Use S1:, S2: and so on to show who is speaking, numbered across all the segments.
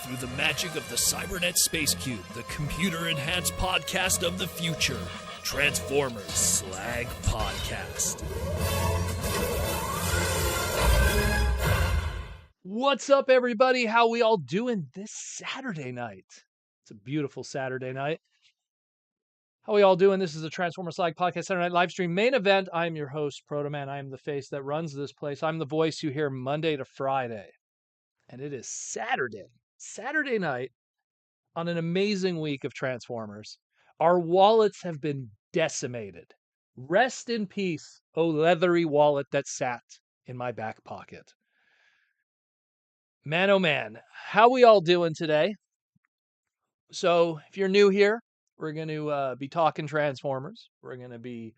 S1: through the magic of the Cybernet Space Cube, the computer-enhanced podcast of the future, Transformers Slag Podcast. What's up, everybody? How we all doing this Saturday night? It's a beautiful Saturday night. How we all doing? This is a Transformers Slag Podcast Saturday Night live stream main event. I'm your host, Protoman. I am the face that runs this place. I'm the voice you hear Monday to Friday. And it is Saturday night on an amazing week of Transformers. Our wallets have been decimated. Rest in peace, oh leathery wallet that sat in my back pocket. Man, oh man, how we all doing today? So if you're new here, we're going to be talking Transformers. We're going to be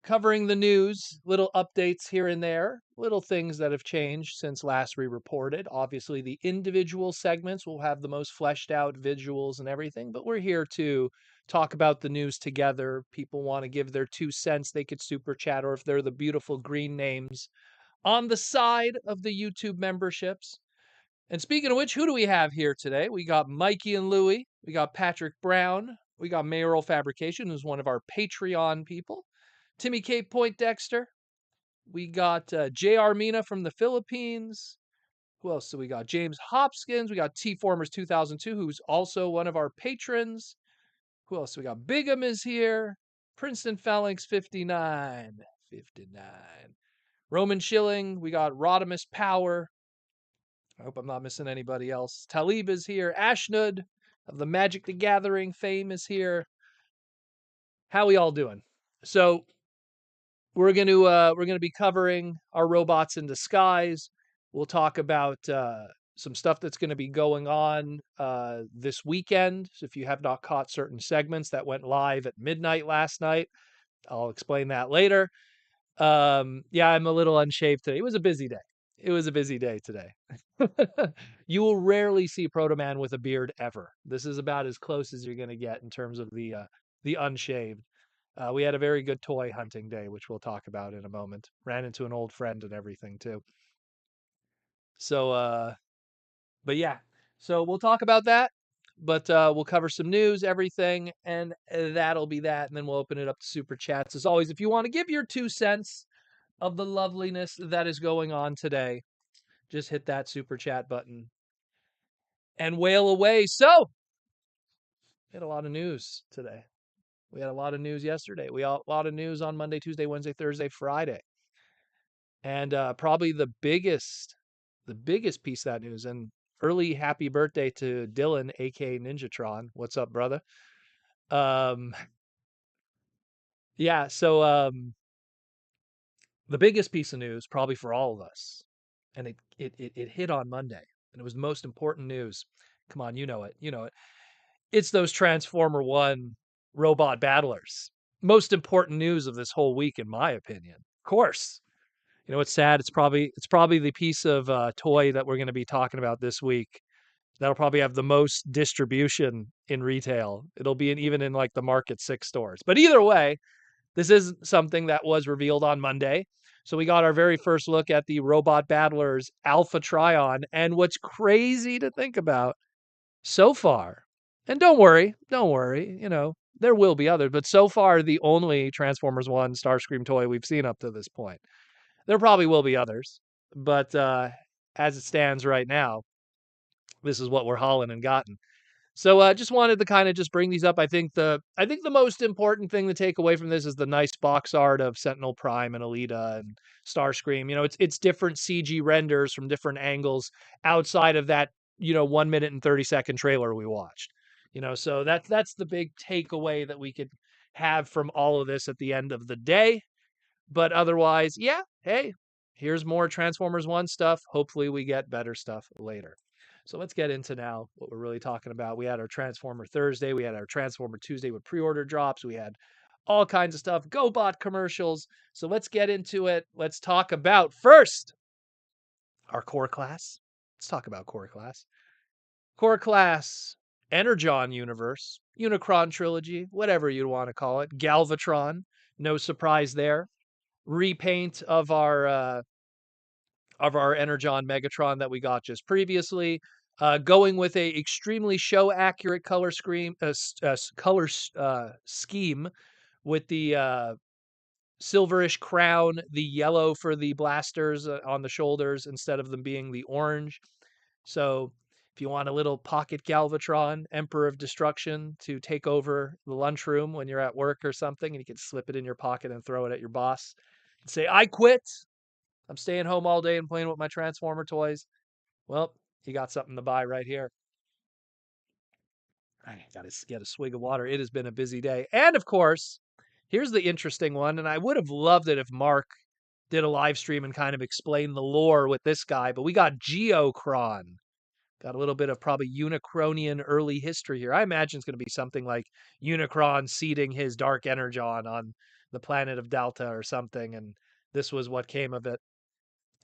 S1: covering the news, little updates here and there, little things that have changed since last we reported. Obviously, the individual segments will have the most fleshed out visuals and everything, but we're here to talk about the news together. People want to give their 2 cents, they could super chat, or if they're the beautiful green names on the side of the YouTube memberships. And speaking of which, who do we have here today? We got Mikey and Louie. We got Patrick Brown. We got Mayoral Fabrication, who's one of our Patreon people. Timmy K. Poindexter. We got J.R. Mina from the Philippines. Who else do we got? James Hopkins. We got T-Formers 2002, who's also one of our patrons. Who else? We got Bigum is here. Princeton Phalanx 59. Roman Schilling. We got Rodimus Power. I hope I'm not missing anybody else. Talib is here. Ashnud of the Magic the Gathering fame is here. How we all doing? So we're gonna be covering our robots in disguise. We'll talk about some stuff that's going to be going on this weekend. So if you have not caught certain segments that went live at midnight last night, I'll explain that later. Yeah, I'm a little unshaved today. It was a busy day today. You will rarely see Protoman with a beard ever. This is about as close as you're going to get in terms of the unshaved. We had a very good toy hunting day, which we'll talk about in a moment. Ran into an old friend and everything too. So, but yeah, so we'll talk about that. But we'll cover some news, everything, and that'll be that. And then we'll open it up to super chats. As always, if you want to give your 2 cents of the loveliness that is going on today, just hit that super chat button and wail away. So, we had a lot of news today. We had a lot of news yesterday. We had a lot of news on Monday, Tuesday, Wednesday, Thursday, Friday. And probably the biggest piece of that news, and early happy birthday to Dylan, aka Ninjatron. What's up, brother? Yeah, so the biggest piece of news, probably for all of us, and it hit on Monday, and it was the most important news. Come on, you know it. It's those Transformer 1 robot battlers. Most important news of this whole week, in my opinion. Of course. You know what's sad? It's probably the piece of toy that we're going to be talking about this week that'll probably have the most distribution in retail. It'll be even in like the Market 6 stores. But either way, this is something that was revealed on Monday. So we got our very first look at the Robot Battlers Alpha Trion. And what's crazy to think about so far, and don't worry, there will be others, but so far the only Transformers 1 Starscream toy we've seen up to this point. There probably will be others, but as it stands right now, this is what we're hauling and gotten. So just wanted to kind of just bring these up. I think the most important thing to take away from this is the nice box art of Sentinel Prime and Alita and Starscream. It's different CG renders from different angles outside of that 1 minute and 30-second trailer we watched. So that's the big takeaway that we could have from all of this at the end of the day. But otherwise, yeah, hey, here's more Transformers 1 stuff. Hopefully we get better stuff later. So let's get into now what we're really talking about. We had our Transformer Thursday. We had our Transformer Tuesday with pre-order drops. We had all kinds of stuff, GoBot commercials. So let's get into it. Let's talk about first our core class. Let's talk about core class. Core class, Energon universe, Unicron trilogy, whatever you want to call it. Galvatron, no surprise there. Repaint of our Energon Megatron that we got just previously. going with a extremely show accurate color scheme with the silverish crown, the yellow for the blasters on the shoulders instead of them being the orange. So if you want a little pocket Galvatron, Emperor of Destruction, to take over the lunchroom when you're at work or something, and you can slip it in your pocket and throw it at your boss and say, I quit. I'm staying home all day and playing with my Transformer toys. Well, you got something to buy right here. I got to get a swig of water. It has been a busy day. And of course, here's the interesting one. And I would have loved it if Mark did a live stream and kind of explained the lore with this guy, but we got Geocron. Got a little bit of probably Unicronian early history here. I imagine it's going to be something like Unicron seeding his dark energon on the planet of Delta or something, and this was what came of it.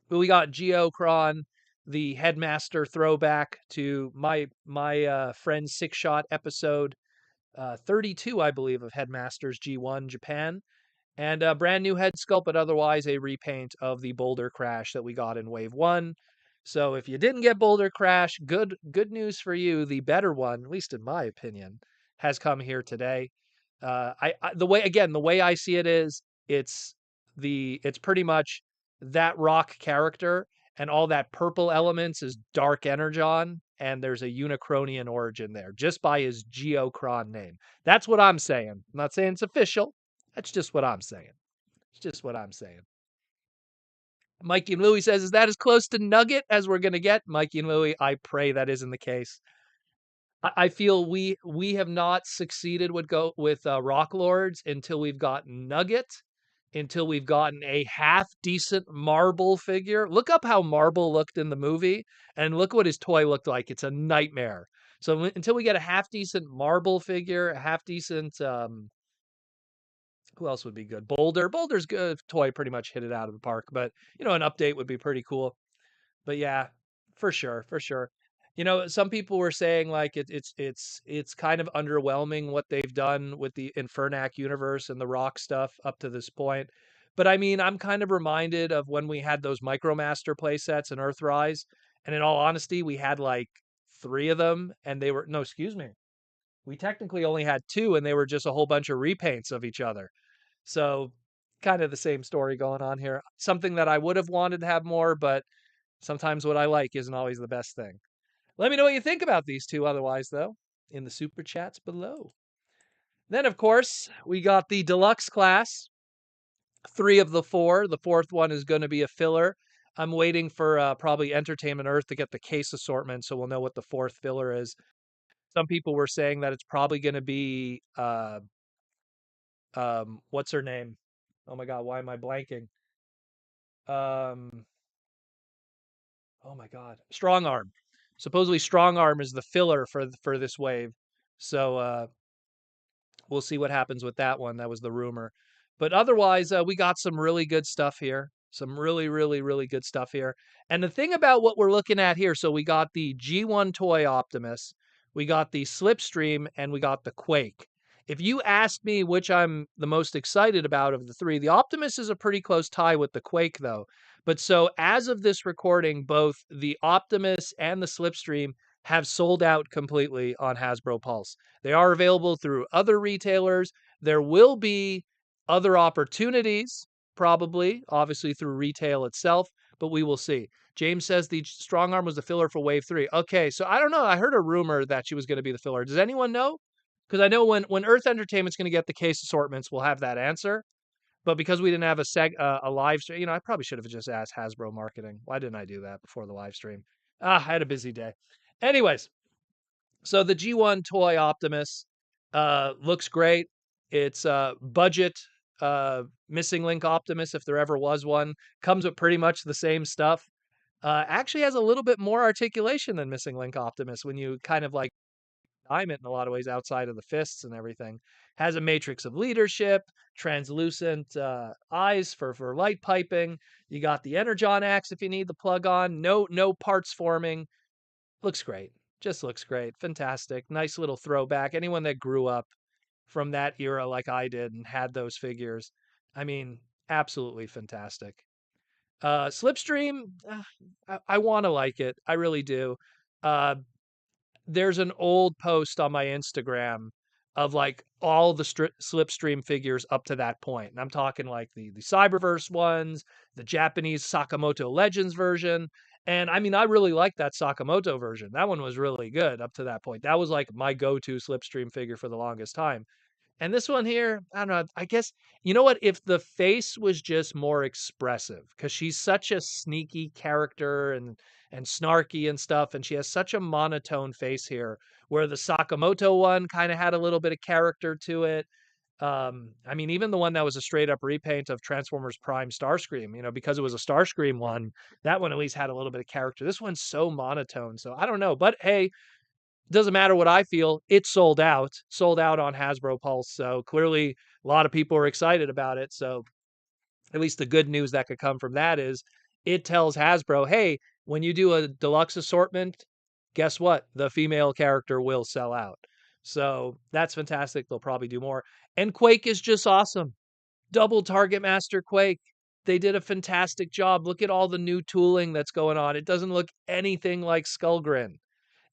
S1: But we got Geocron, the headmaster throwback to my friend's Six Shot episode 32, I believe, of Headmasters G1 Japan. And a brand new head sculpt, but otherwise a repaint of the Boulder Crash that we got in Wave 1. So if you didn't get Boulder Crash, good news for you. The better one, at least in my opinion, has come here today. The way I see it is it's pretty much that rock character, and all that purple elements is dark energon, and there's a Unicronian origin there just by his Geocron name. That's what I'm saying. I'm not saying it's official. That's just what I'm saying. It's just what I'm saying. Mikey and Louie says, is that as close to Nugget as we're going to get? Mikey and Louie, I pray that isn't the case. I feel we have not succeeded with Rock Lords until we've gotten Nugget, until we've gotten a half decent Marble figure. Look up how Marble looked in the movie, and look what his toy looked like. It's a nightmare. So until we get a half decent Marble figure, a half decent who else would be good? Boulder. Boulder's good. Toy pretty much hit it out of the park, but an update would be pretty cool. But yeah, for sure, for sure. Some people were saying like it's kind of underwhelming what they've done with the Infernac universe and the rock stuff up to this point. But I mean, I'm kind of reminded of when we had those Micromaster play sets in Earthrise, and in all honesty, we had like 3 of them, and they were no, excuse me. We technically only had 2, and they were just a whole bunch of repaints of each other. So, kind of the same story going on here. Something that I would have wanted to have more, but sometimes what I like isn't always the best thing. Let me know what you think about these two, otherwise, though, in the super chats below. Then, of course, we got the deluxe class, 3 of the 4. The 4th one is going to be a filler. I'm waiting for probably Entertainment Earth to get the case assortment so we'll know what the 4th filler is. Some people were saying that it's probably going to be what's her name? Oh my god, why am I blanking? Um oh my god. Strong Arm. Supposedly Strong Arm is the filler for this wave. So we'll see what happens with that one. That was the rumor. But otherwise, we got some really good stuff here. Some really, really, really good stuff here. And the thing about what we're looking at here, so we got the G1 Toy Optimus, we got the Slipstream, and we got the Quake. If you ask me which I'm the most excited about of the 3, the Optimus is a pretty close tie with the Quake, though. But so as of this recording, both the Optimus and the Slipstream have sold out completely on Hasbro Pulse. They are available through other retailers. There will be other opportunities, probably, obviously through retail itself, but we will see. James says the Strong Arm was the filler for Wave 3. Okay, so I don't know. I heard a rumor that she was going to be the filler. Does anyone know? Because I know when Earth Entertainment's going to get the case assortments, we'll have that answer. But because we didn't have a live stream, I probably should have just asked Hasbro marketing. Why didn't I do that before the live stream? I had a busy day. Anyways, so the G1 Toy Optimus looks great. It's budget Missing Link Optimus, if there ever was one. Comes with pretty much the same stuff. Actually has a little bit more articulation than Missing Link Optimus when you kind of like time it in a lot of ways outside of the fists and everything. Has a matrix of leadership, translucent eyes for light piping. You got the Energon axe if you need the plug on. No parts forming. Looks great. Just looks great. Fantastic. Nice little throwback. Anyone that grew up from that era like I did and had those figures, I mean, absolutely fantastic. Slipstream, I want to like it. I really do. there's an old post on my Instagram of like all the Slipstream figures up to that point. And I'm talking like the Cyberverse ones, the Japanese Sakamoto Legends version. And I mean, I really like that Sakamoto version. That one was really good up to that point. That was like my go-to Slipstream figure for the longest time. And this one here, I don't know. I guess you know what? If the face was just more expressive, because she's such a sneaky character and snarky and stuff, and she has such a monotone face here, where the Sakamoto one kind of had a little bit of character to it. I mean, even the one that was a straight up repaint of Transformers Prime Starscream, because it was a Starscream one, that one at least had a little bit of character. This one's so monotone, so I don't know. But hey, doesn't matter what I feel. It sold out on Hasbro Pulse. So clearly a lot of people are excited about it. So at least the good news that could come from that is it tells Hasbro, hey, when you do a deluxe assortment, guess what? The female character will sell out. So that's fantastic. They'll probably do more. And Quake is just awesome. Double Target Master Quake. They did a fantastic job. Look at all the new tooling that's going on. It doesn't look anything like Skullgrin.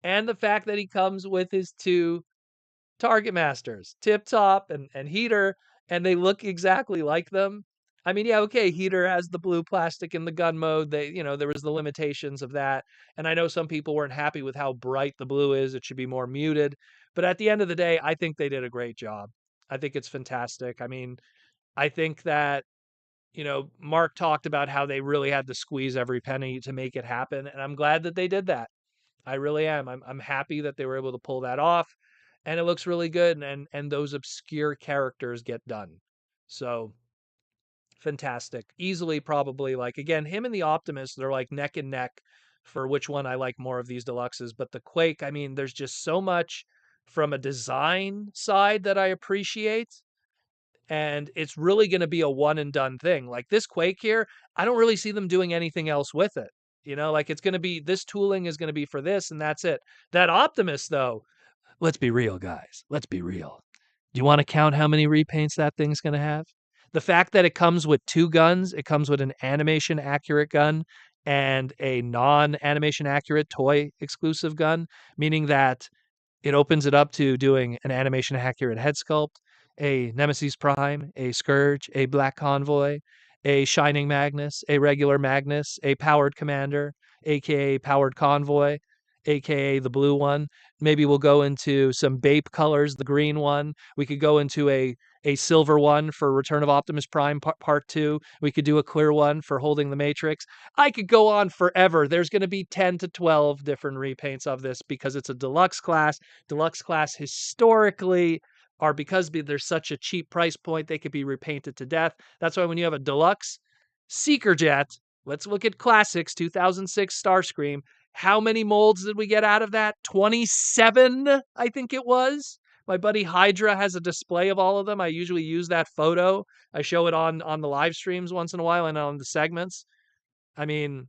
S1: And the fact that he comes with his two Target Masters, Tip Top and Heater, and they look exactly like them. I mean, yeah, okay, Heater has the blue plastic in the gun mode. There was the limitations of that. And I know some people weren't happy with how bright the blue is. It should be more muted. But at the end of the day, I think they did a great job. I think it's fantastic. I mean, I think that, Mark talked about how they really had to squeeze every penny to make it happen. And I'm glad that they did that. I really am. I'm happy that they were able to pull that off, and it looks really good. And those obscure characters get done. So fantastic. Easily, probably like again, him and the Optimus, they're like neck and neck for which one I like more of these deluxes. But the Quake, I mean, there's just so much from a design side that I appreciate. And it's really going to be a one and done thing. Like this Quake here, I don't really see them doing anything else with it. Like it's going to be this tooling is going to be for this and that's it. That Optimus, though, let's be real, guys. Let's be real. Do you want to count how many repaints that thing's going to have? The fact that it comes with two guns, it comes with an animation accurate gun and a non animation accurate toy exclusive gun, meaning that it opens it up to doing an animation accurate head sculpt, a Nemesis Prime, a Scourge, a Black Convoy, a Shining Magnus, a regular Magnus, a Powered Commander, aka Powered Convoy, aka the blue one. Maybe we'll go into some Bape colors, the green one. We could go into a silver one for Return of Optimus Prime Part 2. We could do a clear one for Holding the Matrix. I could go on forever. There's going to be 10 to 12 different repaints of this because it's a deluxe class. Deluxe class historically are because there's such a cheap price point, they could be repainted to death. That's why when you have a deluxe Seeker Jet, let's look at classics 2006 Starscream. How many molds did we get out of that? 27, I think it was. My buddy Hydra has a display of all of them. I usually use that photo. I show it on the live streams once in a while and on the segments. I mean,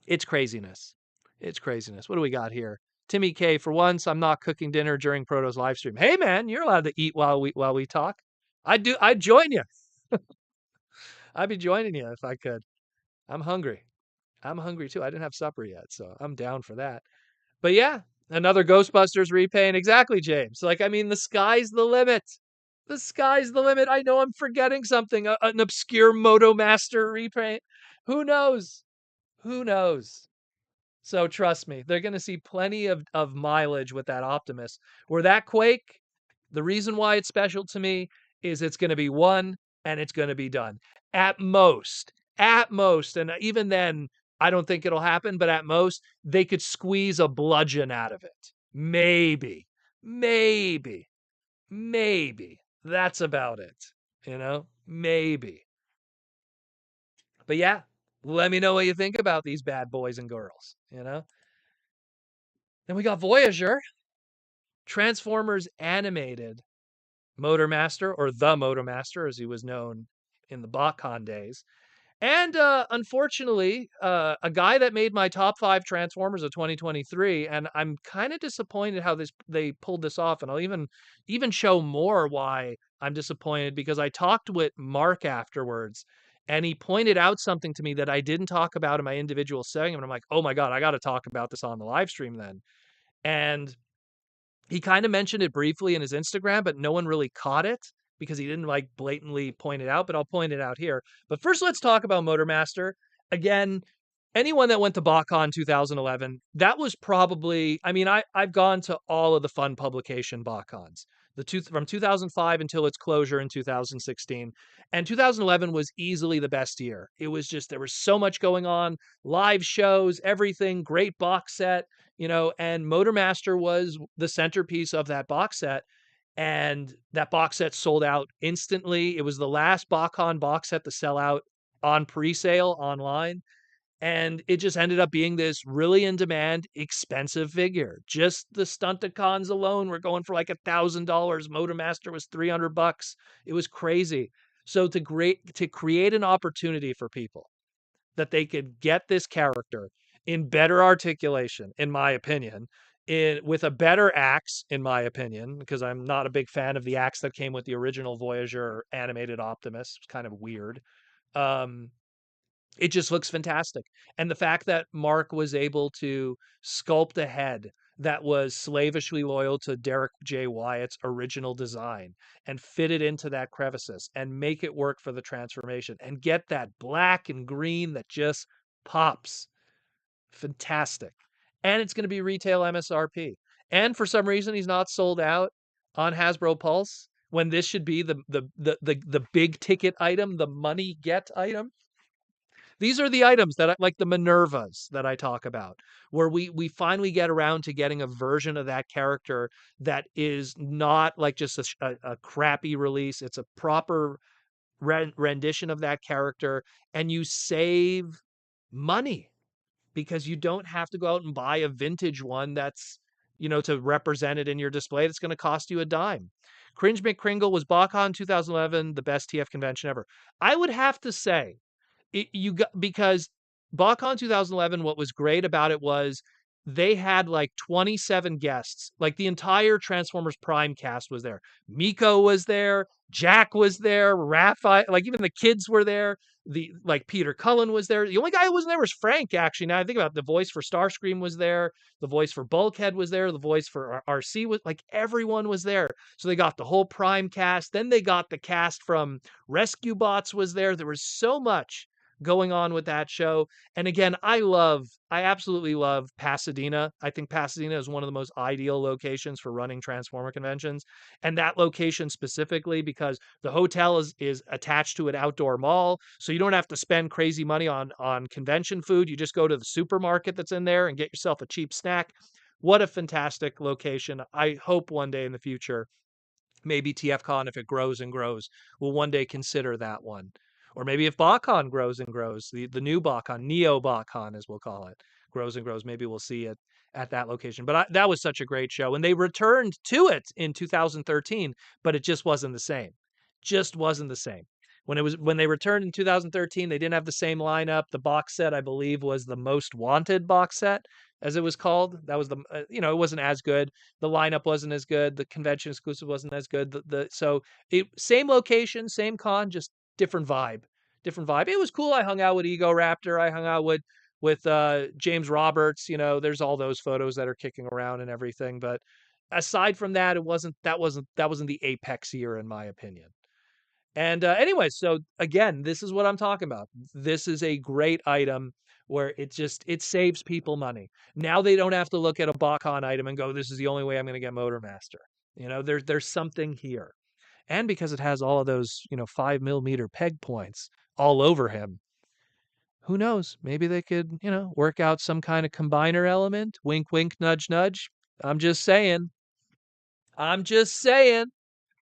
S1: it's craziness. It's craziness. What do we got here? Timmy K, for once, I'm not cooking dinner during Proto's live stream. Hey man, you're allowed to eat while we talk. I'd join you. I'd be joining you if I could. I'm hungry. I'm hungry too. I didn't have supper yet, so I'm down for that. But yeah, another Ghostbusters repaint. Exactly, James. Like, I mean, the sky's the limit. The sky's the limit. I know I'm forgetting something. An obscure Motomaster repaint. Who knows? Who knows? So trust me, they're going to see plenty of mileage with that Optimus. Where that Quake, the reason why it's special to me is it's going to be one and it's going to be done. At most, and even then, I don't think it'll happen, but at most, they could squeeze a bludgeon out of it. Maybe, maybe, maybe. That's about it, maybe. But yeah, let me know what you think about these bad boys and girls. Then we got Voyager, Transformers animated Motormaster, or the Motormaster, as he was known in the BotCon days. And unfortunately, a guy that made my top 5 Transformers of 2023, and I'm kind of disappointed how they pulled this off. And I'll even show more why I'm disappointed, because I talked with Mark afterwards, and he pointed out something to me that I didn't talk about in my individual segment. I'm like, oh my god, I got to talk about this on the live stream then. And he kind of mentioned it briefly in his Instagram, but no one really caught it because he didn't like blatantly point it out, but I'll point it out here. But first, let's talk about Motormaster. Again, anyone that went to BotCon 2011, that was probably, I mean, I've gone to all of the fun publication BotCons, from 2005 until its closure in 2016. And 2011 was easily the best year. It was just, there was so much going on, live shows, everything, great box set, and Motormaster was the centerpiece of that box set. And that box set sold out instantly. It was the last BotCon box set to sell out on pre-sale online. And it just ended up being this really in demand, expensive figure. Just the Stunticons alone were going for like $1,000. Motormaster was $300. It was crazy. So to create an opportunity for people that they could get this character in better articulation, in my opinion, with a better axe, in my opinion, because I'm not a big fan of the axe that came with the original Voyager animated Optimus. It's kind of weird. Um, it just looks fantastic. And the fact that Mark was able to sculpt a head that was slavishly loyal to Derek J. Wyatt's original design and fit it into that crevices and make it work for the transformation and get that black and green that just pops. Fantastic. And it's going to be retail MSRP. And for some reason, he's not sold out on Hasbro Pulse when this should be the big ticket item, the money get item. These are the items that like the Minervas that I talk about, where we finally get around to getting a version of that character that is not like just a crappy release. It's a proper rendition of that character, and you save money because you don't have to go out and buy a vintage one that's, to represent it in your display. That's going to cost you a dime. Cringe McCringle was BotCon 2011, the best TF convention ever. I would have to say you got because BotCon 2011, what was great about it was they had like 27 guests. Like the entire Transformers Prime cast was there. Miko was there, Jack was there, Raphael, like even the kids were there. The like Peter Cullen was there. The only guy who wasn't there was Frank, actually. Now I think about it, the voice for Starscream was there, the voice for Bulkhead was there, the voice for RC was like everyone was there. So they got the whole Prime cast. Then they got the cast from Rescue Bots was there. There was so much going on with that show. And again, I absolutely love Pasadena. I think Pasadena is one of the most ideal locations for running Transformer conventions. And that location specifically because the hotel is attached to an outdoor mall. So you don't have to spend crazy money on convention food. You just go to the supermarket that's in there and get yourself a cheap snack. What a fantastic location. I hope one day in the future, maybe TFCon, if it grows and grows, will one day consider that one. Or maybe if BotCon grows and grows, the new BotCon, Neo BotCon as we'll call it, grows and grows, maybe we'll see it at that location. But that was such a great show. And they returned to it in 2013, but it just wasn't the same. Just wasn't the same. When they returned in 2013, they didn't have the same lineup. The box set, I believe, was the Most Wanted box set, as it was called. That was it wasn't as good. The lineup wasn't as good. The convention exclusive wasn't as good. So it same location, same con, just different vibe. Different vibe. It was cool. I hung out with Ego Raptor. I hung out with James Roberts. There's all those photos that are kicking around and everything. But aside from that, that wasn't the apex year in my opinion. And anyway, so again, this is what I'm talking about. This is a great item where it saves people money. Now they don't have to look at a BotCon item and go, "This is the only way I'm going to get Motormaster." There's something here, and because it has all of those 5 millimeter peg points all over him, who knows? Maybe they could work out some kind of combiner element. Wink, wink, nudge, nudge. I'm just saying. I'm just saying.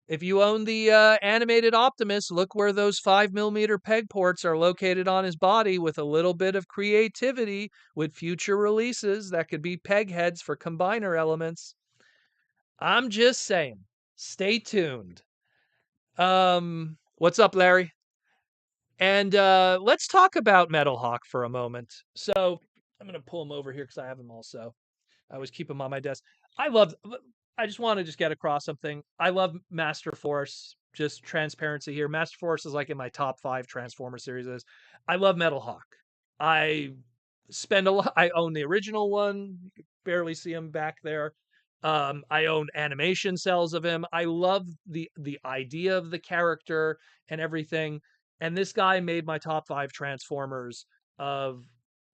S1: If you own the animated Optimus, look where those 5 millimeter peg ports are located on his body. With a little bit of creativity with future releases, that could be peg heads for combiner elements. I'm just saying. Stay tuned. What's up, Larry? And let's talk about Metalhawk for a moment. So I'm going to pull him over here because I have him also. I always keep him on my desk. I just want to just get across something. I love Master Force. Just transparency here. Master Force is like in my top 5 Transformer series. I love Metalhawk. I spend a lot. I own the original one. barely see him back there. I own animation cells of him. I love the idea of the character and everything. And this guy made my top 5 Transformers of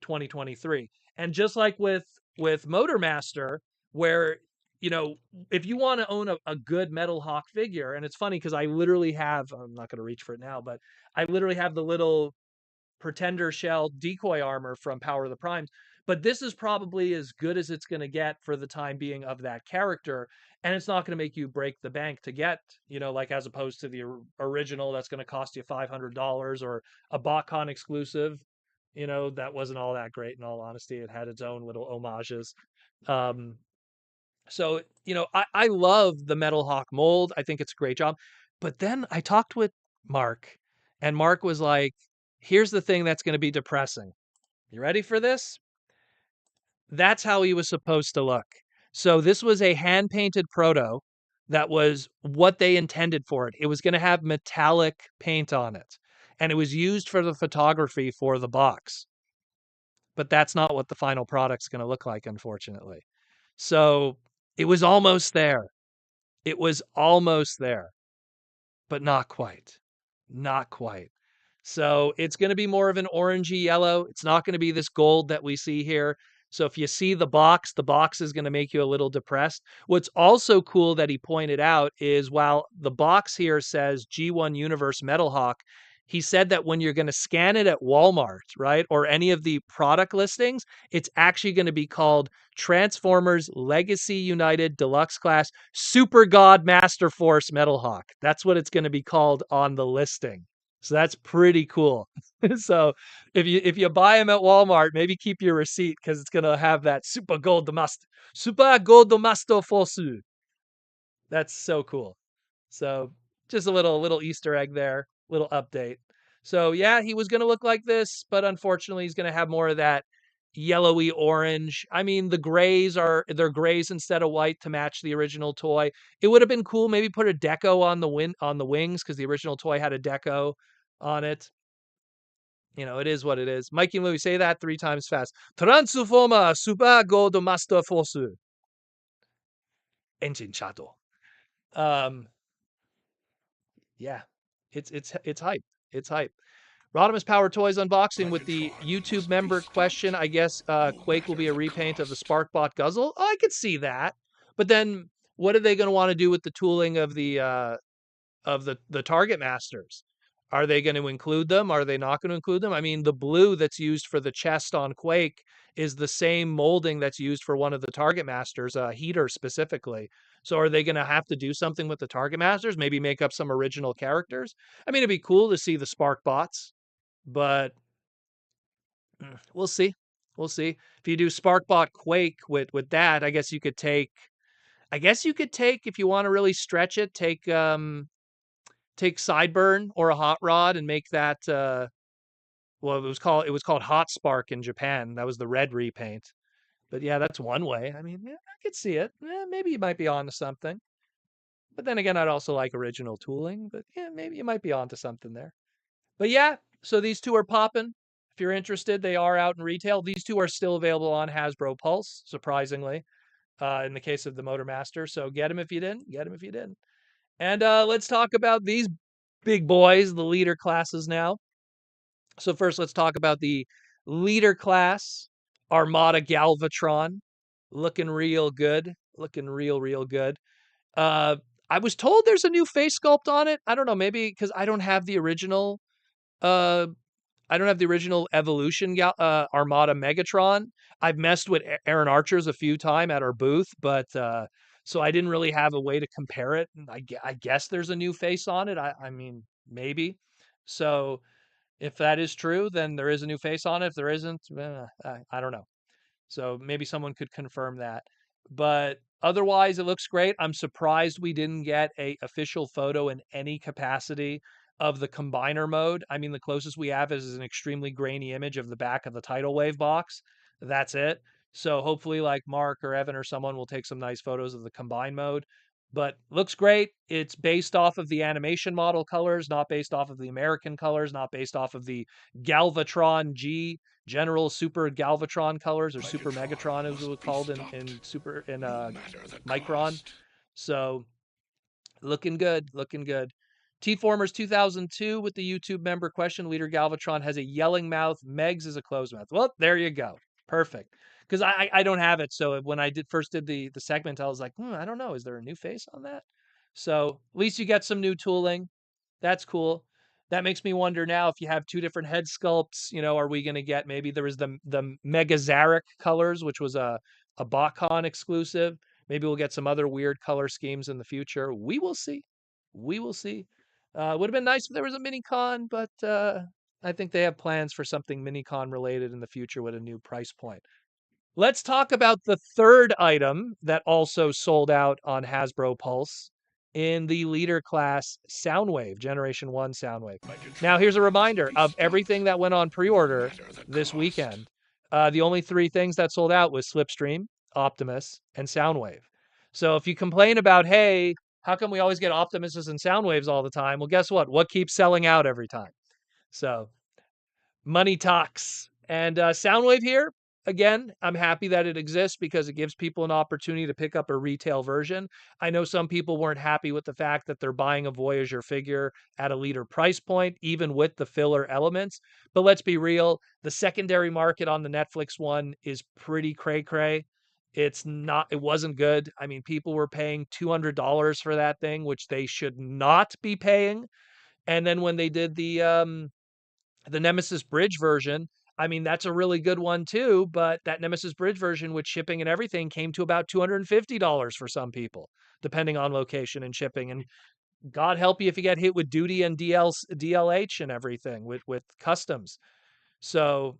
S1: 2023. And just like with Motormaster, where you know, if you want to own a good Metal Hawk figure, and it's funny because I literally have, I'm not going to reach for it now, but I literally have the little Pretender shell decoy armor from Power of the Primes. But this is probably as good as it's going to get for the time being of that character. And it's not going to make you break the bank to get, like as opposed to the original that's going to cost you $500 or a BotCon exclusive, that wasn't all that great in all honesty. It had its own little homages. Um, so, I love the Metal Hawk mold. I think it's a great job. But then I talked with Mark, and Mark was like, here's the thing that's going to be depressing. You ready for this? That's how he was supposed to look. So this was a hand painted proto that was what they intended for it. It was going to have metallic paint on it, and it was used for the photography for the box. But that's not what the final product's going to look like, unfortunately. So it was almost there. It was almost there, but not quite. Not quite. So it's going to be more of an orangey yellow. It's not going to be this gold that we see here. So if you see the box is going to make you a little depressed. What's also cool that he pointed out is while the box here says G1 Universe Metal Hawk, he said that when you're going to scan it at Walmart, right, or any of the product listings, it's actually going to be called Transformers Legacy United Deluxe Class Super God Master Force Metal Hawk. That's what it's going to be called on the listing. So that's pretty cool. So if you buy them at Walmart, maybe keep your receipt because it's gonna have that Super Gold Master Force. That's so cool. So just a little Easter egg there, little update. So yeah, he was gonna look like this, but unfortunately he's gonna have more of that yellowy orange. I mean, they're grays instead of white to match the original toy. It would have been cool, maybe put a deco on the wings, because the original toy had a deco on it. It is what it is. Mikey and Louie, say that 3 times fast. Transforma Super Gold Master Force. Enchinchado. Um, yeah. It's hype. It's hype. Rodimus Power Toys unboxing with the YouTube member question. I guess Quake will be a repaint of the Sparkbot Guzzle. Oh, I could see that. But then what are they going to want to do with the tooling of the Target Masters? Are they going to include them? Are they not going to include them? I mean, the blue that's used for the chest on Quake is the same molding that's used for one of the Target Masters, Heater specifically. So are they going to have to do something with the Target Masters? Maybe make up some original characters? I mean, it'd be cool to see the Spark Bots, but we'll see. We'll see. If you do Sparkbot Quake with that, I guess you could take if you want to really stretch it, take Sideburn or a Hot Rod and make that well, it was called Hot Spark in Japan. That was the red repaint. But yeah, that's one way. I mean, yeah, I could see it. Maybe you might be onto something. But then again, I'd also like original tooling, but yeah, maybe you might be onto something there. But yeah, so these two are popping. If you're interested, they are out in retail. These two are still available on Hasbro Pulse, surprisingly, in the case of the Motormaster. So get them if you didn't. Get them if you didn't. And let's talk about these big boys, the leader classes now. So first, let's talk about the leader class, Armada Galvatron, looking real good, looking real good. Uh, I was told there's a new face sculpt on it. I don't know, maybe because I don't have the original. Uh, I don't have the original Evolution Armada Megatron. I've messed with Aaron Archer's a few times at our booth, but so I didn't really have a way to compare it. I guess there's a new face on it. I mean, maybe. So if that is true, then there is a new face on it. If there isn't, I don't know. So maybe someone could confirm that. But otherwise, it looks great. I'm surprised we didn't get a official photo in any capacity of the combiner mode. I mean, the closest we have is an extremely grainy image of the back of the tidal wave box. That's it. So hopefully, like Mark or Evan or someone will take some nice photos of the combine mode. But looks great. It's based off of the animation model colors, not based off of the American colors, not based off of the Galvatron G general Super Galvatron colors, or Super Megatron as it was called in Super in Micron. So looking good, looking good. T-Formers 2002 with the YouTube member question. Leader Galvatron has a yelling mouth. Megs is a closed mouth. Well, there you go. Perfect. Because I don't have it. So when I first did the segment, I was like, I don't know. Is there a new face on that? So at least you get some new tooling. That's cool. That makes me wonder now, if you have two different head sculpts, are we going to get, maybe there was the Megazaric colors, which was a BotCon exclusive. Maybe we'll get some other weird color schemes in the future. We will see. We will see. Would have been nice if there was a mini con, but I think they have plans for something mini con related in the future with a new price point. Let's talk about the third item that also sold out on Hasbro Pulse in the leader class Soundwave, Generation 1 Soundwave. Now, here's a reminder of everything that went on pre-order this weekend. The only three things that sold out was Slipstream, Optimus, and Soundwave. So if you complain about, hey, how come we always get Optimuses and Soundwaves all the time? Well, guess what? What keeps selling out every time? So money talks. And Soundwave here, again, I'm happy that it exists because it gives people an opportunity to pick up a retail version. I know some people weren't happy with the fact that they're buying a Voyager figure at a leader price point, even with the filler elements. But let's be real, the secondary market on the Netflix one is pretty cray-cray. It wasn't good. I mean, people were paying $200 for that thing, which they should not be paying. And then when they did the Nemesis Bridge version, I mean, that's a really good one too, but that Nemesis Bridge version with shipping and everything came to about $250 for some people, depending on location and shipping. And God help you if you get hit with duty and DLH and everything with customs. So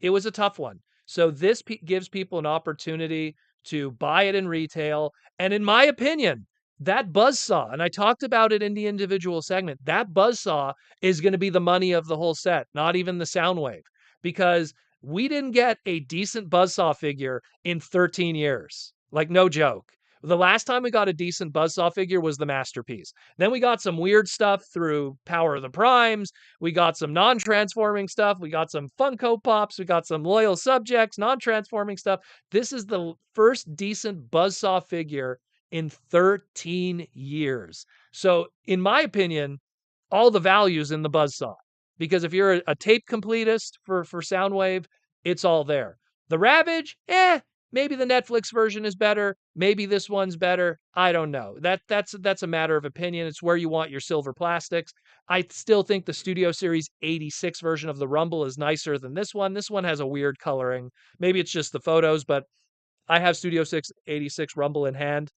S1: it was a tough one. So this gives people an opportunity to buy it in retail. And in my opinion, that buzzsaw, and I talked about it in the individual segment, that buzzsaw is going to be the money of the whole set, not even the Soundwave, because we didn't get a decent buzzsaw figure in 13 years. Like, no joke. The last time we got a decent buzzsaw figure was the Masterpiece. Then we got some weird stuff through Power of the Primes. We got some non-transforming stuff. We got some Funko Pops. We got some Loyal Subjects, non-transforming stuff. This is the first decent buzzsaw figure in 13 years. So, in my opinion, all the value's in the buzzsaw. Because if you're a tape completist for Soundwave, it's all there. The Ravage, maybe the Netflix version is better. Maybe this one's better. I don't know. That's a matter of opinion. It's where you want your silver plastics. I still think the Studio Series 86 version of the Rumble is nicer than this one. This one has a weird coloring. Maybe it's just the photos, but I have Studio 86 Rumble in hand,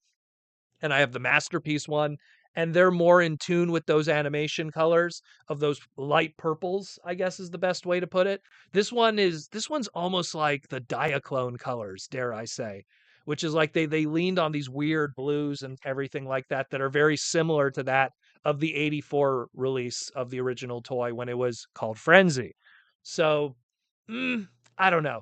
S1: and I have the Masterpiece one, and they're more in tune with those animation colors of those light purples, I guess is the best way to put it. This one's almost like the Diaclone colors, dare I say, which is like they leaned on these weird blues and everything like that that are very similar to that of the 84 release of the original toy when it was called Frenzy. So, I don't know.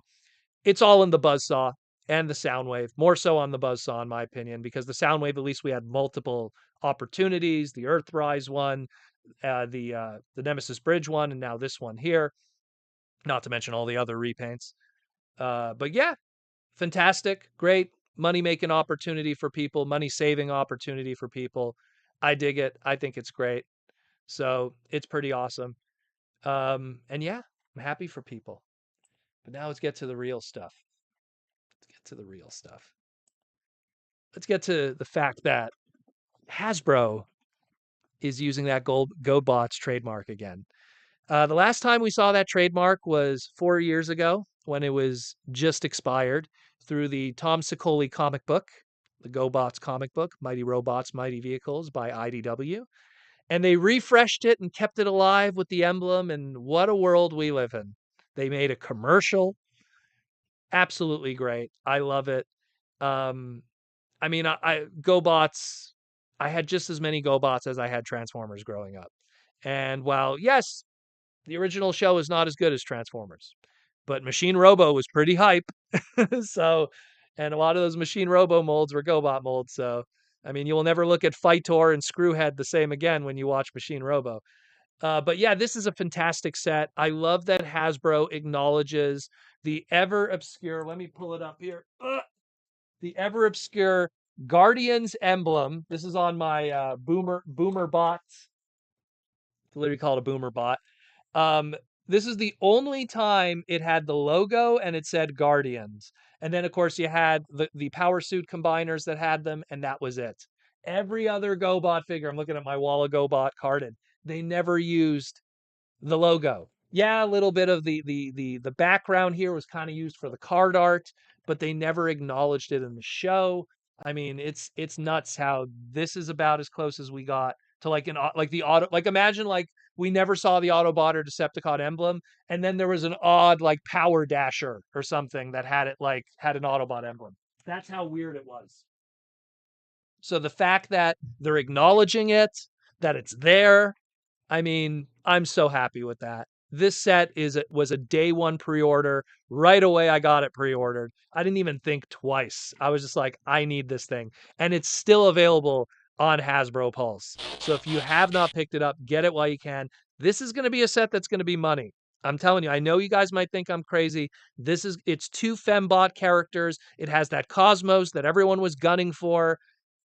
S1: It's all in the buzzsaw and the Soundwave, more so on the buzzsaw, in my opinion, because the Soundwave, at least we had multiple opportunities, the Earthrise one, the Nemesis Bridge one, and now this one here, not to mention all the other repaints. But yeah, fantastic, great money-making opportunity for people, money-saving opportunity for people. I dig it. I think it's great. So it's pretty awesome. And yeah, I'm happy for people. But now let's get to the real stuff. To the real stuff. Let's get to the fact that Hasbro is using that Gobots trademark again. The last time we saw that trademark was 4 years ago when it was just expired through the Tom Sicoli comic book, the Gobots comic book, Mighty Robots, Mighty Vehicles by IDW. And they refreshed it and kept it alive with the emblem, and what a world we live in. They made a commercial. Absolutely great. I love it. I mean, GoBots, I had just as many GoBots as I had Transformers growing up. And while, yes, the original show is not as good as Transformers, but Machine Robo was pretty hype. So, and a lot of those Machine Robo molds were GoBot molds. So, I mean, you will never look at Fightor and Screwhead the same again when you watch Machine Robo. But yeah, this is a fantastic set. I love that Hasbro acknowledges the ever obscure. Let me pull it up here. The ever obscure Guardians emblem. This is on my Boomer bot. It's literally called a Boomer bot. Um, this is the only time it had the logo and it said Guardians. And then, of course, you had the power suit combiners that had them, and that was it. Every other GoBot figure, I'm looking at my wall of GoBot carded, they never used the logo. Yeah, a little bit of the background here was kind of used for the card art, but they never acknowledged it in the show. I mean, it's nuts how this is about as close as we got to like like the auto, like imagine like we never saw the Autobot or Decepticon emblem, and then there was an odd like Power Dasher or something that had it like had an Autobot emblem. That's how weird it was. So the fact that they're acknowledging it, that it's there, I mean, I'm so happy with that. This set was a day one pre-order. Right away I got it pre-ordered. I didn't even think twice. I was just like, I need this thing. And it's still available on Hasbro Pulse. So if you have not picked it up, get it while you can. This is going to be a set that's going to be money. I'm telling you, I know you guys might think I'm crazy. It's two Fembot characters. It has that Cosmos that everyone was gunning for.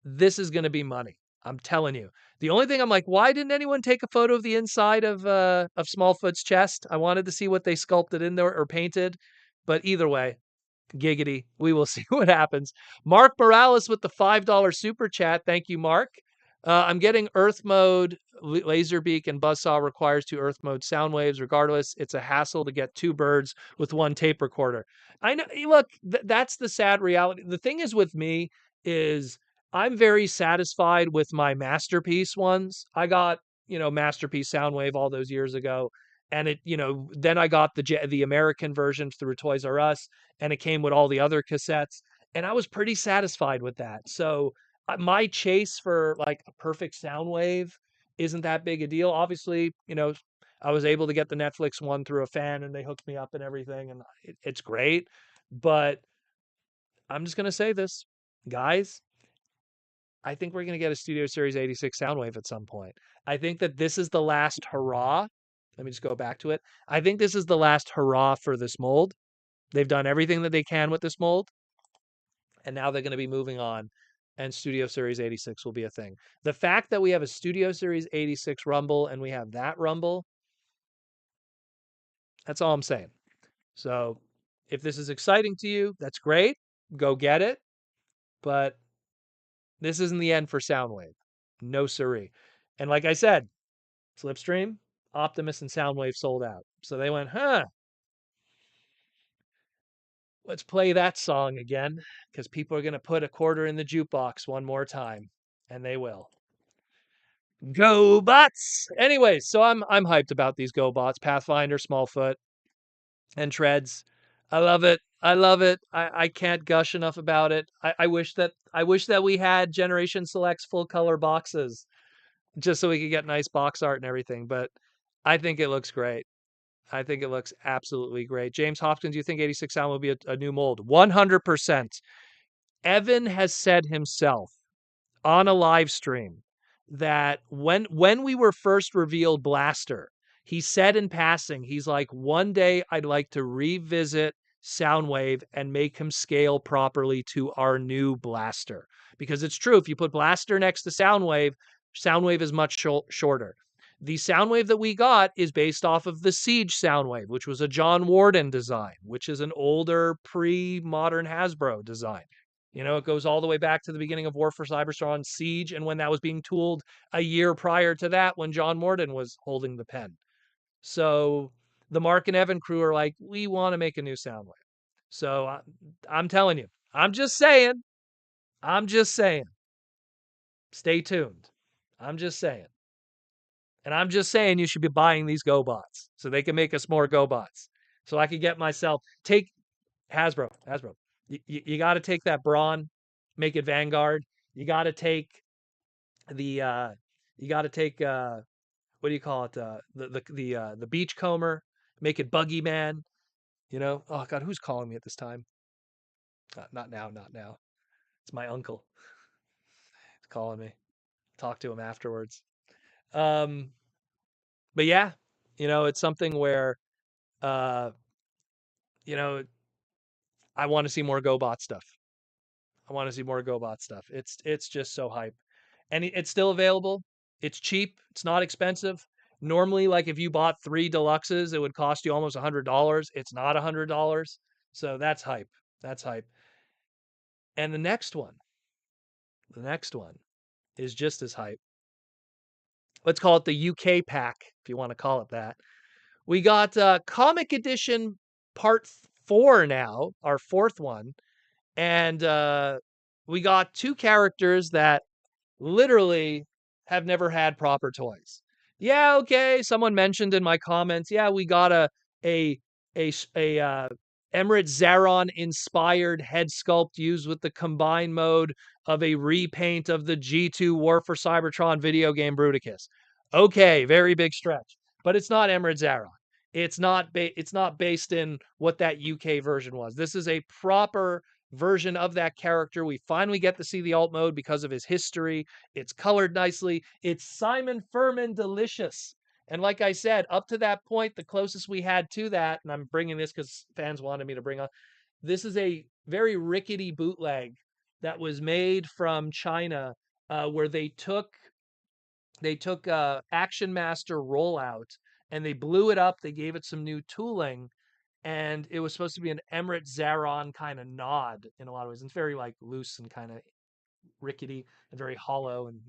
S1: This is going to be money. I'm telling you. The only thing I'm like, why didn't anyone take a photo of the inside of Smallfoot's chest? I wanted to see what they sculpted in there or painted. But either way, giggity. We will see what happens. Mark Morales with the $5 super chat. Thank you, Mark. I'm getting Earth mode. Laserbeak and Buzzsaw requires two Earth mode sound waves. Regardless, it's a hassle to get two birds with one tape recorder. I know. Look, that's the sad reality. The thing is with me is I'm very satisfied with my masterpiece ones. I got masterpiece Soundwave all those years ago, and then I got the American version through Toys R Us, and it came with all the other cassettes, and I was pretty satisfied with that. So my chase for like a perfect sound wave isn't that big a deal. Obviously, I was able to get the Netflix one through a fan, and they hooked me up and everything, and it's great. But I'm just gonna say this, guys. I think we're gonna get a Studio Series 86 Soundwave at some point. I think that this is the last hurrah. Let me just go back to it. I think this is the last hurrah for this mold. They've done everything that they can with this mold, and now they're going to be moving on, and Studio Series 86 will be a thing. The fact that we have a Studio Series 86 Rumble and we have that Rumble, that's all I'm saying. So if this is exciting to you, that's great. Go get it. But this isn't the end for Soundwave. No siree. And like I said, Slipstream, Optimus, and Soundwave sold out. So they went, let's play that song again because people are going to put a quarter in the jukebox one more time. And they will. Gobots. Anyways, so I'm hyped about these Gobots, Pathfinder, Smallfoot, and Treads. I love it. I love it. I can't gush enough about it. I wish that we had Generation Selects full color boxes just so we could get nice box art and everything. But I think it looks great. I think it looks absolutely great. James Hopkins, you think 86 Sound will be a new mold? 100%. Evan has said himself on a live stream that when we were first revealed Blaster, he said in passing, he's like, one day I'd like to revisit Soundwave and make him scale properly to our new Blaster. Because it's true, if you put Blaster next to Soundwave, Soundwave is much shorter. The Soundwave that we got is based off of the Siege Soundwave, which was a John Warden design, which is an older pre-modern Hasbro design. It goes all the way back to the beginning of War for Cybertron, Siege, and when that was being tooled a year prior to that when John Morden was holding the pen. So the Mark and Evan crew are like, we want to make a new Soundwave. So I'm telling you, I'm just saying, stay tuned. I'm just saying. And I'm just saying you should be buying these GoBots so they can make us more GoBots. So I could get myself, take Hasbro. You got to take that Brawn, make it Vanguard. You got to take the you got to take what do you call it? The Beachcomber, make it Buggy Man. Oh God, who's calling me at this time? Not now, not now. It's my uncle. He's calling me. Talk to him afterwards. Um, But yeah, it's something where, uh, you know, I want to see more GoBot stuff. I want to see more GoBot stuff. It's just so hype, and it's still available. It's cheap. It's not expensive. Normally, like if you bought 3 deluxes, it would cost you almost $100. It's not $100, so that's hype. That's hype. And the next one is just as hype. Let's call it the UK pack, if you want to call it that. We got Comic Edition Part 4 now, our fourth one. And we got 2 characters that literally have never had proper toys. Yeah, okay. Someone mentioned in my comments, yeah, we got a Emirate Zaron inspired head sculpt used with the combine mode of a repaint of the G2 War for Cybertron video game Bruticus. Okay, very big stretch, but it's not Emirate Zaron. It's not based in what that UK version was. This is a proper version of that character. We finally get to see the alt mode because of his history. It's colored nicely. It's Simon Furman delicious. And like I said, up to that point, the closest we had to that, and I'm bringing this because fans wanted me to bring up, this is a very rickety bootleg that was made from China, where they took Action Master rollout and they blew it up. They gave it some new tooling, and it was supposed to be an Emirate Zaron kind of nod in a lot of ways. It's very like loose and kind of rickety and very hollow and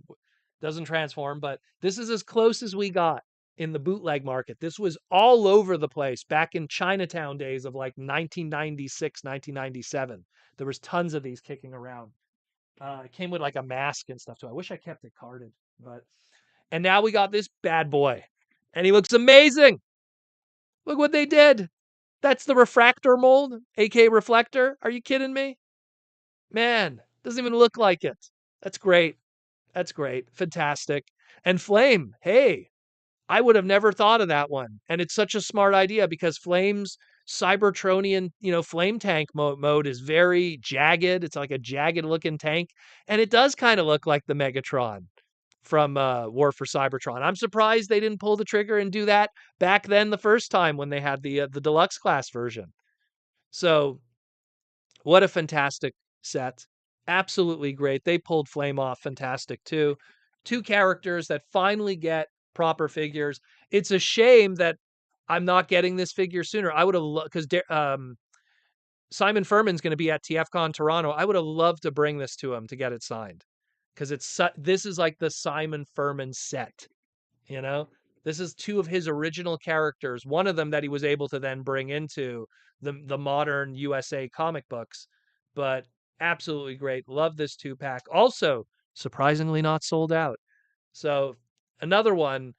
S1: doesn't transform. But this is as close as we got in the bootleg market. This was all over the place back in Chinatown days of like 1996, 1997. There was tons of these kicking around. It came with like a mask and stuff too. I wish I kept it carded, but and now we got this bad boy, and he looks amazing. Look what they did. That's the refractor mold, aka reflector. Are you kidding me? Man, doesn't even look like it. That's great. That's great. Fantastic. And Flame, hey, I would have never thought of that one. And it's such a smart idea because Flame's Cybertronian, flame tank mode is very jagged. It's like a jagged looking tank. And it does kind of look like the Megatron from War for Cybertron. I'm surprised they didn't pull the trigger and do that back then the first time when they had the deluxe class version. So what a fantastic set. Absolutely great. They pulled Flame off fantastic too. 2 characters that finally get proper figures. It's a shame that I'm not getting this figure sooner. I would have because Simon Furman's going to be at TFCon Toronto. I would have loved to bring this to him to get it signed because this is like the Simon Furman set. You know, this is 2 of his original characters. One of them that he was able to then bring into the modern USA comic books, but absolutely great. Love this 2-pack. Also, surprisingly not sold out. So another one.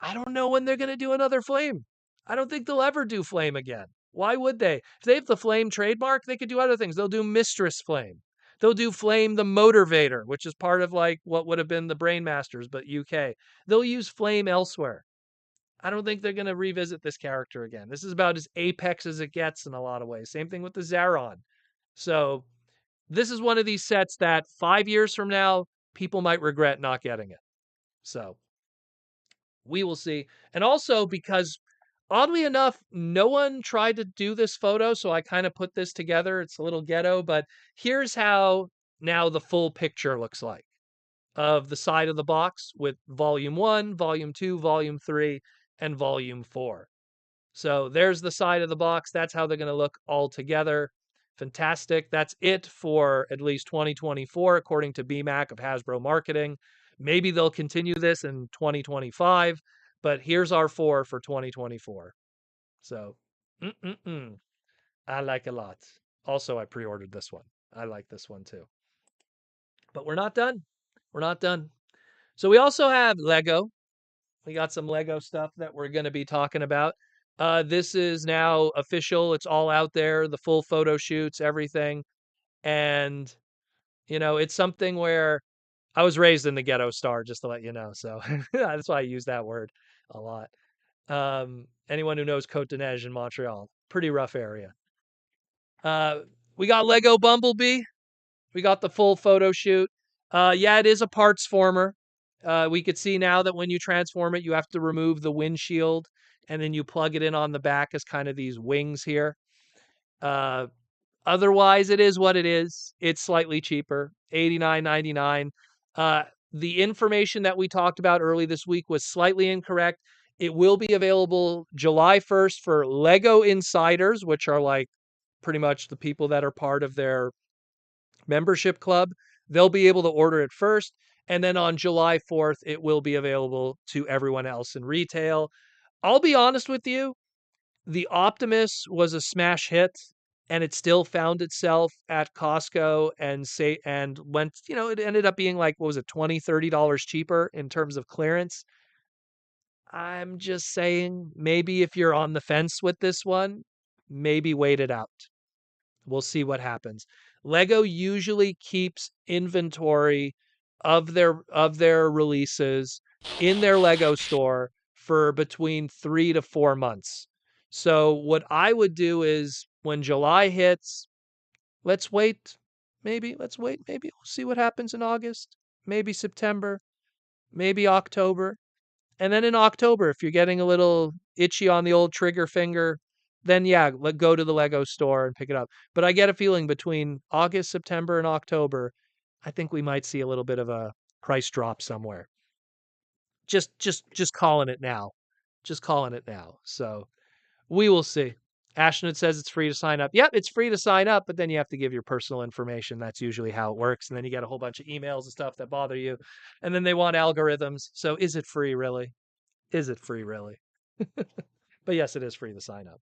S1: I don't know when they're going to do another Flame. I don't think they'll ever do Flame again. Why would they? If they have the Flame trademark, they could do other things. They'll do Mistress Flame. They'll do Flame the Motorvator, which is part of like what would have been the Brainmasters, but UK. They'll use Flame elsewhere. I don't think they're going to revisit this character again. This is about as apex as it gets in a lot of ways. Same thing with the Zaron. So this is one of these sets that 5 years from now, people might regret not getting it. So we will see. And also because oddly enough, no one tried to do this photo, so I kind of put this together. It's a little ghetto, but here's how now the full picture looks like of the side of the box with volume 1, volume 2, volume 3, and volume 4. So there's the side of the box. That's how they're going to look all together. Fantastic. That's it for at least 2024, according to BMAC of Hasbro Marketing. Maybe they'll continue this in 2025, but here's our 4 for 2024. So, I like a lot. Also, I pre-ordered this one. I like this one too. But we're not done. We're not done. So we also have Lego. We got some Lego stuff that we're going to be talking about. This is now official. It's all out there, the full photo shoots, everything. And, it's something where I was raised in the ghetto star, just to let you know. So that's why I use that word a lot. Anyone who knows Côte de Neige in Montreal, pretty rough area. We got Lego Bumblebee. We got the full photo shoot. Yeah, it is a parts former. We could see now that when you transform it, you have to remove the windshield, and then you plug it in on the back as kind of these wings here. Uh, Otherwise, it is what it is. It's slightly cheaper, $89.99. Uh, the information that we talked about early this week was slightly incorrect. It will be available July 1st for Lego Insiders, which are like pretty much the people that are part of their membership club. They'll be able to order it first. And then on July 4th, it will be available to everyone else in retail. I'll be honest with you, the Optimus was a smash hit, and it still found itself at Costco and went, it ended up being like, what was it, $20-$30 cheaper in terms of clearance. I'm just saying, maybe if you're on the fence with this one, maybe wait it out. We'll see what happens. Lego usually keeps inventory of their releases in their Lego store for between 3 to 4 months. So what I would do is when July hits, let's wait. Maybe let's wait. Maybe we'll see what happens in August, maybe September, maybe October. And then in October, if you're getting a little itchy on the old trigger finger, then yeah, go to the Lego store and pick it up. But I get a feeling between August, September, and October, I think we might see a little bit of a price drop somewhere. Just calling it now. Just calling it now. So we will see. Ashton says it's free to sign up. Yep, it's free to sign up, but then you have to give your personal information. That's usually how it works. And then you get a whole bunch of emails and stuff that bother you. And then they want algorithms. So is it free really? Is it free really? But yes, it is free to sign up.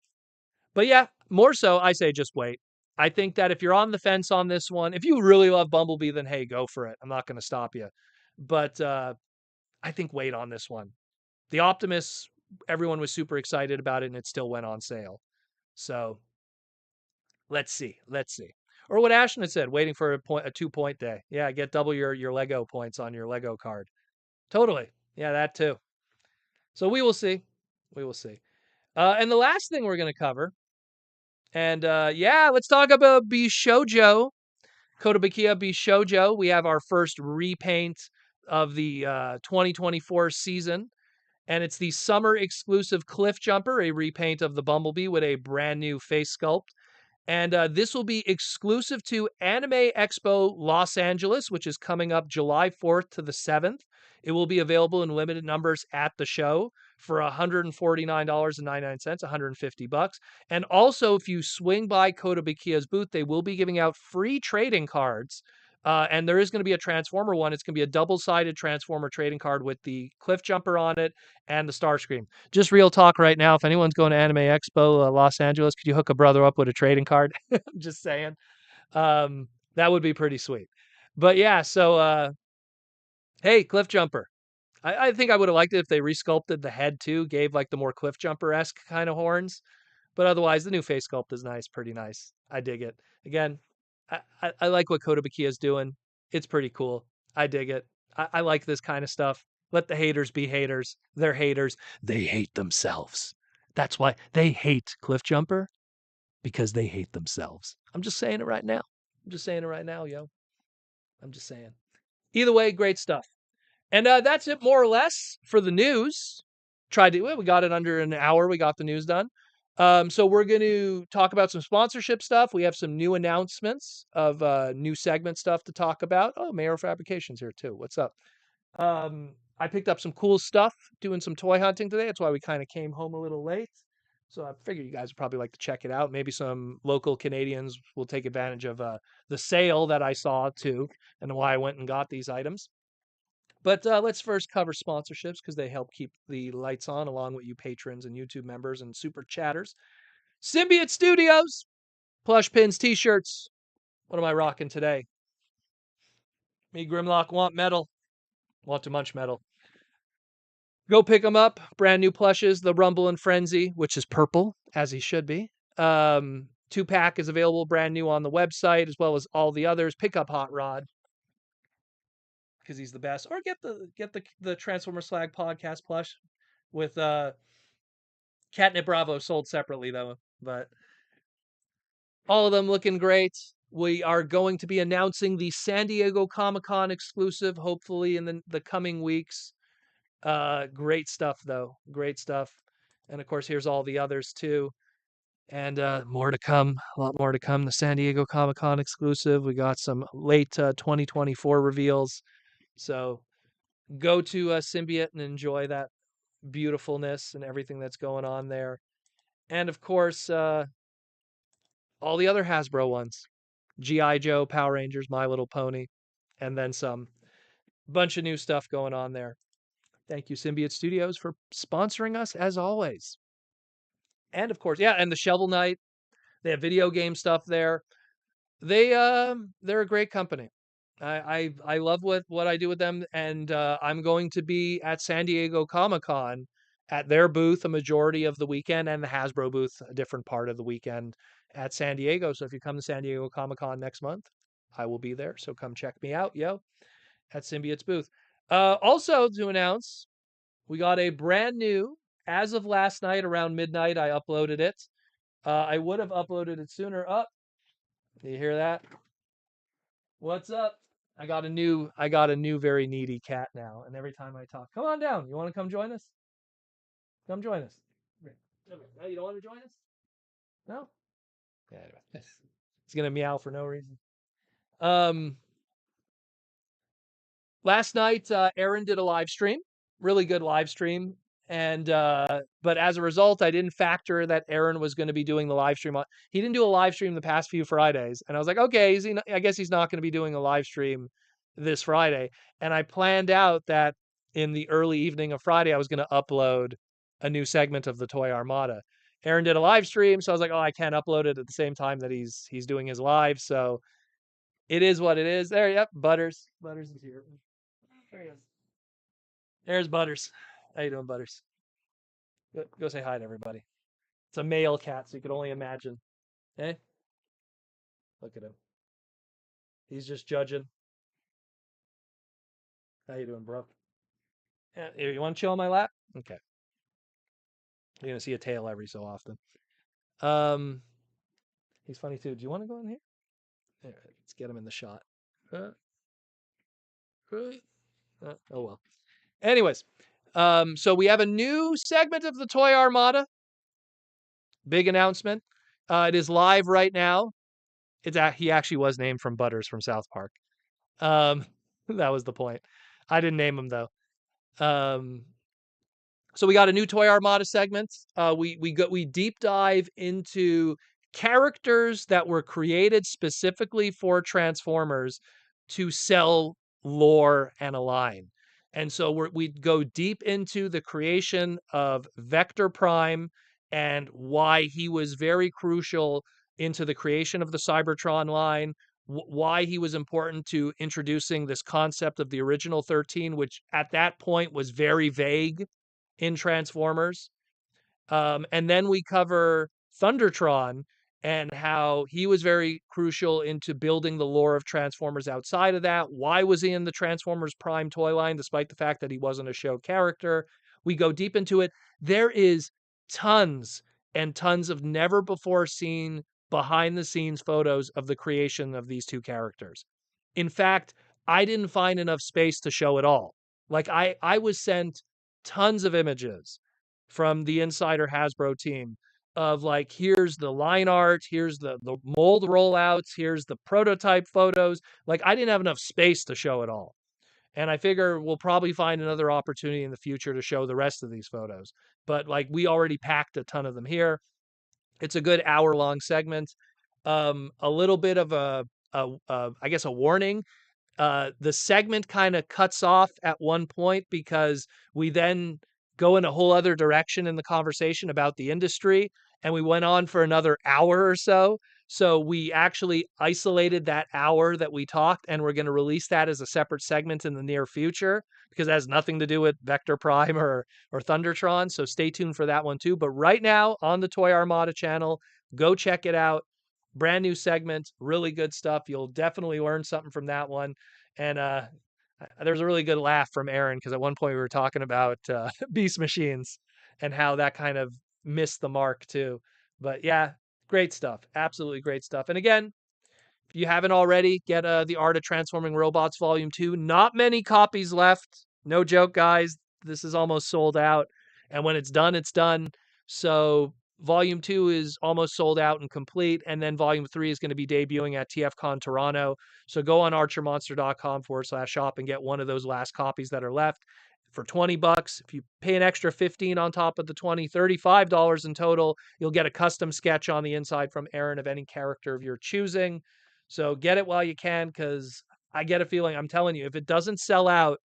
S1: But yeah, more so, I say just wait. I think that if you're on the fence on this one, if you really love Bumblebee, then hey, go for it. I'm not going to stop you. But I think wait on this one. The Optimus, everyone was super excited about it, and it still went on sale. So let's see. Let's see. Or what Ashton had said, waiting for a 2-point day. Yeah, get double your Lego points on your Lego card. Totally. Yeah, that too. So we will see. We will see. And the last thing we're going to cover, and yeah, let's talk about Bishoujo, Kotobukiya Bishoujo. We have our first repaint of the 2024 season, and it's the summer exclusive Cliff Jumper, a repaint of the Bumblebee with a brand new face sculpt. And this will be exclusive to Anime Expo Los Angeles, which is coming up July 4th to the 7th. It will be available in limited numbers at the show for $149.99, $150. And also, if you swing by Kotobukiya's booth, they will be giving out free trading cards. And there is going to be a Transformer one. It's going to be a double-sided Transformer trading card with the Cliff Jumper on it and the Starscream. Just real talk right now. If anyone's going to Anime Expo Los Angeles, could you hook a brother up with a trading card? I'm just saying. That would be pretty sweet. But yeah, so hey, Cliff Jumper. I think I would have liked it if they resculpted the head too, gave like the more Cliff Jumper-esque kind of horns. But otherwise, the new face sculpt is nice, pretty nice. I dig it. Again, I like what Kotobukiya is doing. It's pretty cool. I dig it. I like this kind of stuff. Let the haters be haters. They're haters. They hate themselves. That's why they hate Cliff Jumper, because they hate themselves. I'm just saying it right now. I'm just saying it right now, yo. I'm just saying. Either way, great stuff. And that's it more or less for the news. We got it under an hour. We got the news done. So we're going to talk about some sponsorship stuff. We have some new announcements of new segment stuff to talk about. Oh, Mayor Fabrications here too. What's up? I picked up some cool stuff doing some toy hunting today. That's why we kind of came home a little late. So I figured you guys would probably like to check it out. Maybe some local Canadians will take advantage of the sale that I saw too, and why I went and got these items. But let's first cover sponsorships because they help keep the lights on, along with you patrons and YouTube members and super chatters. Symbiote Studios, plush pins, t-shirts. What am I rocking today? Me, Grimlock, want metal. Want to munch metal. Go pick them up. Brand new plushes, the Rumble and Frenzy, which is purple, as he should be. 2-pack is available brand new on the website, as well as all the others. Pick up Hot Rod, because he's the best. Or get the Transformer Slag podcast plush with Catnip Bravo, sold separately though. But all of them looking great. We are going to be announcing the San Diego Comic-Con exclusive, hopefully in the coming weeks. Great stuff, though. Great stuff. And of course, here's all the others too. And more to come. A lot more to come. The San Diego Comic-Con exclusive. We got some late 2024 reveals. So go to Symbiote and enjoy that beautifulness and everything that's going on there. And of course, all the other Hasbro ones. G.I. Joe, Power Rangers, My Little Pony, and then some. Bunch of new stuff going on there. Thank you, Symbiote Studios, for sponsoring us as always. And of course, yeah, and the Shovel Knight. They have video game stuff there. They're a great company. I love what I do with them, and I'm going to be at San Diego Comic-Con at their booth a majority of the weekend, and the Hasbro booth a different part of the weekend at San Diego. So if you come to San Diego Comic-Con next month, I will be there. So come check me out, yo, at Symbiote's booth. Also to announce, we got a brand new, as of last night around midnight, I uploaded it. I would have uploaded it sooner. Up. You hear that? What's up? I got a new very needy cat now, and every time I talk, come on down. You want to come join us? Come join us. No, you don't want to join us? No? Yeah, anyway. It's gonna meow for no reason. Um Last night, Aaron did a live stream, really good live stream. And but as a result, I didn't factor that Aaron was going to be doing the live stream. He didn't do a live stream the past few Fridays, and I was like, okay, I guess he's not going to be doing a live stream this Friday. And I planned out that in the early evening of Friday, I was going to upload a new segment of the Toy Armada. Aaron did a live stream, so I was like, oh, I can't upload it at the same time that he's doing his live. So it is what it is. There, yep, Butters. Butters is here. There he is. There's Butters. How you doing, Butters? Go say hi to everybody. It's a male cat, so you can only imagine. Hey, look at him. He's just judging. How you doing, bro? Yeah, here, you want to chill on my lap? Okay. You're gonna see a tail every so often. Um, he's funny too. Do you want to go in here? All right, let's get him in the shot. Uh, oh well. Anyways, so we have a new segment of the Toy Armada. Big announcement. It is live right now. He actually was named from Butters from South Park. That was the point. I didn't name him though. Um, so we got a new Toy Armada segment. We deep dive into characters that were created specifically for Transformers to sell lore and align. And so we go deep into the creation of Vector Prime and why he was very crucial into the creation of the Cybertron line, why he was important to introducing this concept of the original 13, which at that point was very vague in Transformers. And then we cover Thundertron and how he was very crucial into building the lore of Transformers outside of that. Why was he in the Transformers Prime toy line, despite the fact that he wasn't a show character? We go deep into it. There is tons and tons of never before seen behind the scenes photos of the creation of these two characters. In fact, I didn't find enough space to show it all. Like I was sent tons of images from the Insider Hasbro team of like, here's the line art, here's the mold rollouts, here's the prototype photos. Like I didn't have enough space to show it all. And I figure we'll probably find another opportunity in the future to show the rest of these photos. But like we already packed a ton of them here. It's a good hour-long segment. A little bit of I guess a warning. The segment kind of cuts off at one point because we then go in a whole other direction in the conversation about the industry, and we went on for another hour or so. So we actually isolated that hour that we talked, and we're going to release that as a separate segment in the near future because it has nothing to do with Vector Prime or Thundertron. So stay tuned for that one too. But right now on the Toy Armada channel, go check it out. Brand new segment, really good stuff. You'll definitely learn something from that one. And there's a really good laugh from Aaron because at one point we were talking about Beast Machines and how that kind of missed the mark too. But yeah, great stuff. Absolutely great stuff. And again, if you haven't already, get The Art of Transforming Robots Volume 2. Not many copies left. No joke, guys. This is almost sold out. And when it's done, it's done. So Volume 2 is almost sold out and complete. And then Volume 3 is going to be debuting at TFCon Toronto. So go on archermonster.com/shop and get one of those last copies that are left for $20. If you pay an extra $15 on top of the $20, $35 in total, you'll get a custom sketch on the inside from Aaron of any character of your choosing. So get it while you can, because I get a feeling, I'm telling you, if it doesn't sell out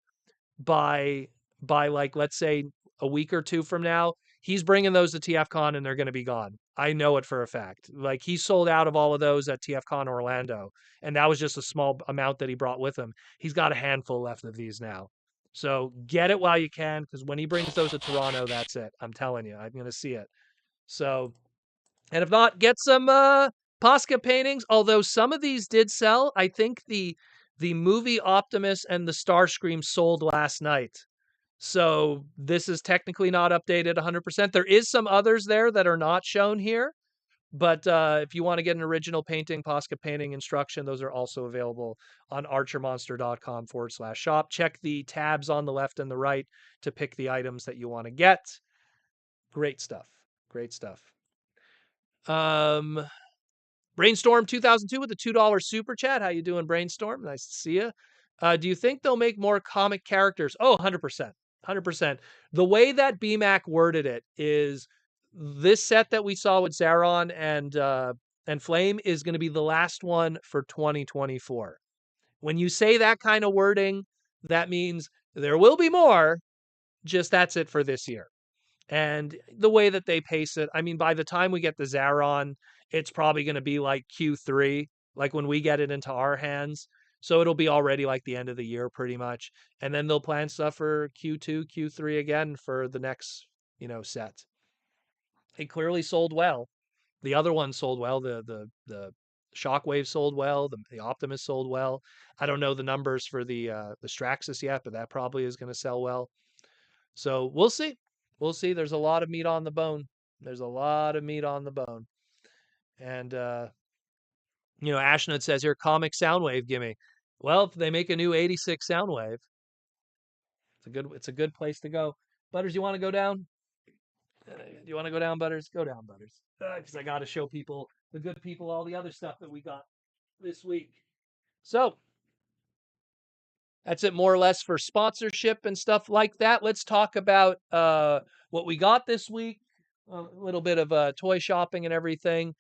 S1: by like, let's say, a week or two from now, he's bringing those to TFCon and they're going to be gone. I know it for a fact. Like, he sold out of all of those at TFCon Orlando, and that was just a small amount that he brought with him. He's got a handful left of these now. So get it while you can, because when he brings those to Toronto, that's it. I'm telling you, I'm going to see it. So, and if not, get some Posca paintings. Although some of these did sell. I think the movie Optimus and the Starscream sold last night. So this is technically not updated 100%. There is some others there that are not shown here. But if you want to get an original painting, Posca painting instruction, those are also available on archermonster.com/shop. Check the tabs on the left and the right to pick the items that you want to get. Great stuff. Great stuff. Brainstorm 2002 with a $2 super chat. How you doing, Brainstorm? Nice to see you. Do you think they'll make more comic characters? Oh, 100%. 100%. The way that BMAC worded it is, this set that we saw with Zaron and Flame is going to be the last one for 2024. When you say that kind of wording, that means there will be more, just that's it for this year. And the way that they pace it, I mean, by the time we get the Zaron, it's probably going to be like Q3, like when we get it into our hands. So it'll be already like the end of the year pretty much. And then they'll plan stuff for Q2, Q3 again for the next, set. It clearly sold well. The other one sold well. The Shockwave sold well. The Optimus sold well. I don't know the numbers for the Straxus yet, but that probably is going to sell well. So we'll see. We'll see. There's a lot of meat on the bone. There's a lot of meat on the bone. And Ashnut says here, comic Soundwave, gimme. Well, if they make a new 86 Soundwave, it's a good place to go. Butters, you want to go down? Do you want to go down, Butters? Go down, Butters. Because I got to show people, the good people, all the other stuff that we got this week. So that's it more or less for sponsorship and stuff like that. Let's talk about what we got this week, a little bit of toy shopping and everything.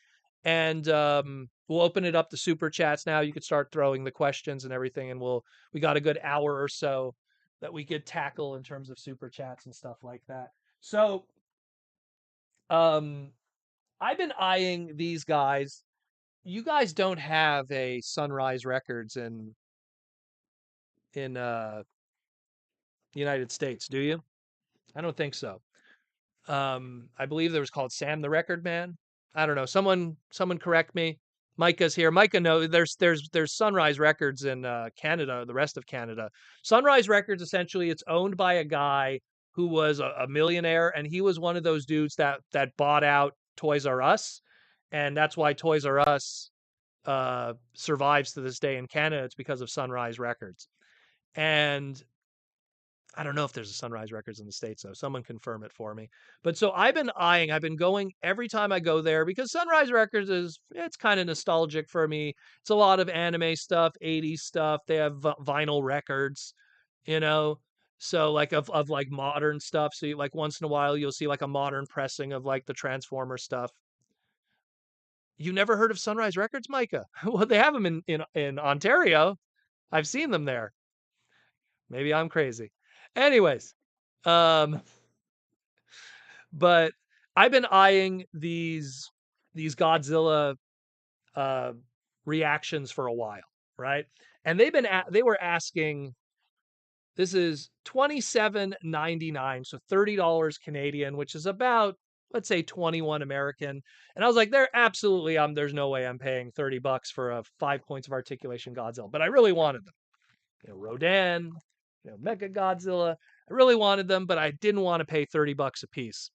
S1: And we'll open it up to super chats now. You could start throwing the questions and everything, and we got a good hour or so that we could tackle in terms of super chats and stuff like that. So I've been eyeing these guys. You guys don't have a Sunrise Records in the United States, do you? I don't think so. I believe there was called Sam the Record Man. I don't know. Someone correct me. Micah's here. Micah, no, there's Sunrise Records in Canada, the rest of Canada. Sunrise Records, essentially, it's owned by a guy who was a millionaire, and he was one of those dudes that bought out Toys R Us, and that's why Toys R Us survives to this day in Canada. It's because of Sunrise Records. And I don't know if there's a Sunrise Records in the States, though. Someone confirm it for me. But so I've been going every time I go there, because Sunrise Records it's kind of nostalgic for me. It's a lot of anime stuff, 80s stuff. They have vinyl records, so like of like modern stuff. So like once in a while you'll see like a modern pressing of like the Transformer stuff. You never heard of Sunrise Records, Micah? Well, they have them in Ontario. I've seen them there. Maybe I'm crazy. Anyways, but I've been eyeing these Godzilla reactions for a while, right? And they were asking, this is $27.99, so $30 Canadian, which is about, let's say, 21 American. And I was like, there's no way I'm paying $30 for a 5 points of articulation Godzilla, but I really wanted them. Rodan, Mega Godzilla. I really wanted them, but I didn't want to pay $30 a piece.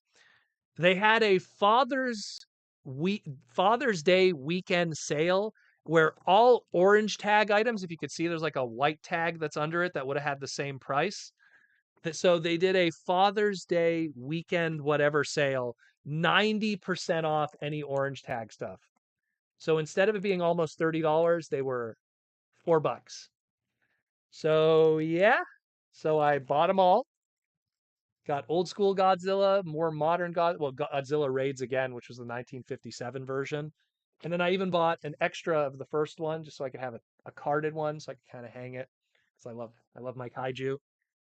S1: They had a Father's Day weekend sale, where all orange tag items, if you could see, there's like a white tag that's under it that would have had the same price. So they did a Father's Day weekend whatever sale, 90% off any orange tag stuff. So instead of it being almost $30, they were $4. So yeah, so I bought them all. Got old school Godzilla, more modern Godzilla Raids again, which was the 1957 version. And then I even bought an extra of the first one just so I could have a carded one so I could kind of hang it. Because I love my kaiju,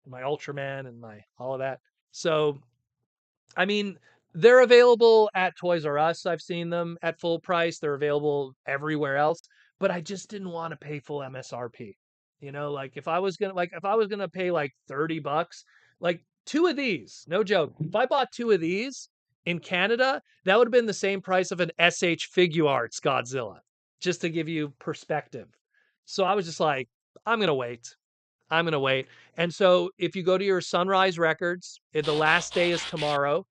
S1: and my Ultraman, and my all of that. So I mean, they're available at Toys R Us. I've seen them at full price. They're available everywhere else, but I just didn't want to pay full MSRP. Like if I was gonna pay like $30, like two of these, no joke. If I bought two of these in Canada, that would have been the same price of an SH Figuarts Godzilla, just to give you perspective. So I was just like, I'm gonna wait. I'm gonna wait. And so if you go to your Sunrise Records, the last day is tomorrow.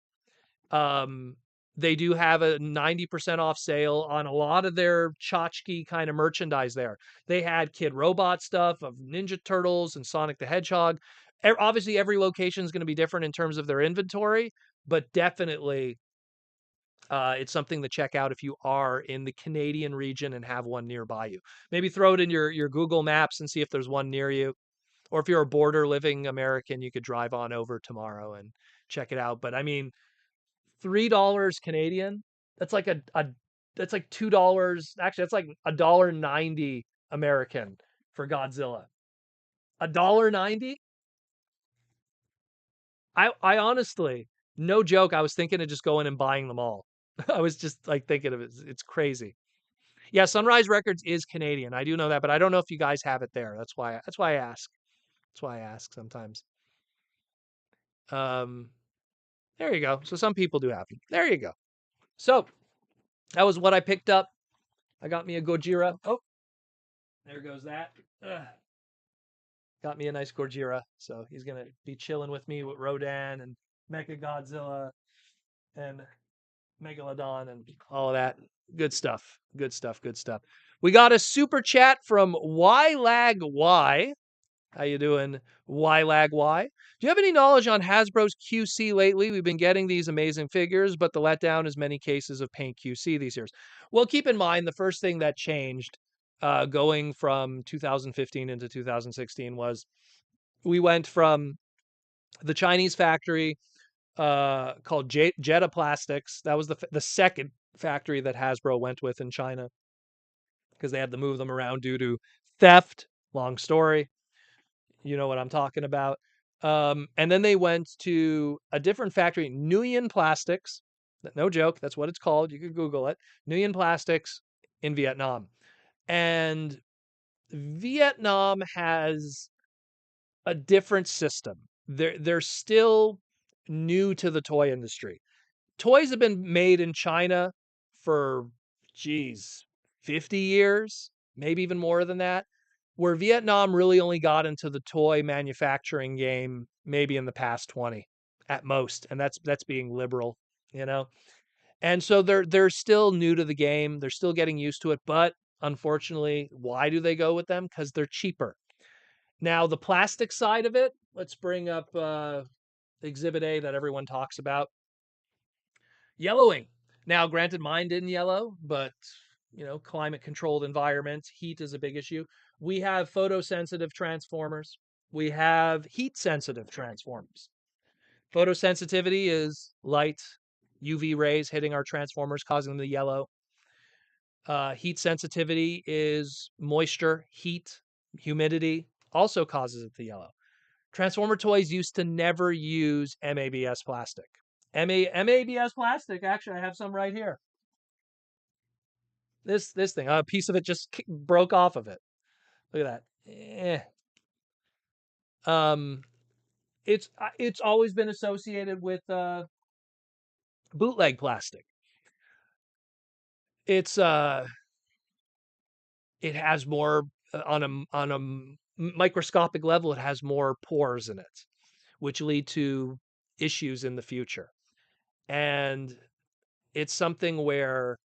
S1: Um, they do have a 90% off sale on a lot of their tchotchke kind of merchandise there. They had Kid Robot stuff of Ninja Turtles and Sonic the Hedgehog. Obviously, every location is going to be different in terms of their inventory, but definitely it's something to check out if you are in the Canadian region and have one nearby you. Maybe throw it in your Google Maps and see if there's one near you. Or if you're a border living American, you could drive on over tomorrow and check it out. But I mean, $3 Canadian. That's like a that's like $2. Actually, that's like $1.90 American for Godzilla. $1.90? I honestly, no joke, I was thinking of just going and buying them all. I was just like thinking of it. It's crazy. Yeah, Sunrise Records is Canadian. I do know that, but I don't know if you guys have it there. That's why I ask. That's why I ask sometimes. Um, there you go. So some people do have them. There you go. So that was what I picked up. I got me a Gojira. Oh, there goes that. Ugh. Got me a nice Gojira. So he's gonna be chilling with me with Rodan and Mecha Godzilla and Megalodon and all of that. Good stuff. Good stuff. Good stuff. We got a super chat from YLagY. How you doing, YLagY? Do you have any knowledge on Hasbro's QC lately? We've been getting these amazing figures, but the letdown is many cases of paint QC these years. Well, keep in mind the first thing that changed going from 2015 into 2016 was we went from the Chinese factory called Jetta Plastics. That was the second factory that Hasbro went with in China because they had to move them around due to theft. Long story. You know what I'm talking about. And then they went to a different factory, Nguyen Plastics. No joke, that's what it's called. You could Google it. Nguyen Plastics in Vietnam. And Vietnam has a different system. They're still new to the toy industry. Toys have been made in China for, geez, 50 years, maybe even more than that, where Vietnam really only got into the toy manufacturing game maybe in the past 20 at most, and that's being liberal, you know. And so they're still new to the game. They're still getting used to it, but unfortunately, why do they go with them? Because they're cheaper. Now, the plastic side of it, let's bring up Exhibit A that everyone talks about. Yellowing. Now, granted, mine didn't yellow, but climate controlled environments, heat is a big issue. We have photosensitive transformers. We have heat sensitive transformers. Photosensitivity is light, UV rays hitting our transformers, causing them to yellow. Heat sensitivity is moisture, heat, humidity, also causes it to yellow. Transformer toys used to never use MABS plastic. MABS plastic. Actually, I have some right here. This thing, a piece of it just broke off of it. Look at that. Um, it's always been associated with bootleg plastic. It's it has more on a microscopic level. It has more pores in it, which lead to issues in the future. And it's something where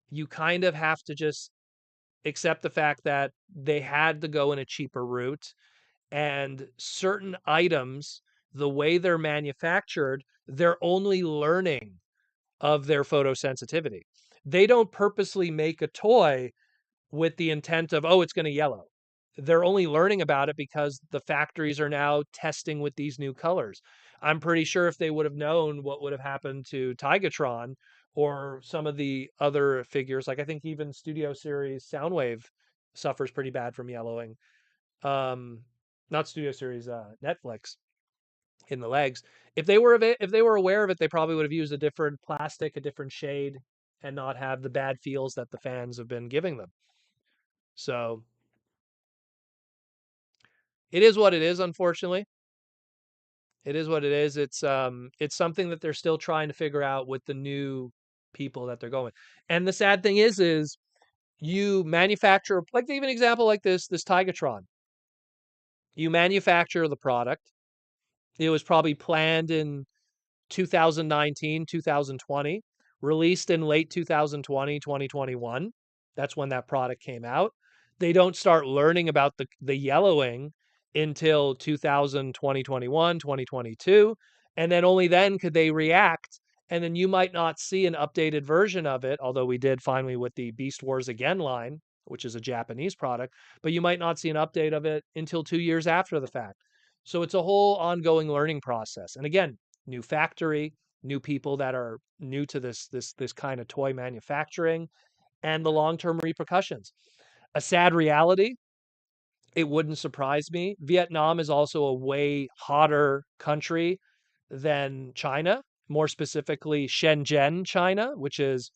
S1: you kind of have to just except the fact that they had to go in a cheaper route, and certain items, the way they're manufactured, they're only learning of their photosensitivity. They don't purposely make a toy with the intent of, oh, it's going to yellow. They're only learning about it because the factories are now testing with these new colors. I'm pretty sure if they would have known what would have happened to Tigatron or some of the other figures, like I think even Studio Series Soundwave suffers pretty bad from yellowing. Um, Not Studio Series, Netflix in the legs. If they were aware of it, they probably would have used a different plastic, a different shade, and not have the bad feels that the fans have been giving them. So it is what it is, unfortunately. It is what it is. It's something that they're still trying to figure out with the new people that they're going. And the sad thing is you manufacture, like even an example like this Tigatron. You manufacture the product. It was probably planned in 2019, 2020, released in late 2020, 2021. That's when that product came out. They don't start learning about the yellowing until 2020, 2022. And then only then could they react. And then you might not see an updated version of it, although we did finally with the Beast Wars Again line, which is a Japanese product, but you might not see an update of it until 2 years after the fact. So it's a whole ongoing learning process. And again, new factory, new people that are new to this kind of toy manufacturing, and the long-term repercussions. A sad reality, it wouldn't surprise me. Vietnam is also a way hotter country than China, more specifically Shenzhen, China, which is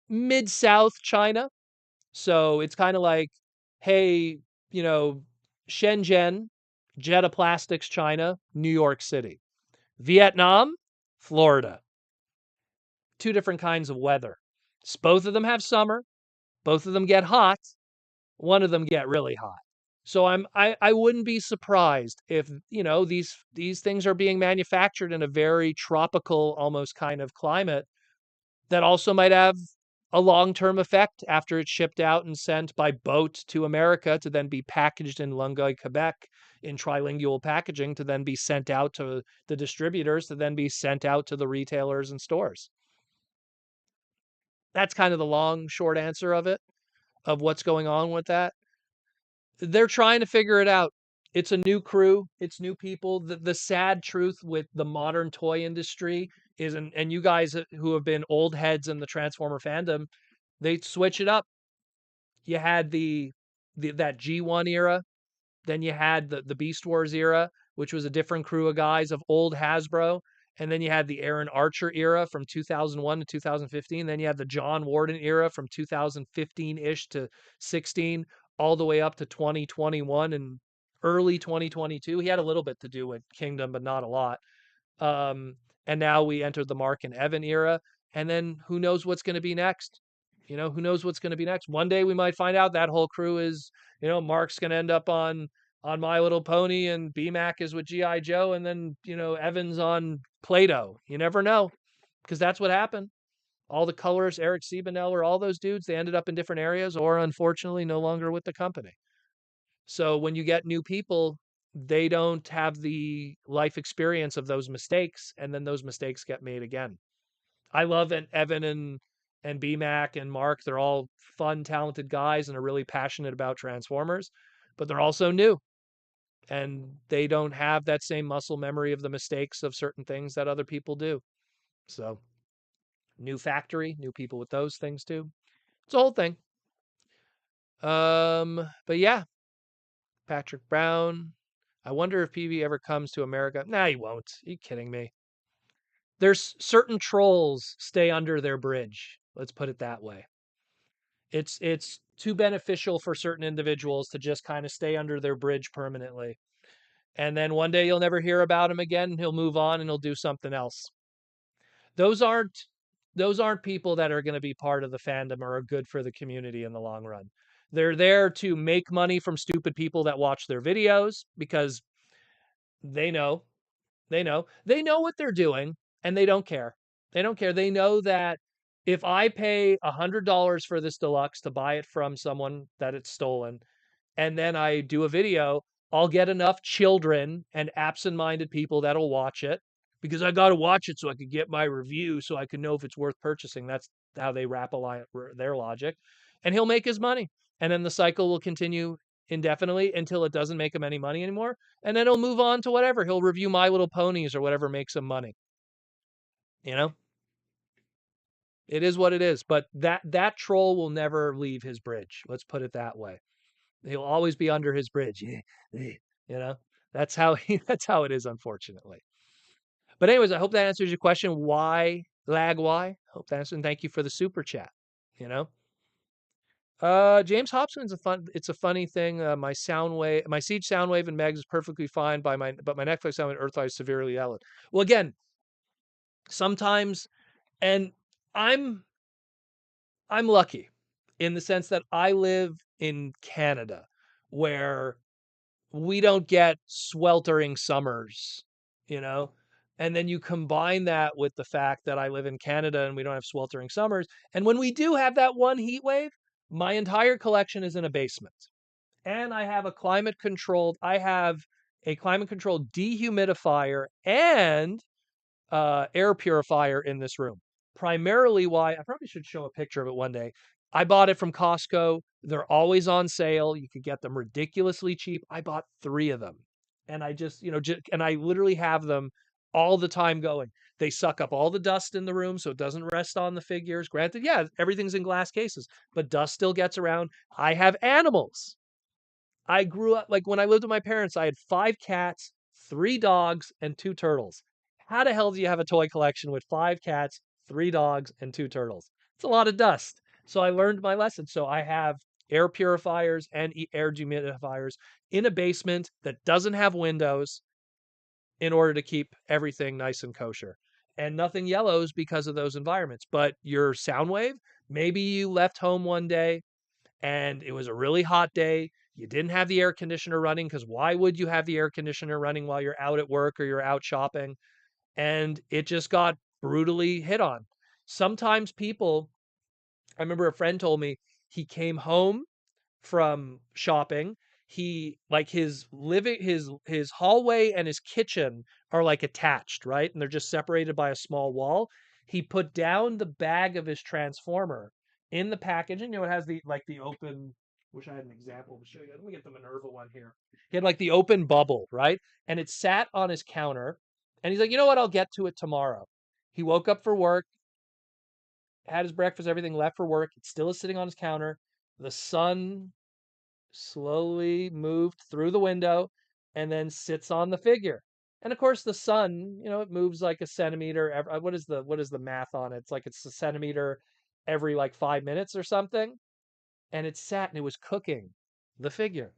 S1: mid-south China. So it's kind of like, hey, you know, Shenzhen, Jetta Plastics, China, New York City. Vietnam, Florida. Two different kinds of weather. Both of them have summer. Both of them get hot. One of them get really hot. So I wouldn't be surprised if, these things are being manufactured in a very tropical almost kind of climate that also might have a long-term effect after it's shipped out and sent by boat to America to then be packaged in Longueuil, Quebec in trilingual packaging to then be sent out to the distributors to then be sent out to the retailers and stores. That's kind of the long, short answer of it, of what's going on with that. They're trying to figure it out. It's a new crew, it's new people. The sad truth with the modern toy industry is, and you guys who have been old heads in the Transformer fandom, they switch it up. You had that G1 era, then you had the Beast Wars era, which was a different crew of guys of old Hasbro. And then you had the Aaron Archer era from 2001 to 2015. Then you had the John Warden era from 2015-ish to 16, all the way up to 2021 and early 2022. He had a little bit to do with Kingdom, but not a lot. Um, and now we entered the Mark and Evan era. And then who knows what's going to be next? Who knows what's going to be next? One day we might find out that whole crew is, Mark's going to end up on My Little Pony and BMAC is with GI Joe, and then Evans on Play-Doh. You never know, because that's what happened. All the colors, Eric Siebenauer, all those dudes, they ended up in different areas, or unfortunately, no longer with the company. So when you get new people, they don't have the life experience of those mistakes, and then those mistakes get made again. I love Evan and BMAC and Mark. They're all fun, talented guys and are really passionate about Transformers, but they're also new and they don't have that same muscle memory of the mistakes of certain things that other people do. So, new factory, new people with those things too. It's a whole thing. But yeah, Patrick Brown. I wonder if PB ever comes to America. Nah, he won't. Are you kidding me? There's certain trolls stay under their bridge. Let's put it that way. It's too beneficial for certain individuals to just kind of stay under their bridge permanently. And then one day you'll never hear about him again. He'll move on and he'll do something else. Those aren't those aren't people that are going to be part of the fandom or are good for the community in the long run. They're there to make money from stupid people that watch their videos because they know, they know what they're doing and they don't care. They don't care. They know that If I pay $100 for this deluxe to buy it from someone that it's stolen, and then I do a video, I'll get enough children and absent-minded people that'll watch it because I got to watch it so I could get my review so I can know if it's worth purchasing. That's how they their logic. And he'll make his money. And then the cycle will continue indefinitely until it doesn't make him any money anymore. And then he'll move on to whatever. He'll review My Little Ponies or whatever makes him money. You know? It is what it is. But that troll will never leave his bridge. Let's put it that way. He'll always be under his bridge. You know, that's how it is, unfortunately. But anyways, I hope that answers your question. Why lag? Why? Hope that answers. And thank you for the super chat. You know, James Hobson's a fun. It's a funny thing. My Siege Soundwave and Megs is perfectly fine but my Netflix sound and Earthlight is severely yellowed. Well, again, sometimes, and I'm I'm lucky in the sense that I live in Canada, where we don't get sweltering summers, you know? And then you combine that with the fact that I live in Canada and we don't have sweltering summers. And when we do have that one heat wave, my entire collection is in a basement. And I have a climate controlled dehumidifier and air purifier in this room. Primarily why I probably should show a picture of it one day. I bought it from Costco. They're always on sale. You could get them ridiculously cheap. I bought 3 of them. And I just, and I literally have them all the time going. They suck up all the dust in the room so it doesn't rest on the figures. Granted, yeah, everything's in glass cases, but dust still gets around. I have animals. I grew up like when I lived with my parents, I had 5 cats, 3 dogs, and 2 turtles. How the hell do you have a toy collection with 5 cats, 3 dogs, and 2 turtles? It's a lot of dust. So I learned my lesson. So I have air purifiers and air dehumidifiers in a basement that doesn't have windows in order to keep everything nice and kosher. And nothing yellows because of those environments. But your sound wave, maybe you left home one day and it was a really hot day. You didn't have the air conditioner running because why would you have the air conditioner running while you're out at work or you're out shopping? And it just got brutally hit on. Sometimes people, I remember a friend told me he came home from shopping. He like his hallway and his kitchen are like attached, right? And they're just separated by a small wall. He put down the bag of his transformer in the packaging. It has the open. Wish I had an example to show you. Let me get the Minerva one here. He had like the open bubble, right? And it sat on his counter. And he's like, you know what? I'll get to it tomorrow. He woke up for work, had his breakfast, everything, left for work. It still is sitting on his counter. The sun slowly moved through the window and then sits on the figure. And of course, the sun, it moves like a centimeter. What is the math on it? It's a centimeter every like 5 minutes or something. And it sat and it was cooking the figure.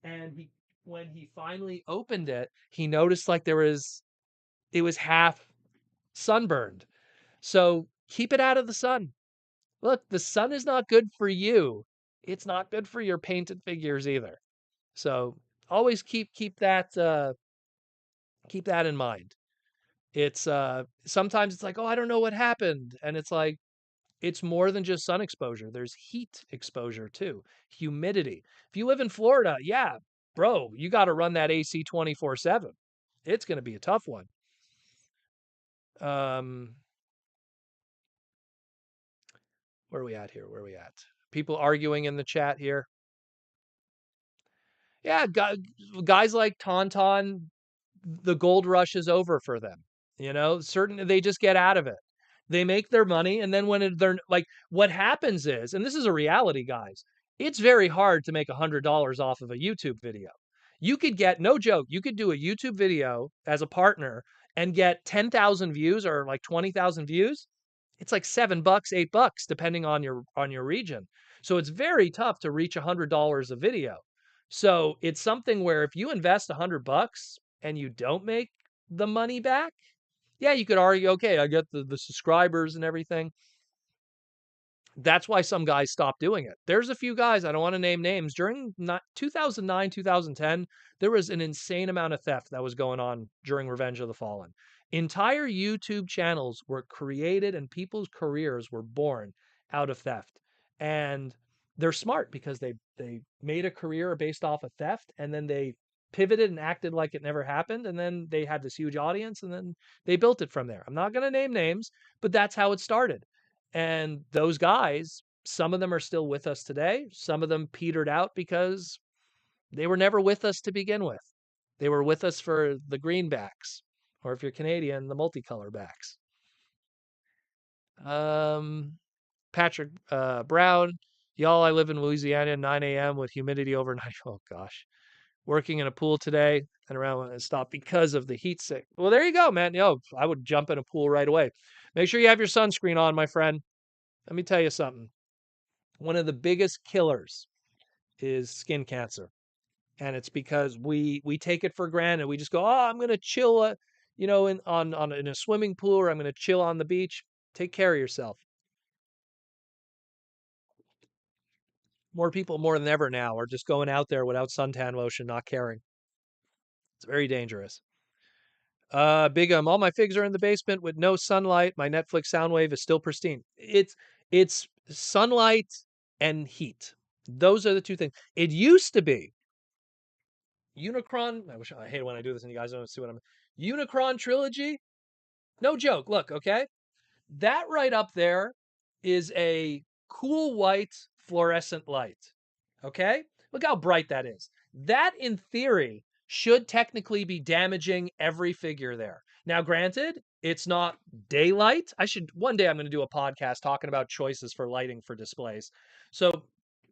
S1: And when he finally opened it, he noticed like it was half sunburned. So keep it out of the sun. Look, the sun is not good for you. It's not good for your painted figures either. So always keep that in mind. It's sometimes it's like, oh, I don't know what happened. And it's like it's more than just sun exposure. There's heat exposure too. Humidity. If you live in Florida, yeah, bro, you got to run that AC 24/7. It's going to be a tough one. Um where are we at here? Where are we at? People arguing in the chat here. Yeah, guys like Tauntaun, the gold rush is over for them. They just get out of it. They make their money, and then they're like, what happens is, and this is a reality, guys. It's very hard to make $100 off of a YouTube video. You could get no joke. You could do a YouTube video as a partner and get 10,000 views or like 20,000 views. It's like $7, $8, depending on your region. So it's very tough to reach $100 a video. So it's something where if you invest $100 and you don't make the money back, yeah, you could argue, okay, I get the subscribers and everything. That's why some guys stop doing it. There's a few guys, I don't want to name names, during 2009, 2010, there was an insane amount of theft that was going on during Revenge of the Fallen. Entire YouTube channels were created and people's careers were born out of theft. And they're smart because they made a career based off of theft, and then they pivoted and acted like it never happened, and then they had this huge audience, and then they built it from there. I'm not going to name names, but that's how it started. And those guys, some of them are still with us today. Some of them petered out because they were never with us to begin with. They were with us for the greenbacks, or if you're Canadian, the multicolor backs. Um, Patrick Brown, y'all, I live in Louisiana, 9 a.m. with humidity over 90. Oh gosh, working in a pool today and around when it stopped because of the heat sick. Well, there you go, man. I would jump in a pool right away. Make sure you have your sunscreen on, my friend. Let me tell you something. One of the biggest killers is skin cancer. And it's because we take it for granted. We just go, oh, I'm gonna chill, in a swimming pool, or I'm gonna chill on the beach. Take care of yourself. More people, more than ever now, are just going out there without suntan lotion, not caring. It's very dangerous. Big all my figs are in the basement with no sunlight. My Netflix sound wave is still pristine. It's sunlight and heat. Those are the two things. It used to be Unicron. I hate when I do this and you guys don't see what I'm. Unicron trilogy. No joke. Look, okay, that right up there is a cool white fluorescent light. Okay, look how bright that is. That, in theory, should technically be damaging every figure there. Now, granted, it's not daylight. One day I'm going to do a podcast talking about choices for lighting for displays. So,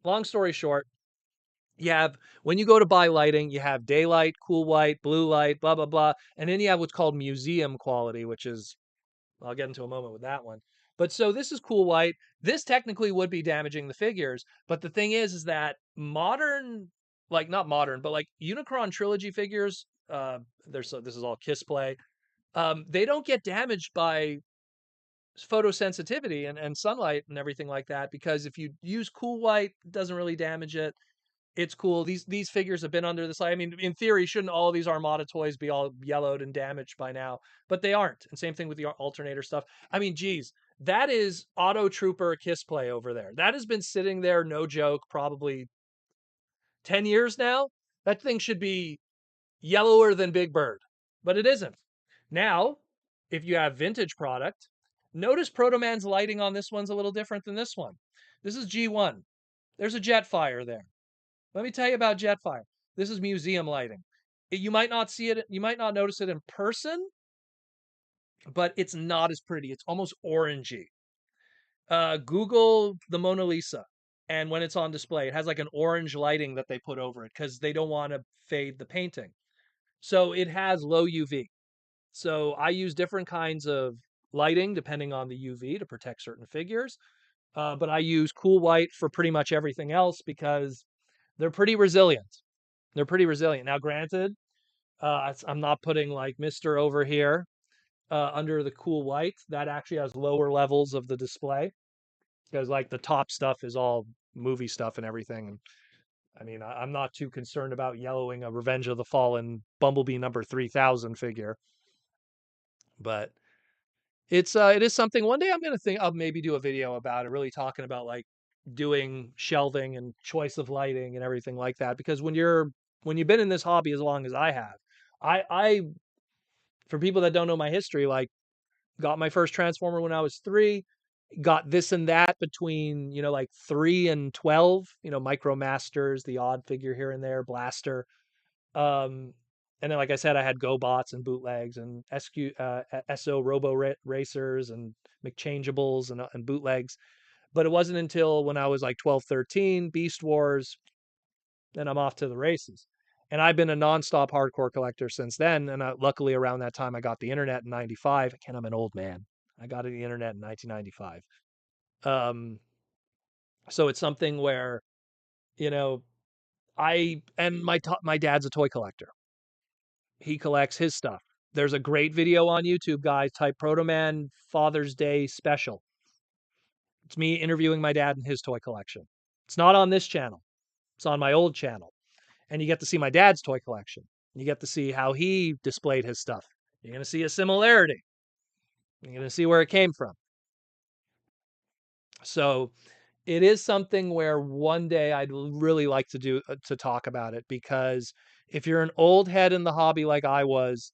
S1: long story short, you have, when you go to buy lighting, you have daylight, cool white, blue light, blah blah blah, and then you have what's called museum quality, which is, I'll get into a moment with that one. But so this is cool white. This technically would be damaging the figures, but the thing is that modern, like not modern, but like Unicron trilogy figures, this is all Kiss play. They don't get damaged by photosensitivity and sunlight and everything like that, because if you use cool white, it doesn't really damage it. It's cool. These figures have been under the light. I mean, in theory, shouldn't all these Armada toys be all yellowed and damaged by now? But they aren't. And same thing with the alternator stuff. I mean, geez, that is Auto Trooper Kiss play over there. That has been sitting there, no joke, probably 10 years now. That thing should be yellower than Big Bird, but it isn't. Now, if you have vintage product, notice Protoman's lighting on this one's a little different than this one. This is G1. There's a Jetfire there. Let me tell you about Jetfire. This is museum lighting. You might not see it, you might not notice it in person, but it's not as pretty. It's almost orangey. Google the Mona Lisa, and when it's on display, it has like an orange lighting that they put over it because they don't want to fade the painting. So it has low UV. So I use different kinds of lighting depending on the UV to protect certain figures. But I use cool white for pretty much everything else because they're pretty resilient. They're pretty resilient. Now, granted, I'm not putting like Mister over here under the cool white. That actually has lower levels of the display because like the top stuff is all movie stuff and everything. And I mean, I'm not too concerned about yellowing a Revenge of the Fallen Bumblebee number 3000 figure, but it is something. One day I'm gonna think I'll maybe do a video about it, really talking about like doing shelving and choice of lighting and everything like that. Because when you've been in this hobby as long as I have, I for people that don't know my history, like got my first Transformer when I was 3, got this and that between, like 3 and 12, Micromasters, the odd figure here and there, Blaster. Um, and then, like I said, I had GoBots and bootlegs and SO Racers and McChangeables and bootlegs. But it wasn't until when I was like 12, 13, Beast Wars, then I'm off to the races. And I've been a nonstop hardcore collector since then. And luckily, around that time, I got the internet in '95. Again, I'm an old man. I got the internet in 1995. So it's something where, you know, my dad's a toy collector. He collects his stuff. There's a great video on YouTube, guys. Type Proto Man Father's Day special. It's me interviewing my dad and his toy collection. It's not on this channel. It's on my old channel. And you get to see my dad's toy collection. You get to see how he displayed his stuff. You're going to see a similarity. You're going to see where it came from. So it is something where one day I'd really like to talk about it, because if you're an old head in the hobby like I was,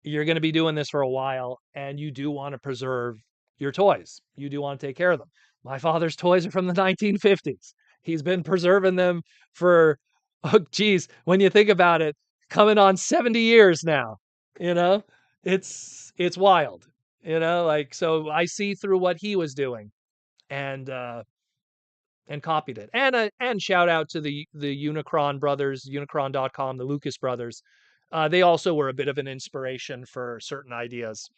S1: you're going to be doing this for a while, and you do want to preserve your toys. You do want to take care of them. My father's toys are from the 1950s. He's been preserving them for, oh geez, when you think about it, coming on 70 years now. You know, it's wild. Like, so I see through what he was doing, and copied it. And shout out to the Unicron brothers, Unicron.com, the Lucas brothers. They also were a bit of an inspiration for certain ideas.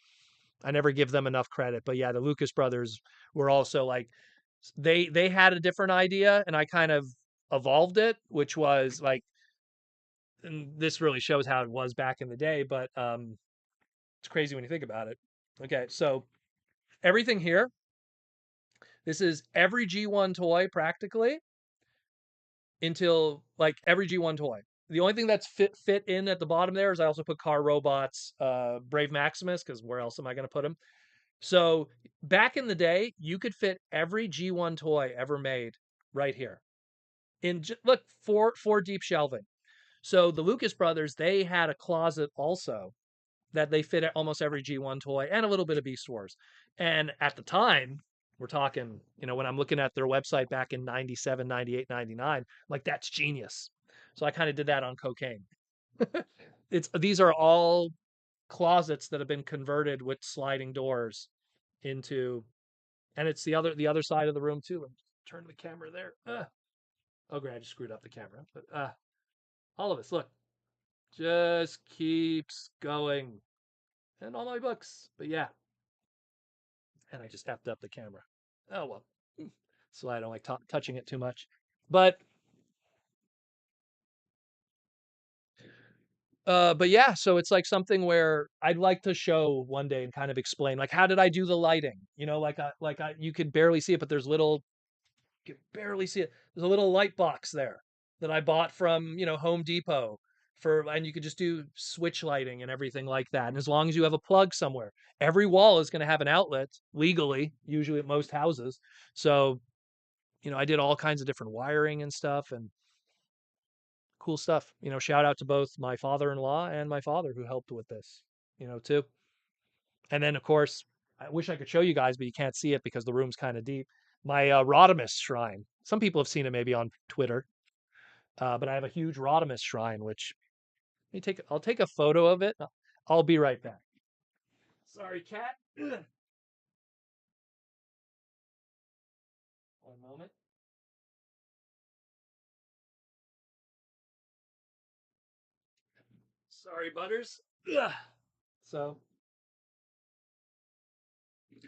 S1: I never give them enough credit, but yeah, the Lucas brothers were also like, they had a different idea, and I kind of evolved it, which was like, and this really shows how it was back in the day, but it's crazy when you think about it. Okay, so everything here, this is every G1 toy practically, until like every G1 toy. The only thing that's fit in at the bottom there is I also put Car Robots, Brave Maximus, because where else am I going to put him? So back in the day, you could fit every G1 toy ever made right here. Look, four deep shelving. So the Lucas brothers, they had a closet also that they fit at almost every G1 toy and a little bit of Beast Wars. And at the time, we're talking, when I'm looking at their website back in 97, 98, 99, like, that's genius. So I kind of did that on cocaine. These are all closets that have been converted with sliding doors into, and it's the other side of the room too. Let me turn the camera there. Oh great, I just screwed up the camera. But all of this, look, just keeps going. And all my books. But yeah, and I just effed up the camera. Oh well, so I don't like touching it too much. But yeah, so it's like something where I'd like to show one day and kind of explain, like, how did I do the lighting? You could barely see it, but you could barely see it. There's a little light box there that I bought from Home Depot and you could just do switch lighting and everything like that. And as long as you have a plug somewhere, every wall is going to have an outlet legally, usually at most houses. So I did all kinds of different wiring and stuff, and cool stuff. Shout out to both my father-in-law and my father who helped with this, too. And then, of course, I wish I could show you guys, but you can't see it because the room's kind of deep. My Rodimus shrine. Some people have seen it maybe on Twitter, but I have a huge Rodimus shrine, which I'll take a photo of it. I'll be right back. Sorry, cat. One moment. Sorry, Butters. So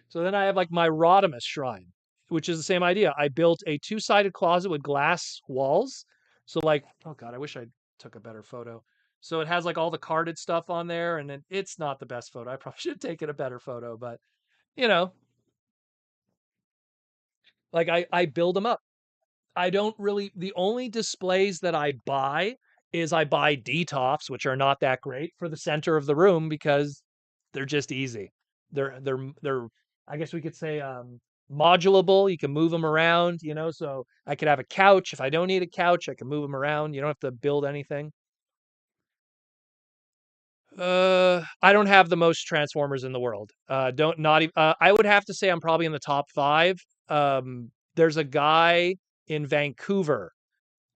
S1: So then I have like my Rodimus shrine, which is the same idea. I built a two-sided closet with glass walls. So like, oh God, I wish I took a better photo. So it has like all the carded stuff on there, and then it's not the best photo. I probably should have taken a better photo, but you know, like I build them up. I don't really, the only displays that I buy DTOFs, which are not that great, for the center of the room because they're just easy. They're I guess we could say modulable. You can move them around, so I could have a couch. If I don't need a couch, I can move them around. You don't have to build anything. I don't have the most Transformers in the world. Don't not even. I would have to say I'm probably in the top five. There's a guy in Vancouver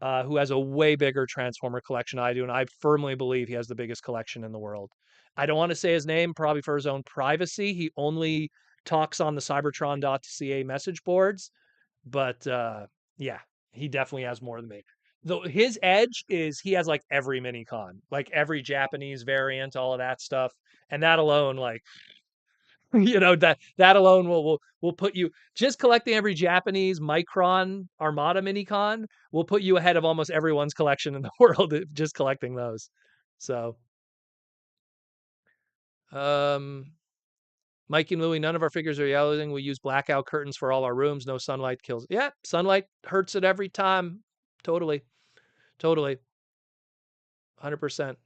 S1: who has a way bigger Transformer collection I do, and I firmly believe he has the biggest collection in the world. I don't want to say his name, probably for his own privacy. He only talks on the Cybertron.ca message boards, but yeah, he definitely has more than me. Though his edge is he has like every mini con, like every Japanese variant, all of that stuff, and that alone, like that alone will put you, just collecting every Japanese Micron Armada minicon will put you ahead of almost everyone's collection in the world, just collecting those. So um Mikey and Louie, none of our figures are yellowing. We use blackout curtains for all our rooms. No sunlight kills. Yeah, sunlight hurts it every time. Totally. Totally. 100%.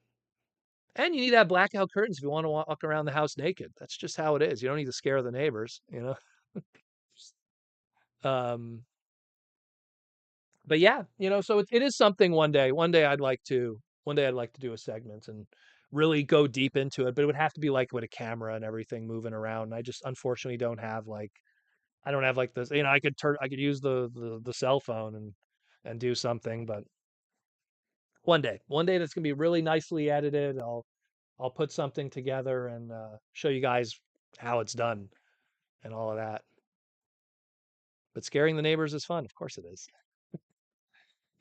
S1: And you need to have blackout curtains if you want to walk around the house naked. That's just how it is. You don't need to scare the neighbors, you know? Um, but yeah, so it is something one day I'd like to do a segment and really go deep into it, but it would have to be like with a camera and everything moving around. I just unfortunately don't have like I don't have like this, I could use the cell phone and do something, but one day that's gonna be really nicely edited. I'll put something together and show you guys how it's done and all of that. But scaring the neighbors is fun. Of course it is.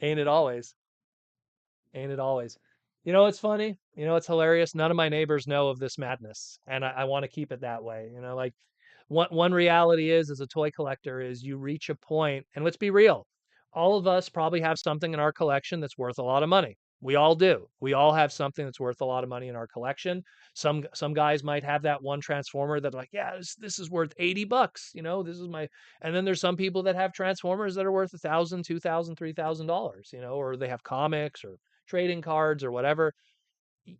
S1: Ain't it always? Ain't it always? You know what's funny? You know what's hilarious? None of my neighbors know of this madness, and I want to keep it that way. Like one reality is as a toy collector is you reach a point, and let's be real, all of us probably have something in our collection that's worth a lot of money. We all do. We all have something that's worth a lot of money in our collection. Some guys might have that one transformer that like, yeah, this is worth $80. This is my. And then there's some people that have transformers that are worth 1,000, 2,000, $3,000. Or they have comics or trading cards or whatever.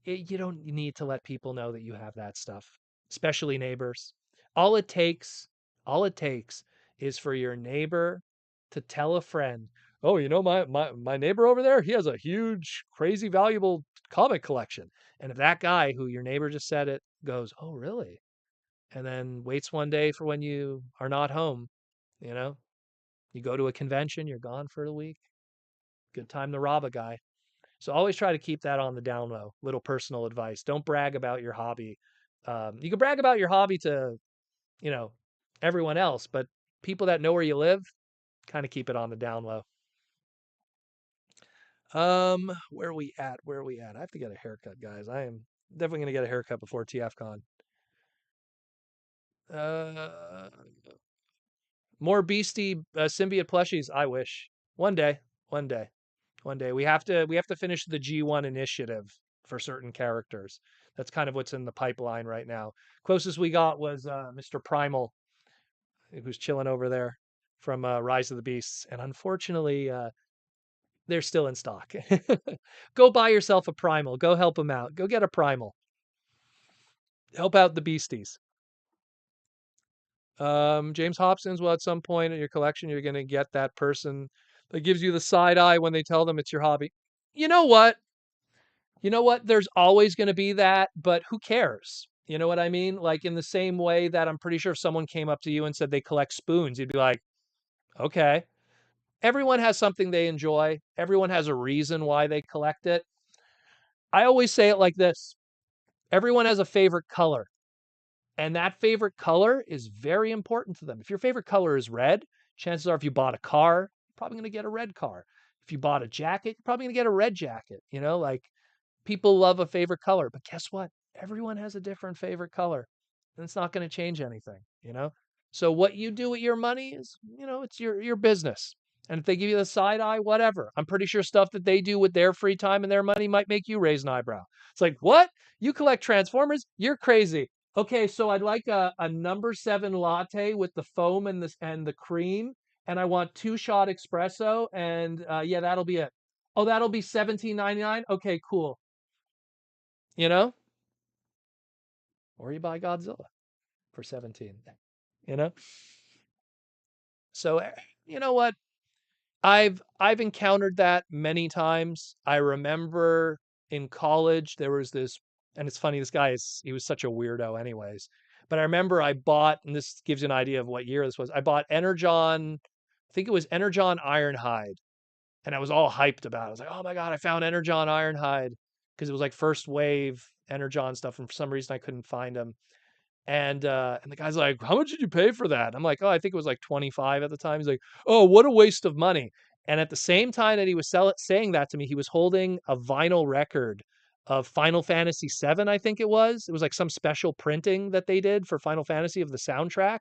S1: You don't need to let people know that you have that stuff, especially neighbors. All it takes, all it takes is for your neighbor to tell a friend, "Oh, my neighbor over there, he has a huge, crazy valuable comic collection." And if that guy who your neighbor just said it goes, "Oh, really?" and then waits one day for when you are not home, you know, you go to a convention, you're gone for a week. Good time to rob a guy. So always try to keep that on the down low. Little personal advice. Don't brag about your hobby. You can brag about your hobby to, you know, everyone else, but people that know where you live, kind of keep it on the down low. Where are we at? Where are we at? I have to get a haircut, guys. I am definitely gonna get a haircut before TFCon. Uh, more beastie symbiote plushies. I wish one day, one day. One day we have to finish the G1 initiative for certain characters. That's kind of what's in the pipeline right now. Closest we got was Mr. Primal, who's chilling over there from Rise of the Beasts, and unfortunately, they're still in stock. Go buy yourself a Primal. Go help them out. Go get a Primal. Help out the beasties. James Hobson's. Well, at some point in your collection, you're going to get that person that gives you the side eye when they tell them it's your hobby. You know what? There's always going to be that, but who cares? You know what I mean? Like in the same way that I'm pretty sure if someone came up to you and said they collect spoons, you'd be like, okay. Everyone has something they enjoy. Everyone has a reason why they collect it. I always say it like this. Everyone has a favorite color, and that favorite color is very important to them. If your favorite color is red, chances are if you bought a car, you're probably going to get a red car. If you bought a jacket, you're probably going to get a red jacket. Like people love a favorite color, but guess what? Everyone has a different favorite color, and it's not going to change anything. So what you do with your money is, it's your business. And if they give you the side eye, whatever. I'm pretty sure stuff that they do with their free time and their money might make you raise an eyebrow. It's like, what? You collect Transformers? You're crazy. Okay, so I'd like a number 7 latte with the foam and the cream, and I want 2-shot espresso, and yeah, that'll be it. Oh, that'll be 17.99. Okay, cool. You know, or you buy Godzilla for 17. You know, so you know what? I've encountered that many times. I remember in college there was this, and it's funny. This guy he was such a weirdo, anyways. But I remember I bought, and this gives you an idea of what year this was. I bought Energon. I think it was Energon Ironhide, and I was all hyped about it. I was like, "Oh my god, I found Energon Ironhide," because it was like first wave Energon stuff, and for some reason I couldn't find them. And the guy's like, "How much did you pay for that?" I'm like, "Oh, I think it was like 25 at the time." He's like, "Oh, what a waste of money." And at the same time that he was saying that to me, he was holding a vinyl record of Final Fantasy VII, I think it was. It was like some special printing that they did for Final Fantasy of the soundtrack.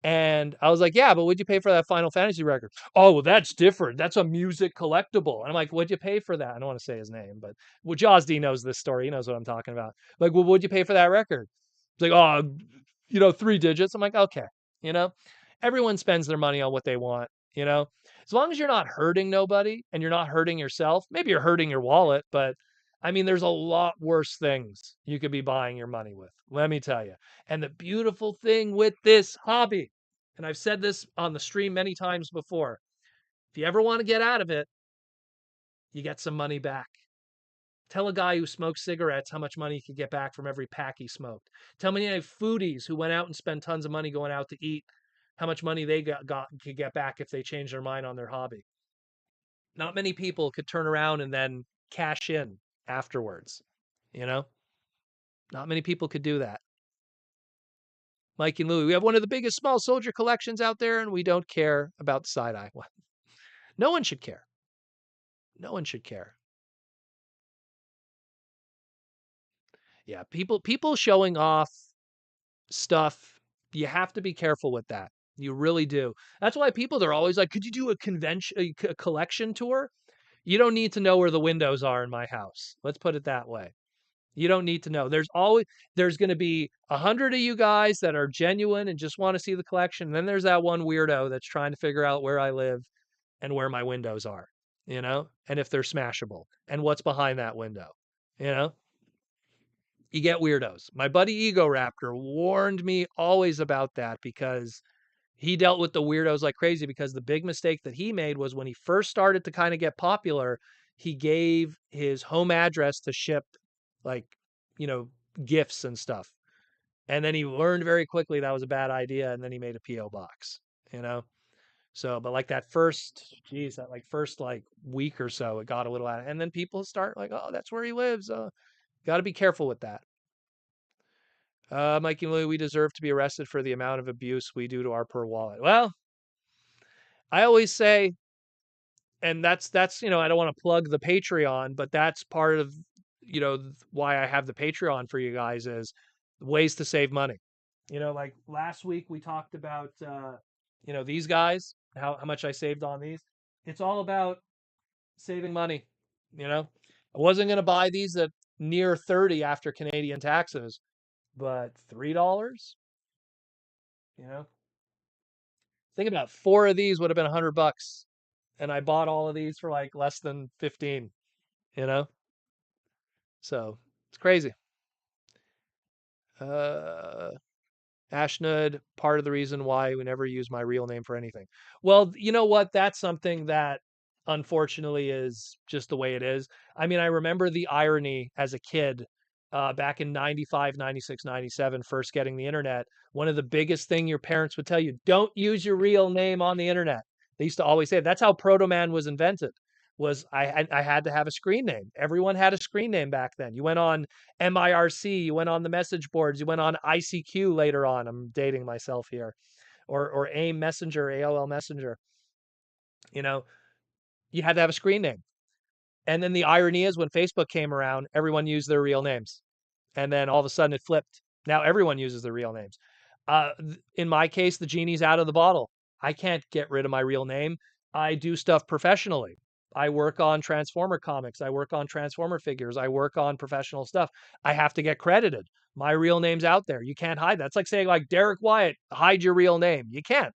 S1: And I was like, "Yeah, but what'd you pay for that Final Fantasy record?" "Oh, well, that's different. That's a music collectible." And I'm like, "What'd you pay for that?" I don't want to say his name, but well, Jaws D knows this story. He knows what I'm talking about. Like, "Well, what'd you pay for that record?" It's like, "Oh, 3 digits." I'm like, "Okay." You know, everyone spends their money on what they want. As long as you're not hurting nobody and you're not hurting yourself, maybe you're hurting your wallet, but I mean, there's a lot worse things you could be buying your money with, let me tell you. And the beautiful thing with this hobby, and I've said this on the stream many times before, if you ever want to get out of it, you get some money back. Tell a guy who smokes cigarettes how much money he could get back from every pack he smoked. Tell many foodies who went out and spent tons of money going out to eat how much money they got could get back if they changed their mind on their hobby. Not many people could turn around and then cash in afterwards. You know, not many people could do that. Mike and Louie, we have one of the biggest small soldier collections out there, and we don't care about the side eye. No one should care. No one should care. Yeah, people showing off stuff, you have to be careful with that. You really do. That's why people, they're always like, could you do a convention, a collection tour? You don't need to know where the windows are in my house. Let's put it that way. You don't need to know. There's going to be 100 of you guys that are genuine and just want to see the collection. And then there's that one weirdo that's trying to figure out where I live and where my windows are, and if they're smashable and what's behind that window, you know? You get weirdos. My buddy Ego Raptor warned me always about that because he dealt with the weirdos like crazy, because the big mistake that he made was when he first started to kind of get popular, he gave his home address to ship like, you know, gifts and stuff. And then he learned very quickly that was a bad idea, and then he made a PO box, you know. So, but like that first, geez, that like first like week or so, it got a little out, and then people start like, oh, that's where he lives. Got to be careful with that. Mikey and Louie, we deserve to be arrested for the amount of abuse we do to our per wallet. Well, I always say, and that's I don't want to plug the Patreon, but that's part of why I have the Patreon for you guys is ways to save money. Like last week we talked about these guys, how much I saved on these. It's all about saving money. I wasn't going to buy these at near 30 after Canadian taxes, but $3, you know. Think about 4 of these would have been $100, and I bought all of these for like less than 15, you know? So, it's crazy. Uh Ashnud, part of the reason why we never use my real name for anything. Well, you know what? That's something that unfortunately is just the way it is. I mean, I remember the irony as a kid back in 95, 96, 97, first getting the internet. One of the biggest thing your parents would tell you, don't use your real name on the internet. They used to always say that's how Proto Man was invented. Was I had to have a screen name. Everyone had a screen name back then. You went on MIRC, you went on the message boards, you went on ICQ later on. I'm dating myself here. Or AIM Messenger, AOL Messenger. You know, you had to have a screen name. And then the irony is when Facebook came around, everyone used their real names. And then all of a sudden it flipped. Now everyone uses their real names. In my case, the genie's out of the bottle. I can't get rid of my real name. I do stuff professionally. I work on Transformer comics. I work on Transformer figures. I work on professional stuff. I have to get credited. My real name's out there. You can't hide that. It's like saying like Derek Wyatt, hide your real name. You can't.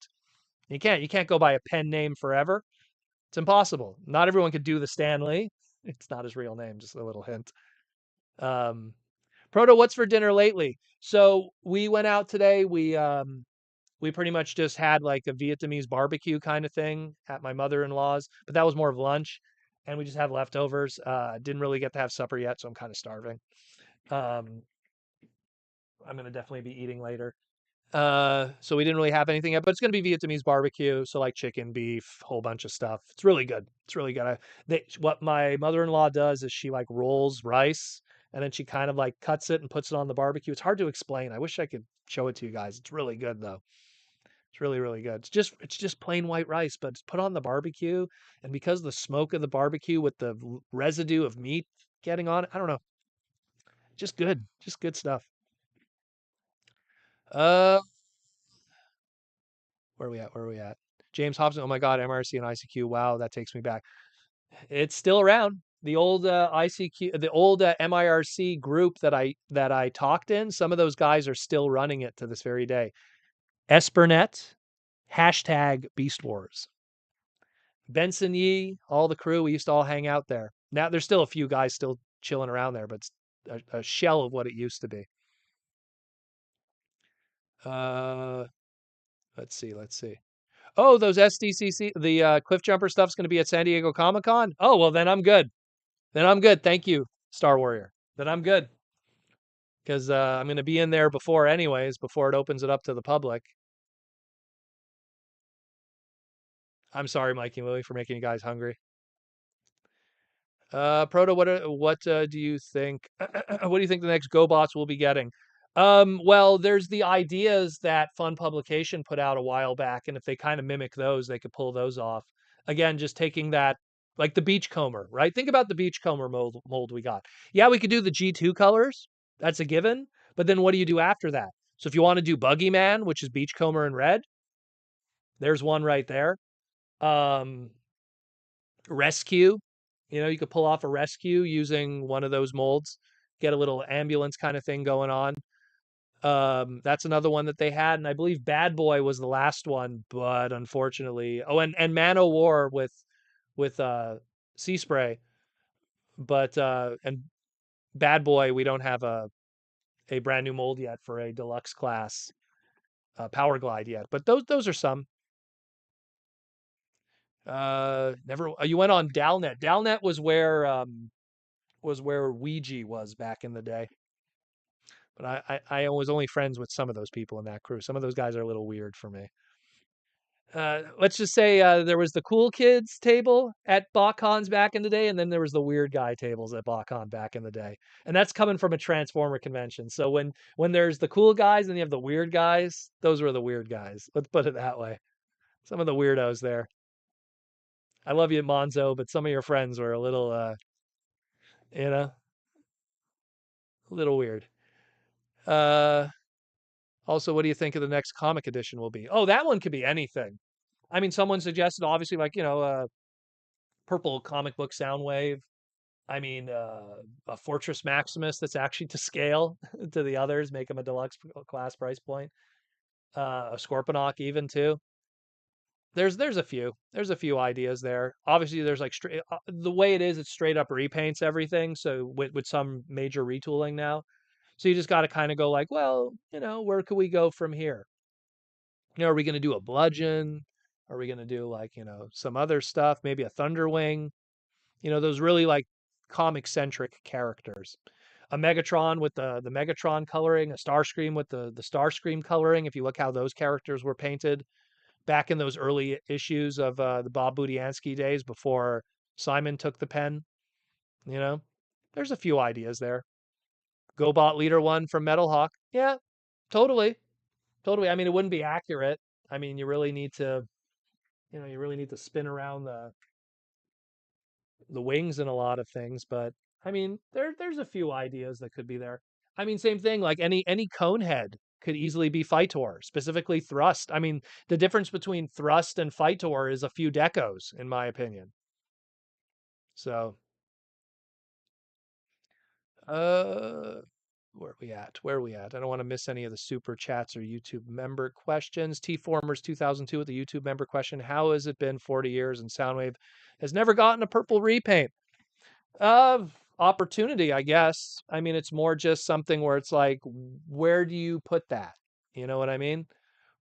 S1: You can't. You can't go by a pen name forever. It's impossible. Not everyone could do the Stan Lee. It's not his real name, just a little hint. Um, Proto, what's for dinner lately? So we went out today. We pretty much just had like a Vietnamese barbecue kind of thing at my mother-in-law's, but that was more of lunch, and we just have leftovers. Didn't really get to have supper yet, so I'm kind of starving. Um, I'm gonna definitely be eating later. So we didn't really have anything yet, but it's gonna be Vietnamese barbecue, so like chicken, beef, whole bunch of stuff. It's really good. It's really good. What my mother-in-law does is she like rolls rice and then she kind of like cuts it and puts it on the barbecue. It's hard to explain. I wish I could show it to you guys. It's really good though. It's really, really good. It's just plain white rice, but it's put on the barbecue, and because of the smoke of the barbecue with the residue of meat getting on it, I don't know. Just good. Just good stuff. Uh where are we at? Where are we at? James Hobson. Oh my God, MRC and ICQ. Wow, that takes me back. It's still around. The old ICQ, the old MIRC group that I talked in. Some of those guys are still running it to this very day. Espernet, hashtag Beast Wars. Benson Yee, all the crew. We used to all hang out there. Now there's still a few guys still chilling around there, but it's a shell of what it used to be. Uh, let's see, let's see. Oh, those SDCC, the Cliff Jumper stuff's going to be at San Diego Comic-Con? Oh, well, then I'm good. Then I'm good. Thank you, Star Warrior. Then I'm good. Because I'm going to be in there before anyways, before it opens it up to the public. I'm sorry, Mikey and Louie, for making you guys hungry. Proto, what do you think? What do you think the next GoBots will be getting? Well, there's the ideas that Fun Publication put out a while back, and if they kind of mimic those, they could pull those off. Again, just taking that, like the Beachcomber, right? Think about the Beachcomber mold we got. Yeah, we could do the G2 colors. That's a given. But then what do you do after that? So if you want to do Buggy Man, which is Beachcomber in red, there's one right there. Rescue, you could pull off a rescue using one of those molds, get a little ambulance kind of thing going on. That's another one that they had, and I believe Bad Boy was the last one, but unfortunately, oh, and Man O' War with Sea Spray, but and Bad Boy, we don't have a brand new mold yet for a deluxe class Power Glide yet, but those are some. Never. You went on Dalnet. Dalnet was where Ouija was back in the day. But I was only friends with some of those people in that crew. Some of those guys are a little weird for me. Let's just say there was the cool kids table at BotCons back in the day, and then there was the weird guy tables at BotCon back in the day. And that's coming from a Transformer convention. So when there's the cool guys and you have the weird guys, those were the weird guys. Let's put it that way. Some of the weirdos there. I love you, Monzo, but some of your friends were a little, you know, a little weird. Uh, Also, what do you think of the next comic edition will be? Oh, that one could be anything. I mean, someone suggested obviously like, purple comic book Soundwave. I mean, a Fortress Maximus that's actually to scale to the others, make them a deluxe class price point. A Scorponok even too. There's a few. There's a few ideas there. Obviously, there's like straight the way it is. It's straight up repaints everything. So with some major retooling now, so you just got to kind of go like, well, where could we go from here? Are we going to do a bludgeon? Are we going to do like, some other stuff? Maybe a Thunderwing? Those really like comic centric characters. A Megatron with the Megatron coloring, a Starscream with the Starscream coloring. If you look how those characters were painted back in those early issues of the Bob Budiansky days before Simon took the pen, you know, there's a few ideas there. GoBot Leader one from Metalhawk. Yeah, totally. Totally. I mean, it wouldn't be accurate. I mean, you really need to, you really need to spin around the wings and a lot of things, but I mean, there's a few ideas that could be there. I mean, same thing, like any cone head could easily be Phytor, specifically Thrust. I mean, the difference between Thrust and Phytor is a few decos, in my opinion. So, uh, where are we at? Where are we at? I don't want to miss any of the super chats or YouTube member questions. T Formers 2002 with the YouTube member question: how has it been 40 years and Soundwave has never gotten a purple repaint? Opportunity, I guess. I mean, it's more just something where it's like, where do you put that? You know what I mean?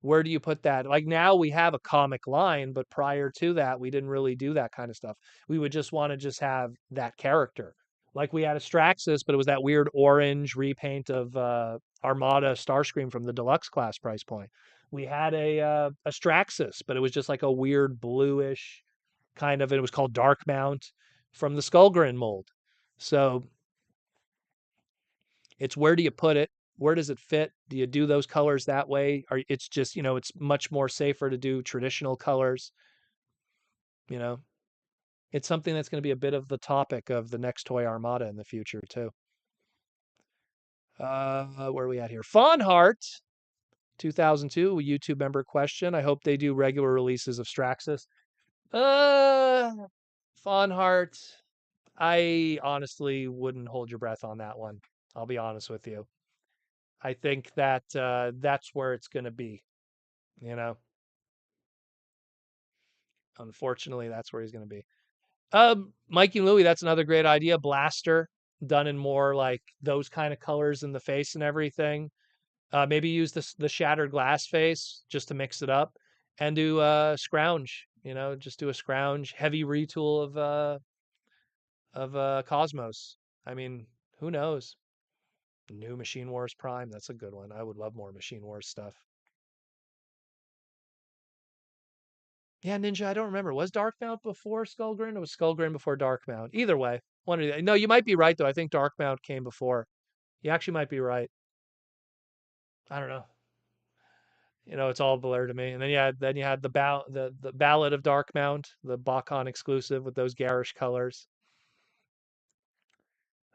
S1: Where do you put that? Like now we have a comic line, but prior to that, we didn't really do that kind of stuff. We would just want to just have that character. Like we had a Straxus, but it was that weird orange repaint of Armada Starscream from the deluxe class price point. We had a Straxus, but it was just like a weird bluish kind of, it was called Dark Mount from the Skullgrin mold. So it's where do you put it? Where does it fit? Do you do those colors that way? Or it's just, it's much more safer to do traditional colors. You know, it's something that's going to be a bit of the topic of the next Toy Armada in the future too. Where are we at here? Fawn Heart 2002, a YouTube member question. I hope they do regular releases of Straxus. Fawn Heart, I honestly wouldn't hold your breath on that one. I'll be honest with you. I think that that's where it's going to be. You know, unfortunately, that's where he's going to be. Mikey Louie, that's another great idea. Blaster. done in more like those kind of colors in the face and everything. Maybe use the shattered glass face just to mix it up, and do scrounge. Just do a scrounge heavy retool of Cosmos. I mean, who knows? New Machine Wars Prime. That's a good one. I would love more Machine Wars stuff. Yeah, Ninja. I don't remember. Was Darkmount before Skullgrin, or was Skullgrin before Darkmount? Either way, one of the. No, you might be right though. I think Darkmount came before. You actually might be right. I don't know. It's all blur to me. And then you had the Ballad of Darkmount, the Bakon exclusive with those garish colors.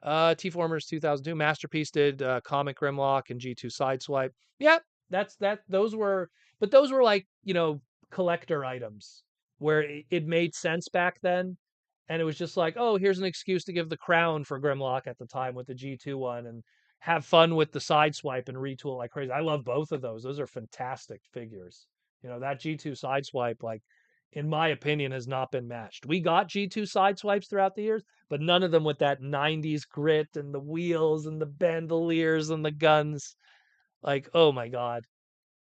S1: T-Formers 2002. Masterpiece did Comic Grimlock and G2 Sideswipe. Yeah, that's that. Those were like, collector items where it made sense back then. And it was just like, oh, here's an excuse to give the crown for Grimlock at the time with the G2 one and have fun with the Sideswipe and retool like crazy. I love both of those. Those are fantastic figures. That G2 Sideswipe, like, in my opinion, has not been matched. We got G2 Sideswipes throughout the years, but none of them with that 90s grit and the wheels and the bandoliers and the guns. Like, oh my God.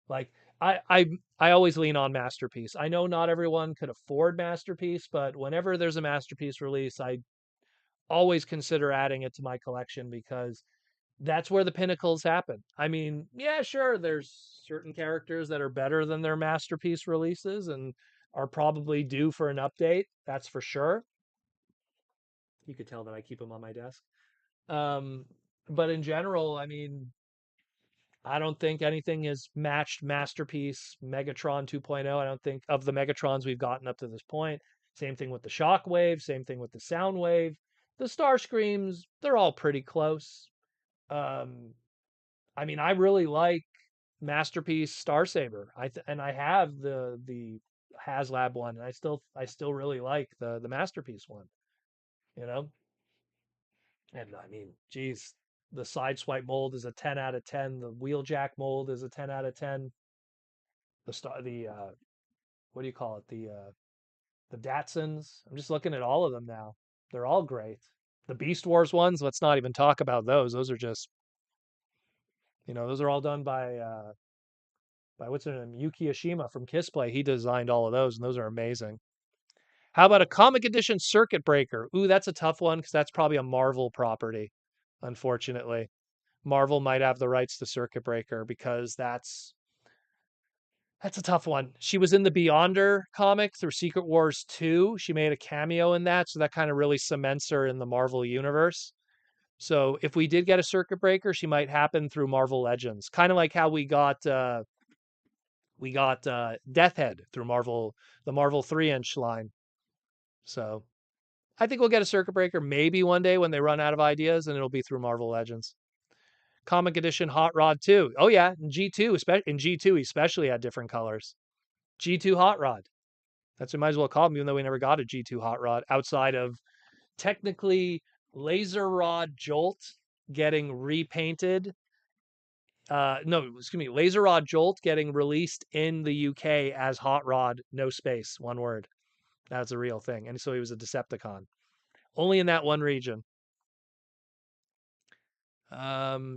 S1: Like, I always lean on Masterpiece. I know not everyone could afford Masterpiece, but whenever there's a Masterpiece release, I always consider adding it to my collection because that's where the pinnacles happen. I mean, yeah, sure, there's certain characters that are better than their Masterpiece releases and are probably due for an update. That's for sure. You could tell that I keep them on my desk. Um, but in general, I mean, I don't think anything has matched Masterpiece Megatron 2.0. I don't think of the Megatrons we've gotten up to this point. Same thing with the Shockwave, same thing with the Soundwave. The Starscreams, they're all pretty close. Um, I mean, I really like Masterpiece Star Saber. And I have the HasLab one, and I still really like the Masterpiece one, you know? And I mean, geez, the Sideswipe mold is a 10 out of 10. The Wheeljack mold is a 10 out of 10. The what do you call it? The Datsuns. I'm just looking at all of them now. They're all great. The Beast Wars ones, let's not even talk about those. Those are just, those are all done by what's her name? Yuki Ashima from Kissplay. He designed all of those, and those are amazing. How about a comic edition Circuit Breaker? Ooh, that's a tough one because that's probably a Marvel property, unfortunately. Marvel might have the rights to Circuit Breaker because that's a tough one. She was in the Beyonder comic through Secret Wars 2. She made a cameo in that, so that kind of really cements her in the Marvel universe. So if we did get a Circuit Breaker, she might happen through Marvel Legends, kind of like how we got Death Head through the Marvel 3-inch line. So I think we'll get a Circuit Breaker maybe one day when they run out of ideas, and it'll be through Marvel Legends. Comic Edition Hot Rod 2. Oh yeah, in G2 especially had different colors. G2 Hot Rod. That's what we might as well call them, even though we never got a G2 Hot Rod outside of technically Laser Rod Jolt getting repainted. No, excuse me, Laser Rod Jolt getting released in the UK as Hot Rod, no space, one word. That's a real thing. And so he was a Decepticon. Only in that one region.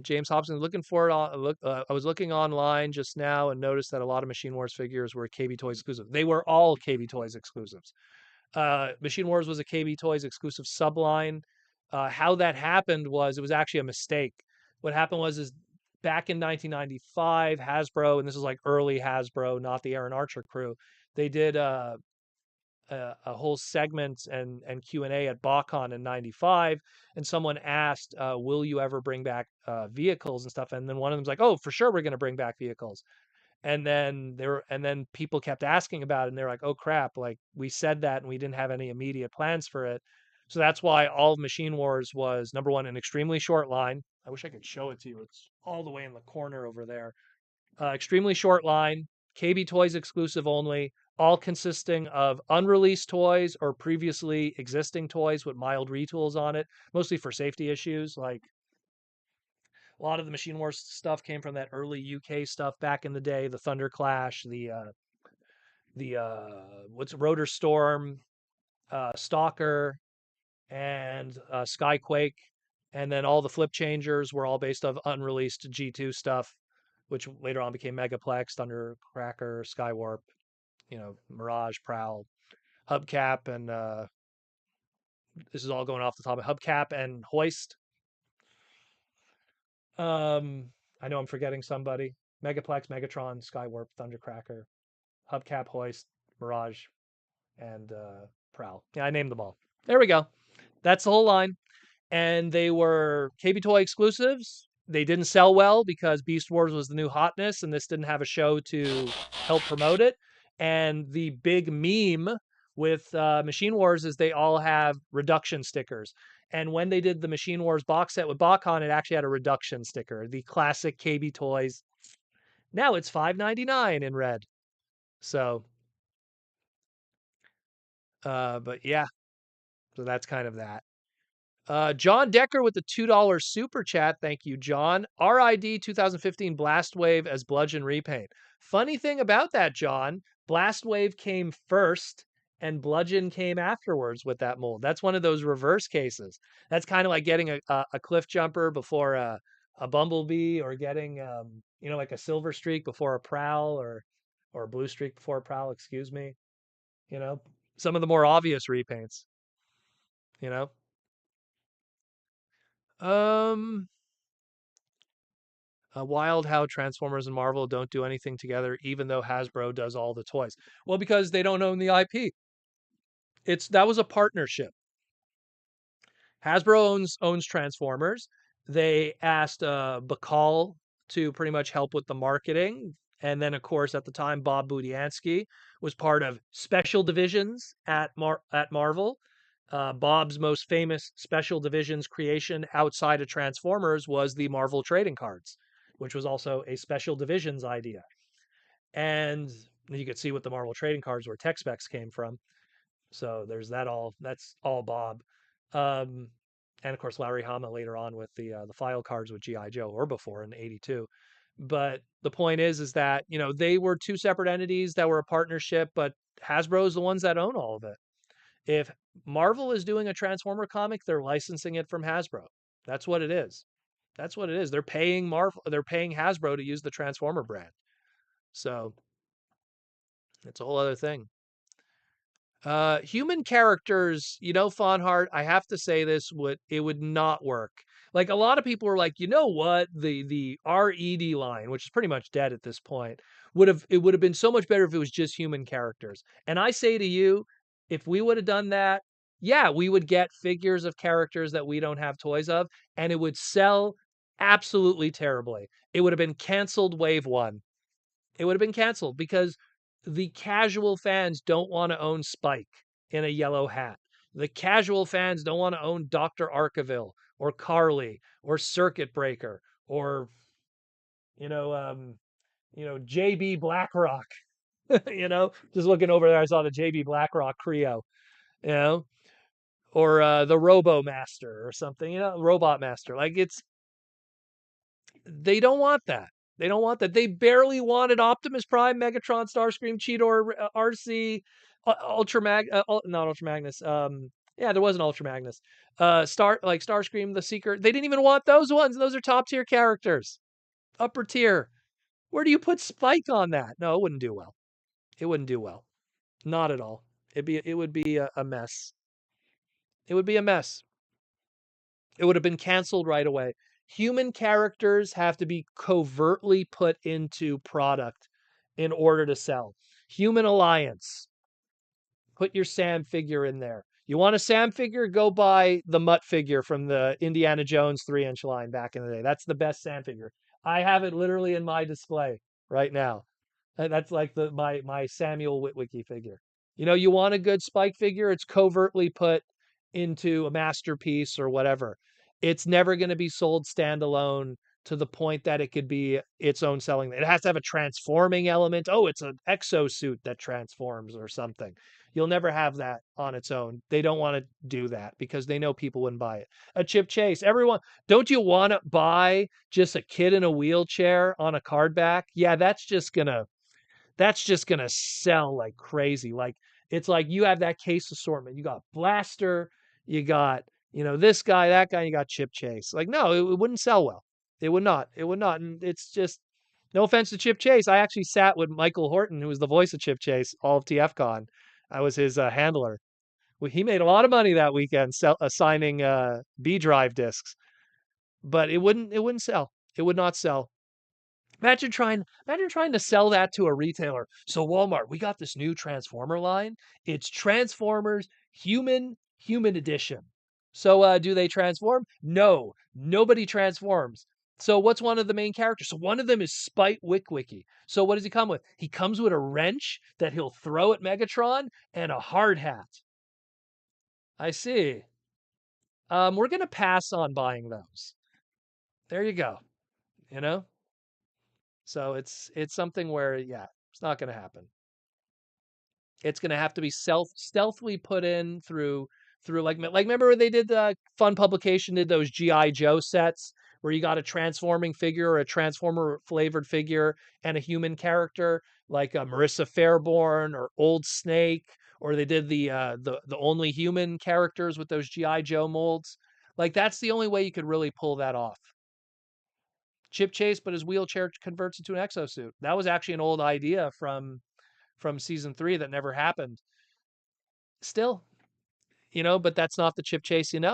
S1: James Hobson looking for it. I was looking online just now and noticed that a lot of Machine Wars figures were KB Toys exclusive. They were all KB Toys exclusives. Machine Wars was a KB Toys exclusive subline. How that happened was it was actually a mistake. What happened was is back in 1995, Hasbro, and this is like early Hasbro, not the Aaron Archer crew, they did a whole segment and Q&A at BotCon in 95, and someone asked, will you ever bring back vehicles and stuff? And then one of them's like, oh, for sure we're going to bring back vehicles. And then people kept asking about it, and they're like, oh crap, like we said that and we didn't have any immediate plans for it. So that's why all of Machine Wars was, number one, an extremely short line. I wish I could show it to you. It's all the way in the corner over there. Extremely short line, KB Toys exclusive only, all consisting of unreleased toys or previously existing toys with mild retools on it, mostly for safety issues. Like a lot of the Machine Wars stuff came from that early UK stuff back in the day, the Thunder Clash, what's Rotor Storm, Stalker, and Skyquake. And then all the flip changers were all based off unreleased G2 stuff, which later on became Megaplex, Thundercracker, Skywarp, Mirage, Prowl, Hubcap, and this is all going off the top of Hubcap and Hoist. I know I'm forgetting somebody. Megaplex, Megatron, Skywarp, Thundercracker, Hubcap, Hoist, Mirage, and Prowl. Yeah, I named them all. There we go. That's the whole line. And they were KB Toy exclusives. They didn't sell well because Beast Wars was the new hotness, and this didn't have a show to help promote it. And the big meme with Machine Wars is they all have reduction stickers. And when they did the Machine Wars box set with BotCon, it actually had a reduction sticker, the classic KB Toys. Now it's $5.99 in red. So, but yeah, so that's kind of that. John Decker with the $2 super chat. Thank you, John. RID 2015 Blast Wave as Bludgeon repaint. Funny thing about that, John, Blast Wave came first and Bludgeon came afterwards with that mold. That's one of those reverse cases. That's kind of like getting a Cliff Jumper before a Bumblebee, or getting like a Silver Streak before a Prowl, or a Blue Streak before a Prowl, excuse me. Some of the more obvious repaints, you know. Um, Wild how Transformers and Marvel don't do anything together, even though Hasbro does all the toys. Well, because they don't own the IP. That was a partnership. Hasbro owns Transformers. They asked Bacall to pretty much help with the marketing. And then, of course, at the time, Bob Budiansky was part of special divisions at Marvel. Bob's most famous special divisions creation outside of Transformers was the Marvel trading cards, which was also a special divisions idea. And you could see what the Marvel trading cards were, tech specs came from. So there's that's all Bob. Um, and of course, Larry Hama later on with the file cards with G.I. Joe, or before in '82. But the point is that, they were two separate entities that were a partnership, but Hasbro is the ones that own all of it. If Marvel is doing a Transformer comic, they're licensing it from Hasbro. That's what it is. That's what it is. They're paying Hasbro to use the Transformer brand. So it's a whole other thing. Human characters, Fonhart, I have to say it would not work. Like, a lot of people were like, you know what? The RED line, which is pretty much dead at this point, it would have been so much better if it was just human characters. And I say to you, if we would have done that, yeah, we would get figures of characters that we don't have toys of, and it would sell absolutely terribly. It would have been canceled wave one. It would have been canceled because the casual fans don't want to own Spike in a yellow hat. The casual fans don't want to own Dr. Arkaville or Carly or Circuit Breaker or JB Blackrock. Just looking over there, I saw the JB Blackrock Creo, you know, or the Robo Master or something, Robot Master. Like, they don't want that. They don't want that. They barely wanted Optimus Prime, Megatron, Starscream, Cheetor, RC, not Ultra Magnus. Yeah, there was an Ultra Magnus. Starscream, the Seeker. They didn't even want those ones. Those are top tier characters, upper tier. Where do you put Spike on that? No, it wouldn't do well. It wouldn't do well. Not at all. It would be a mess. It would be a mess. It would have been canceled right away. Human characters have to be covertly put into product in order to sell. Human Alliance. Put your Sam figure in there. You want a Sam figure? Go buy the Mutt figure from the Indiana Jones 3-inch line back in the day. That's the best Sam figure. I have it literally in my display right now. That's like my Samuel Witwicky figure. You want a good Spike figure? It's covertly put into a masterpiece or whatever. It's never going to be sold standalone to the point that it could be its own selling. It has to have a transforming element. Oh, it's an exosuit that transforms or something. You'll never have that on its own. They don't want to do that because they know people wouldn't buy it. A Chip Chase. Everyone, don't you want to buy just a kid in a wheelchair on a card back? Yeah, that's just gonna sell like crazy. Like, it's like you have that case assortment. You got Blaster, you got this guy, that guy, you got Chip Chase. Like, no, it wouldn't sell well. It would not. It would not. And it's just no offense to Chip Chase. I actually sat with Michael Horton, who was the voice of Chip Chase, all of TFCon. I was his handler. Well, he made a lot of money that weekend signing B drive discs, but it wouldn't sell. It would not sell. Imagine trying to sell that to a retailer. So Walmart, we got this new Transformer line. It's Transformers Human Edition. So do they transform? No, nobody transforms. So what's one of the main characters? So one of them is Spite Wickwiki. So what does he come with? He comes with a wrench that he'll throw at Megatron and a hard hat. I see. We're gonna pass on buying those. There you go. You know? So it's something where yeah, it's not going to happen. It's going to have to be stealthily put in through like remember when they did the Fun Publication did those GI Joe sets where you got a transforming figure or a transformer flavored figure and a human character like Marissa Fairborn or Old Snake, or they did the only human characters with those GI Joe molds. Like that's the only way you could really pull that off. Chip Chase, but his wheelchair converts into an exosuit. That was actually an old idea from season 3 that never happened. Still, but that's not the Chip Chase And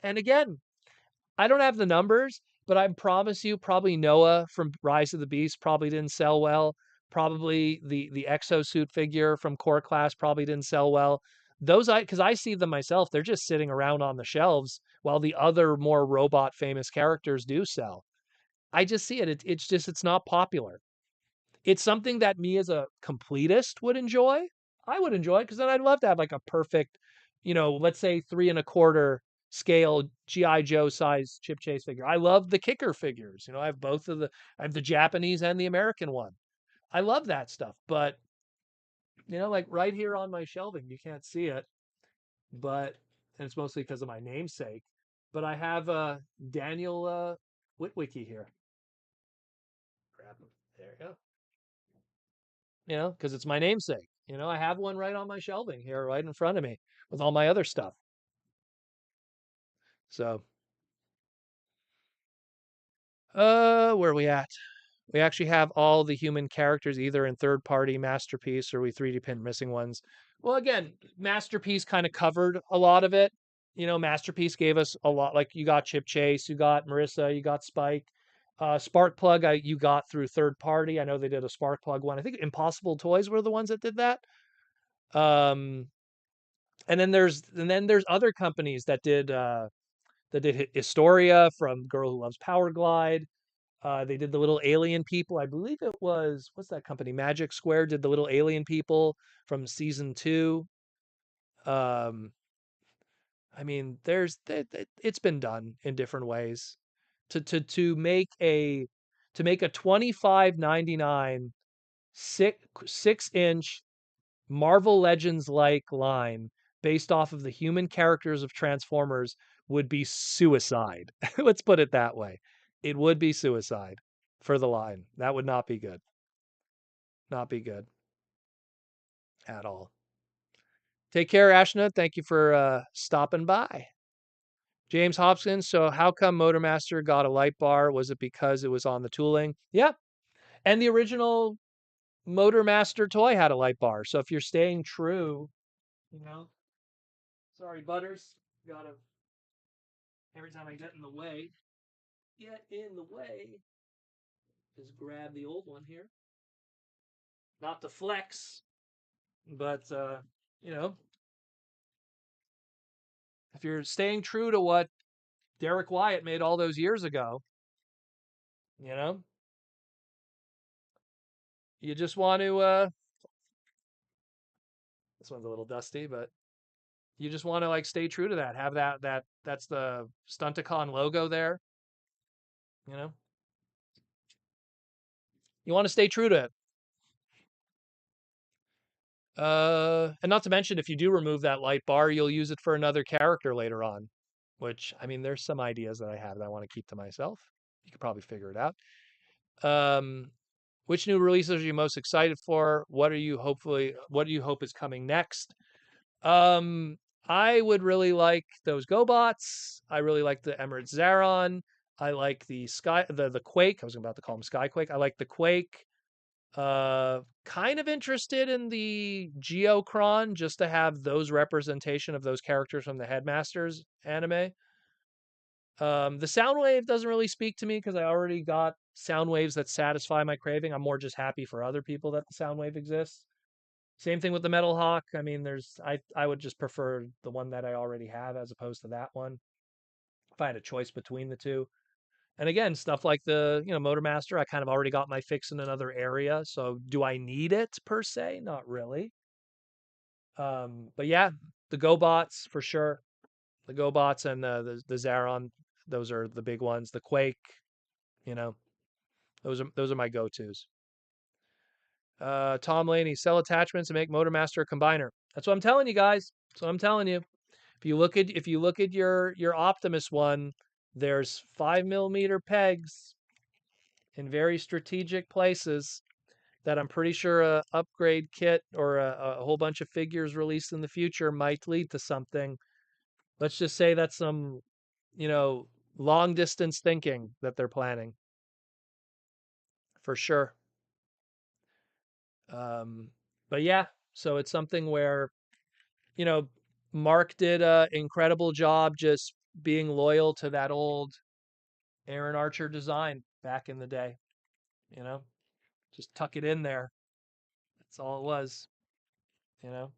S1: again, I don't have the numbers, but I promise you, probably Noah from Rise of the Beast probably didn't sell well. Probably the exosuit figure from Core Class probably didn't sell well. Because I see them myself, they're just sitting around on the shelves while the other more robot famous characters do sell. I just see it. It's not popular. It's something that me as a completist would enjoy. I would enjoy it because then I'd love to have like a perfect, let's say 3 1/4 scale GI Joe size Chip Chase figure. I love the kicker figures. I have I have the Japanese and the American one. I love that stuff, but like right here on my shelving, you can't see it, but and it's mostly because of my namesake. But I have Daniel Witwicky here. Grab him. There you go. Because it's my namesake. I have one right on my shelving here, right in front of me with all my other stuff. So, where are we at? We actually have all the human characters either in third party Masterpiece or we 3D print missing ones. Well, again, Masterpiece kind of covered a lot of it. Masterpiece gave us a lot. Like you got Chip Chase, you got Marissa, you got Spike. Sparkplug, you got through third party. I know they did a Sparkplug one. I think Impossible Toys were the ones that did that. Um, and then there's other companies that did Historia from Girl Who Loves Power Glide. They did the little alien people. I believe it was what's that company? Magic Square did the little alien people from season 2. Um, I mean, it's been done in different ways to make a 25.99 6-inch Marvel Legends like line based off of the human characters of Transformers would be suicide. Let's put it that way. It would be suicide for the line. That would not be good. Not be good at all. Take care, Ashna. Thank you for stopping by. James Hopkins, so how come Motormaster got a light bar? Was it because it was on the tooling? Yeah. And the original Motormaster toy had a light bar. So if you're staying true, you know, sorry, Butters, gotta every time I get in the way, just grab the old one here. Not to flex, but you know, if you're staying true to what Derek Wyatt made all those years ago, you know, you just want to this one's a little dusty, but you just want to like stay true to that. Have that's the Stunticon logo there, you know. You want to stay true to it. And not to mention, if you do remove that light bar, you'll use it for another character later on. Which, I mean, there's some ideas that I have that I want to keep to myself. You could probably figure it out. Which new releases are you most excited for? What do you hope is coming next? I would really like those GoBots. I really like the Emerald Zaron. I like the Quake. I was about to call him Skyquake. I like the Quake. Kind of interested in the Geocron just to have those representation of those characters from the Headmasters anime. The Soundwave doesn't really speak to me because I already got Soundwaves that satisfy my craving. I'm more just happy for other people that the Soundwave exists. Same thing with the Metalhawk. I mean, I would just prefer the one that I already have as opposed to that one if I had a choice between the two. And again, stuff like the, Motormaster, I kind of already got my fix in another area. So do I need it per se? Not really. But yeah, the GoBots for sure. The GoBots and the Zaron, those are the big ones. The Quake, you know, those are my go-tos. Tom Laney, sell attachments and make Motormaster a combiner. That's what I'm telling you guys. That's what I'm telling you. If you look at your Optimus one, there's 5 millimeter pegs in very strategic places that I'm pretty sure a upgrade kit or a whole bunch of figures released in the future might lead to something. Let's just say that's some, you know, long distance thinking that they're planning for sure. Um, but yeah, so it's something where, you know, Mark did a incredible job just being loyal to that old Aaron Archer design back in the day, you know, just tuck it in there. That's all it was, you know.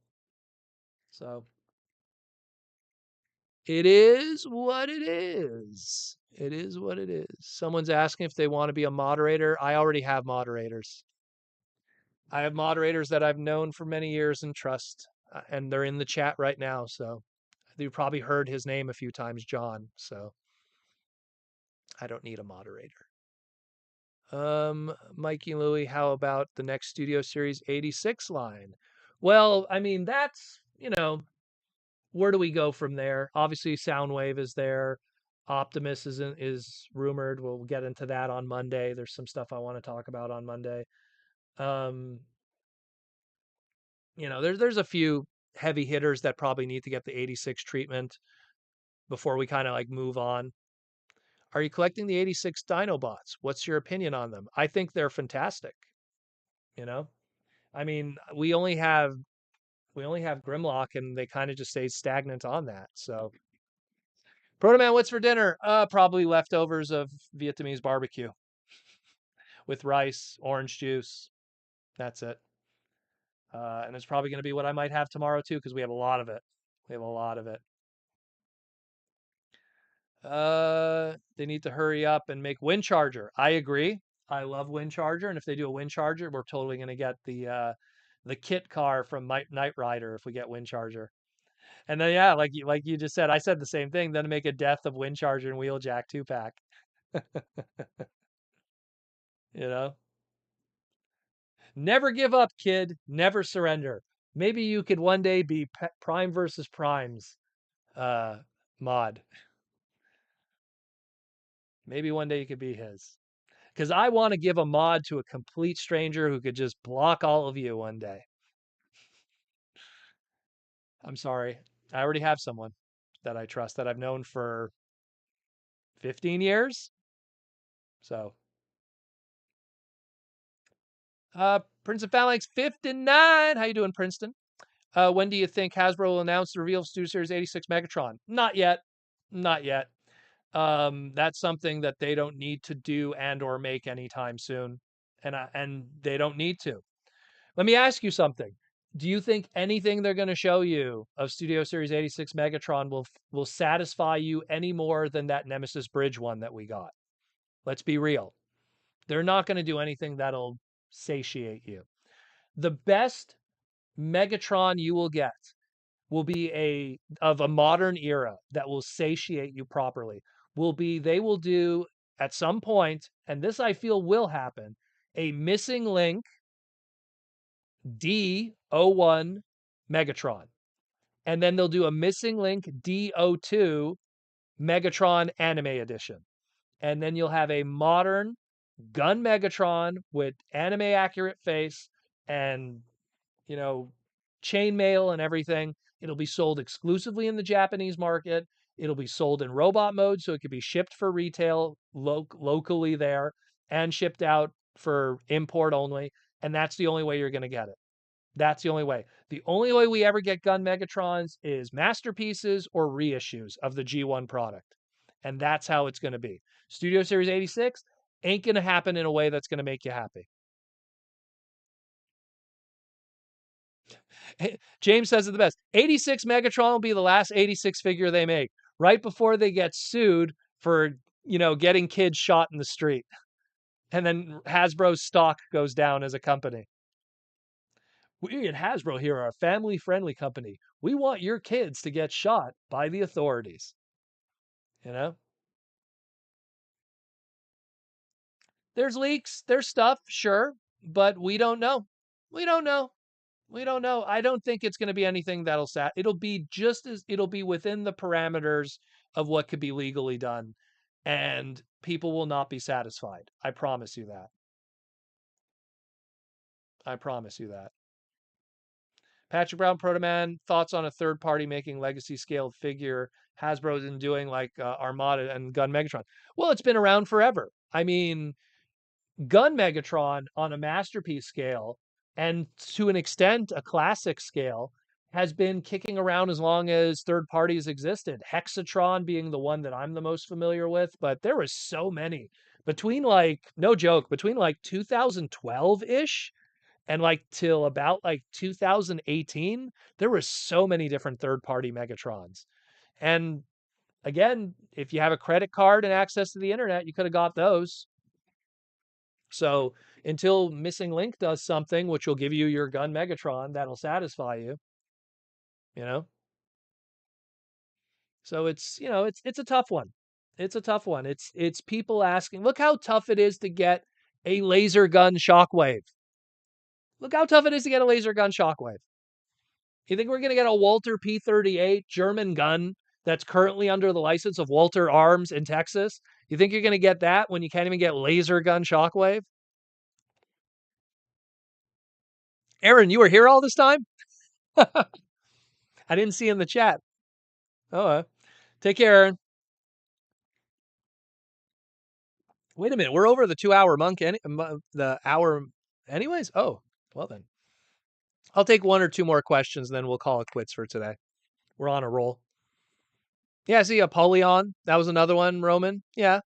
S1: So it is what it is. It is what it is. Someone's asking if they want to be a moderator. I already have moderators. I have moderators that I've known for many years and trust, and they're in the chat right now. So you probably heard his name a few times, John. So I don't need a moderator. Mikey and Louie, how about the next Studio Series 86 line? Well, I mean, that's, where do we go from there? Obviously, Soundwave is there. Optimus is rumored. We'll get into that on Monday. There's some stuff I want to talk about on Monday. Um, there's a few heavy hitters that probably need to get the 86 treatment before we kind of like move on. Are you collecting the 86 Dinobots? What's your opinion on them? I think they're fantastic, you know? I mean, we only have Grimlock and they kind of just stay stagnant on that. So Proto Man, what's for dinner? Probably leftovers of Vietnamese barbecue with rice, orange juice. That's it. And it's probably going to be what I might have tomorrow too, because we have a lot of it. We have a lot of it. They need to hurry up and make Wind Charger. I agree. I love Wind Charger, and if they do a Wind Charger, we're totally going to get the kit car from Knight Rider if we get Wind Charger. And then yeah, like you just said, I said the same thing. Then make a Death of Wind Charger and Wheeljack 2-pack. You know, never give up, kid. Never surrender. Maybe you could one day be Prime versus Primes uh, mod. Maybe one day you could be his. Because I want to give a mod to a complete stranger who could just block all of you one day. I'm sorry. I already have someone that I trust that I've known for 15 years. So, Prince of Phalanx 59. How you doing, Princeton? When do you think Hasbro will announce the reveal of Stu Series 86 Megatron? Not yet. Not yet. That's something that they don't need to do and or make anytime soon. And they don't need to. Let me ask you something. Do you think anything they're going to show you of Studio Series 86 Megatron will satisfy you any more than that Nemesis Bridge one that we got? Let's be real. They're not going to do anything that'll satiate you. The best Megatron you will get will be of a modern era that will satiate you properly. They will do at some point, and this I feel will happen, a missing link D01 Megatron. And then they'll do a missing link D02 Megatron Anime Edition. And then you'll have a modern gun Megatron with anime accurate face and, chainmail and everything. It'll be sold exclusively in the Japanese market. It'll be sold in robot mode, so it could be shipped for retail locally there and shipped out for import only. And that's the only way you're going to get it. That's the only way. The only way we ever get gun Megatrons is masterpieces or reissues of the G1 product. And that's how it's going to be. Studio Series 86 ain't going to happen in a way that's going to make you happy. James says it the best. 86 Megatron will be the last 86 figure they make, right before they get sued for, getting kids shot in the street. And then Hasbro's stock goes down as a company. We at Hasbro here are a family-friendly company. We want your kids to get shot by the authorities. You know? There's leaks, there's stuff, sure, but we don't know. We don't know. We don't know. I don't think it's going to be anything that'll it'll be within the parameters of what could be legally done, and people will not be satisfied. I promise you that. I promise you that. Patrick Brown, Protoman, thoughts on a third party making legacy scaled figure Hasbro's been doing like Armada and Gun Megatron? Well, it's been around forever. I mean, Gun Megatron on a masterpiece scale and to an extent a classic scale has been kicking around as long as third parties existed. Hexatron being the one that I'm the most familiar with, but there was so many between like no joke between like 2012-ish and like till about like 2018 there were so many different third party Megatrons. And again, if you have a credit card and access to the internet, you could have got those. So until Missing Link does something, which will give you your gun Megatron, that'll satisfy you, you know. So it's a tough one. It's a tough one. It's people asking, look how tough it is to get a laser gun Shockwave. Look how tough it is to get a laser gun Shockwave. You think we're gonna get a Walter P38 German gun that's currently under the license of Walter Arms in Texas? You think you're gonna get that when you can't even get laser gun Shockwave? Aaron, you were here all this time? I didn't see in the chat. Oh, take care, Aaron. Wait a minute, we're over the 2-hour the hour anyways? Oh, well then. I'll take one or two more questions, and then we'll call it quits for today. We're on a roll. Yeah, see, Apollyon. That was another one, Roman. Yeah.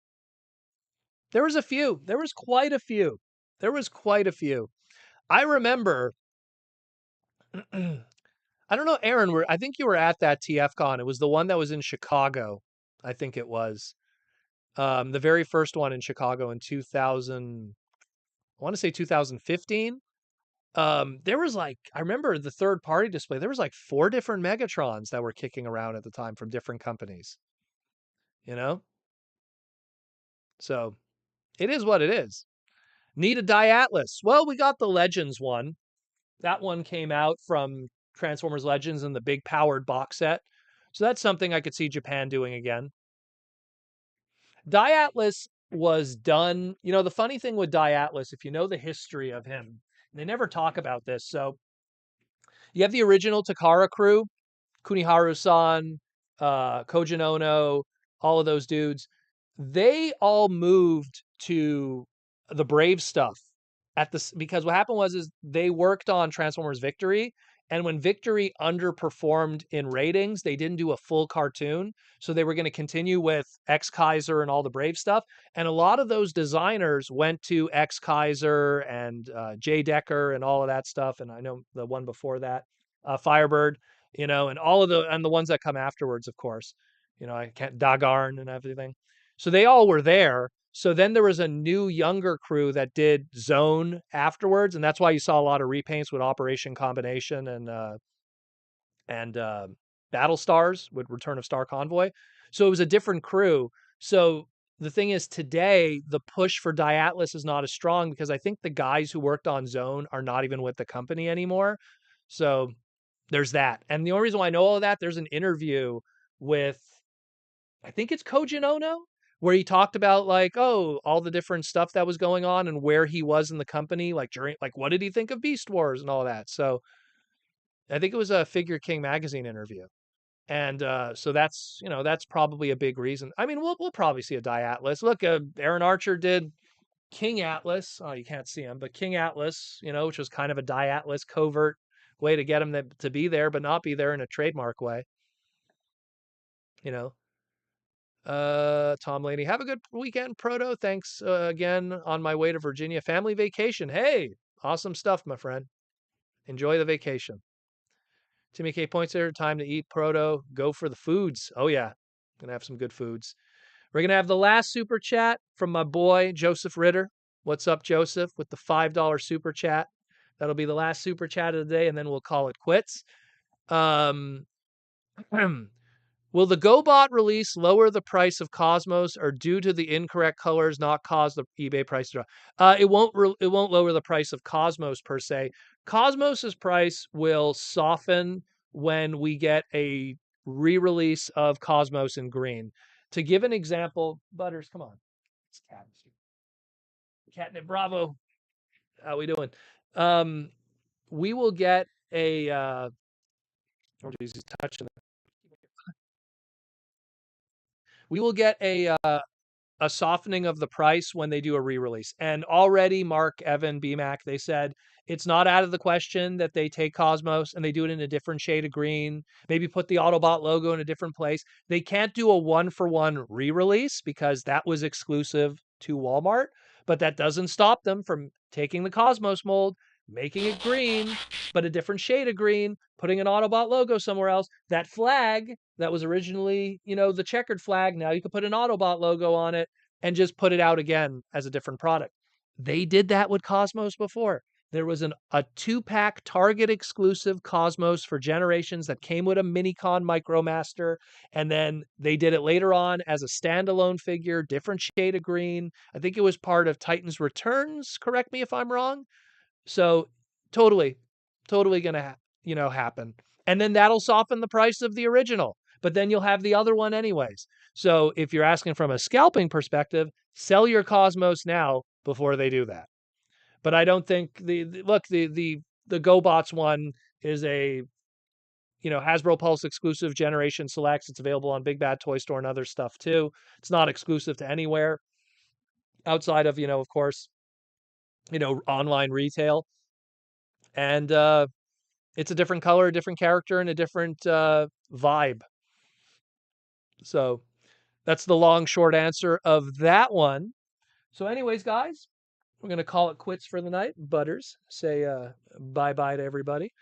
S1: There was a few. There was quite a few. There was quite a few. I remember, I don't know, Aaron, I think you were at that TFCon. It was the one that was in Chicago. I think it was. The very first one in Chicago in 2000, I want to say 2015. There was like, I remember the third party display. There was like 4 different Megatrons that were kicking around at the time from different companies, you know? So it is what it is. Need a Diatlas. Well, we got the Legends one. That one came out from Transformers Legends in the big powered box set. So that's something I could see Japan doing again. Diatlas was done. The funny thing with Diatlas, if you know the history of him, they never talk about this. So you have the original Takara crew, Kuniharu-san, Kojin Ono, all of those dudes. They all moved to the Brave stuff because what happened was they worked on Transformers Victory, and when Victory underperformed in ratings, they didn't do a full cartoon. So they were going to continue with X Kaiser and all the Brave stuff. And a lot of those designers went to X Kaiser and Jay Decker and all of that stuff. And I know the one before that, Firebird, and all of the ones that come afterwards, of course. I can't Dagarn and everything. So they all were there. So then there was a new younger crew that did Zone afterwards, and that's why you saw a lot of repaints with Operation Combination and Battle Stars with Return of Star Convoy. So it was a different crew. So the thing is, today the push for Diatlas is not as strong because I think the guys who worked on Zone are not even with the company anymore. So there's that. And the only reason why I know all of that, there's an interview with, I think it's Kojin Ono, where he talked about like, all the different stuff that was going on and where he was in the company, like during, like, what did he think of Beast Wars and all that. So I think it was a Figure King magazine interview. And so that's that's probably a big reason. I mean, we'll probably see a Die Atlas. Look, Aaron Archer did King Atlas. Oh, you can't see him, but King Atlas, which was kind of a Die Atlas covert way to get him to be there, but not be there in a trademark way. You know, Tom Laney, have a good weekend, Proto. Thanks again on my way to Virginia. Family vacation. Hey, awesome stuff, my friend. Enjoy the vacation. Timmy K points there. Time to eat, Proto. Go for the foods. Oh, yeah. Gonna have some good foods. We're gonna have the last super chat from my boy, Joseph Ritter. What's up, Joseph, with the $5 super chat. That'll be the last super chat of the day, and then we'll call it quits. Um, Will the GoBot release lower the price of Cosmos, or due to the incorrect colors not cause the eBay price to drop? It won't lower the price of Cosmos per se. Cosmos's price will soften when we get a re-release of Cosmos in green. To give an example, Butters, come on, it's Catnip Bravo. How we doing? Um, we will get a. Oh, geez, he's touching it. We will get a softening of the price when they do a re-release. And already Mark, Evan, BMAC, they said it's not out of the question that they take Cosmos and they do it in a different shade of green, maybe put the Autobot logo in a different place. They can't do a one-for-one re-release because that was exclusive to Walmart, but that doesn't stop them from taking the Cosmos mold, making it green, but a different shade of green, putting an Autobot logo somewhere else. That flag that was originally, the checkered flag, now you can put an Autobot logo on it and just put it out again as a different product. They did that with Cosmos before. There was a 2-pack Target exclusive Cosmos for Generations that came with a Minicon Micromaster, and then they did it later on as a standalone figure, different shade of green. I think it was part of Titans Returns, correct me if I'm wrong. So totally, totally gonna happen. And then that'll soften the price of the original. But then you'll have the other one anyways. So if you're asking from a scalping perspective, sell your Cosmos now before they do that. But I don't think the GoBots one is a Hasbro Pulse exclusive Generation Selects. It's available on Big Bad Toy Store and other stuff too. It's not exclusive to anywhere outside of of course online retail. And it's a different color, a different character, and a different vibe. So that's the long, short answer of that one. So, anyways, guys, we're gonna call it quits for the night. Butters, say bye bye to everybody,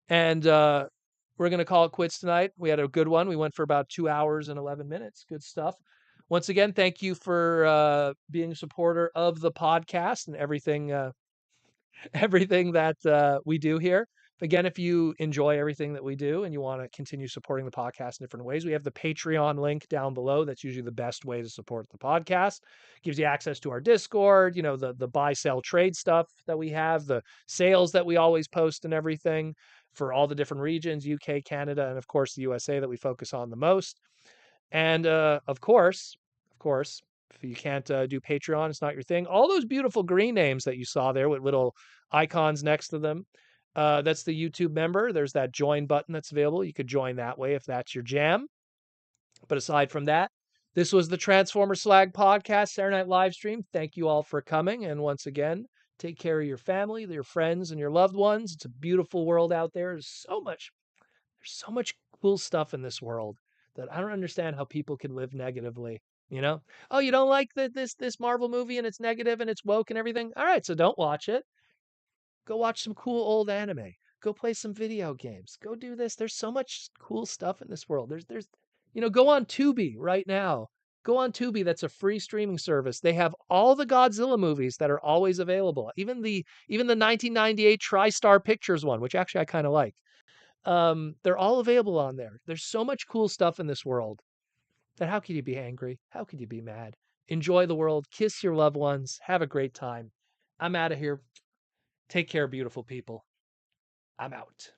S1: and we're gonna call it quits tonight. We had a good one. We went for about 2 hours and 11 minutes. Good stuff. Once again, thank you for being a supporter of the podcast and everything everything that we do here. Again, if you enjoy everything that we do and you want to continue supporting the podcast in different ways, we have the Patreon link down below. That's usually the best way to support the podcast. Gives you access to our Discord, the buy, sell, trade stuff that we have, the sales that we always post and everything for all the different regions, UK, Canada, and of course the USA that we focus on the most. And of course, if you can't do Patreon, it's not your thing. All those beautiful green names that you saw there with little icons next to them, that's the YouTube member. There's that join button that's available. You could join that way if that's your jam. But aside from that, this was the Transformer Slag podcast, Saturday Night live stream. Thank you all for coming. And once again, take care of your family, your friends, and your loved ones. It's a beautiful world out there. There's so much cool stuff in this world that I don't understand how people can live negatively. Oh, you don't like this Marvel movie and it's negative and it's woke and everything. All right, so don't watch it. Go watch some cool old anime. Go play some video games. Go do this. There's so much cool stuff in this world. Go on Tubi right now. Go on Tubi. That's a free streaming service. They have all the Godzilla movies that are always available. Even the 1998 TriStar Pictures one, which actually I kind of like. They're all available on there. There's so much cool stuff in this world that how could you be angry? How could you be mad? Enjoy the world. Kiss your loved ones. Have a great time. I'm out of here. Take care, beautiful people. I'm out.